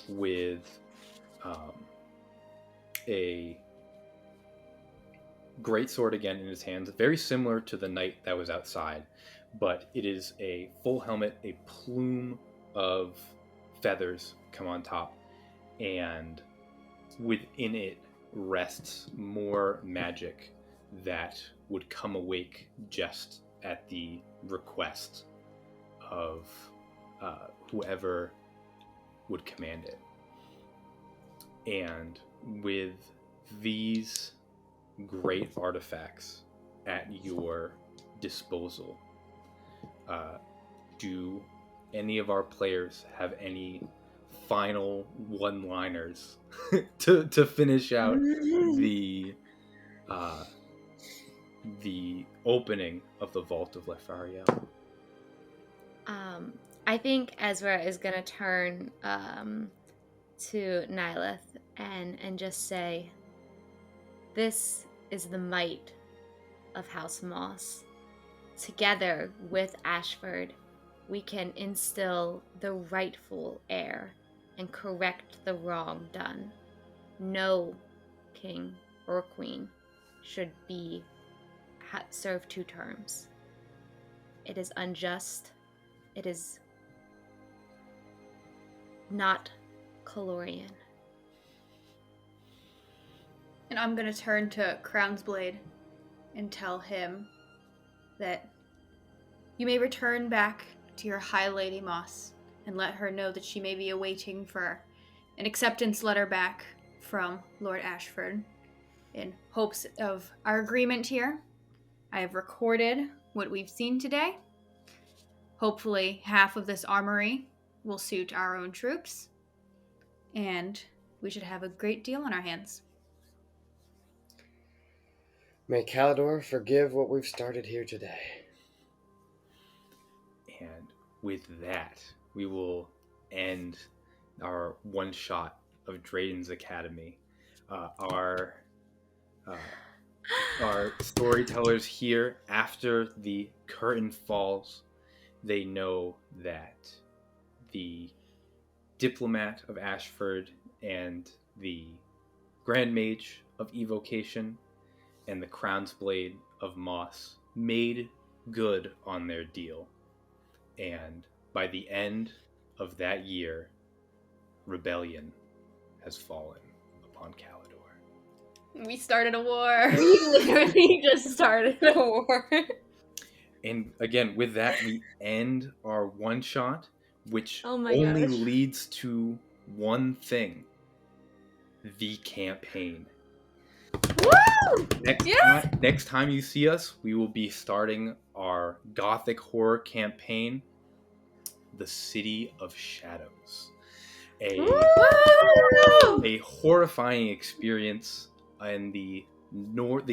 with a great sword again in his hands, very similar to the knight that was outside, but it is a full helmet, a plume of feathers come on top, and within it rests more magic that would come awake just at the request of whoever would command it. And with these great artifacts at your disposal, do any of our players have any final one-liners to finish out the opening of the Vault of Lefariel? I think Ezra is gonna turn to Nyleth and just say, "This is the might of House Moss. Together with Ashford, we can instill the rightful heir and correct the wrong done. No king or queen should serve 2 terms. It is unjust. It is not Calorian. And I'm going to turn to Crownsblade and tell him that you may return back to your High Lady Moss and let her know that she may be awaiting for an acceptance letter back from Lord Ashford in hopes of our agreement here. I have recorded what we've seen today. Hopefully half of this armory will suit our own troops, and we should have a great deal on our hands. May Calidor forgive what we've started here today. And with that, we will end our one shot of Draydon's Academy. Our storytellers here, after the curtain falls, they know that the diplomat of Ashford and the Grand Mage of Evocation and the Crownsblade of Moss made good on their deal. And by the end of that year, rebellion has fallen upon Calidor. We started a war. We literally just started a war. And again, with that, we end our one shot, which Oh my only gosh. leads to one thing: the campaign. Woo! Next time you see us, we will be starting our gothic horror campaign, The City of Shadows. A horrifying experience in the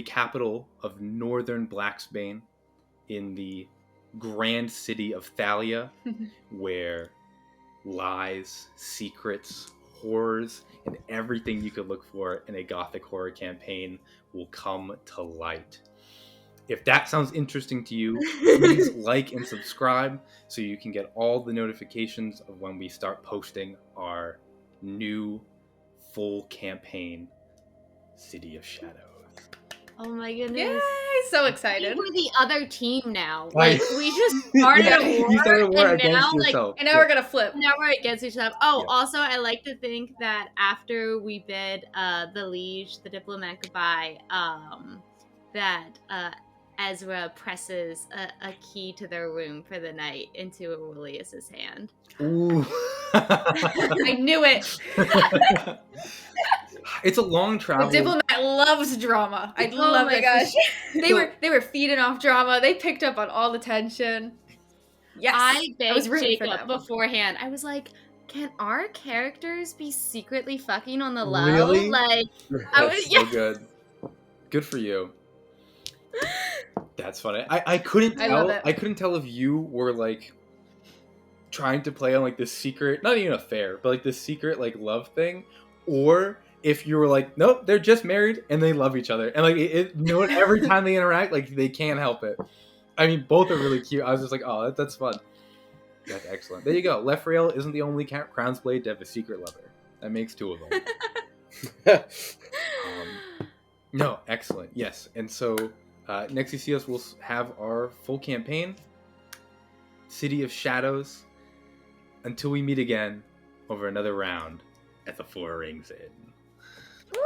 capital of northern Blacksbane, in the grand city of Thalia, where lies, secrets, horrors, and everything you could look for in a gothic horror campaign will come to light. If that sounds interesting to you, please like and subscribe so you can get all the notifications of when we start posting our new full campaign, City of Shadows. Oh my goodness. Yay! So excited. We're the other team now. Right. Like, we just started Yeah, a war, you started a war and against now, yourself. And now we're gonna flip. now we're against each other. Oh, Yeah. also, I like to think that after we bid the liege, the diplomat goodbye, that Ezra presses a key to their room for the night into Aurelius's hand. Ooh. I knew it. It's a long The travel. diplomat loves drama. I Oh love my it. gosh. They were feeding off drama. They picked up on all the tension. Yes. I was begged rooting for Jacob them. beforehand. I was like, can our characters be secretly fucking on the low? Really? Like, That's so good. Good for you. That's funny. I couldn't I tell. love it. I couldn't tell if you were like trying to play on like this secret, not even affair, but like this secret like love thing, or if you were like, nope, they're just married and they love each other, and like you know what? Every time they interact, like they can't help it. I mean, both are really cute. I was just like, oh, that's fun. That's excellent. There you go. Lefrael isn't the only Crownsblade to have a secret lover. That makes 2 of them. No, excellent. Yes, and so next you see us, we'll have our full campaign, City of Shadows, until we meet again over another round at the Four Rings Inn. Woo!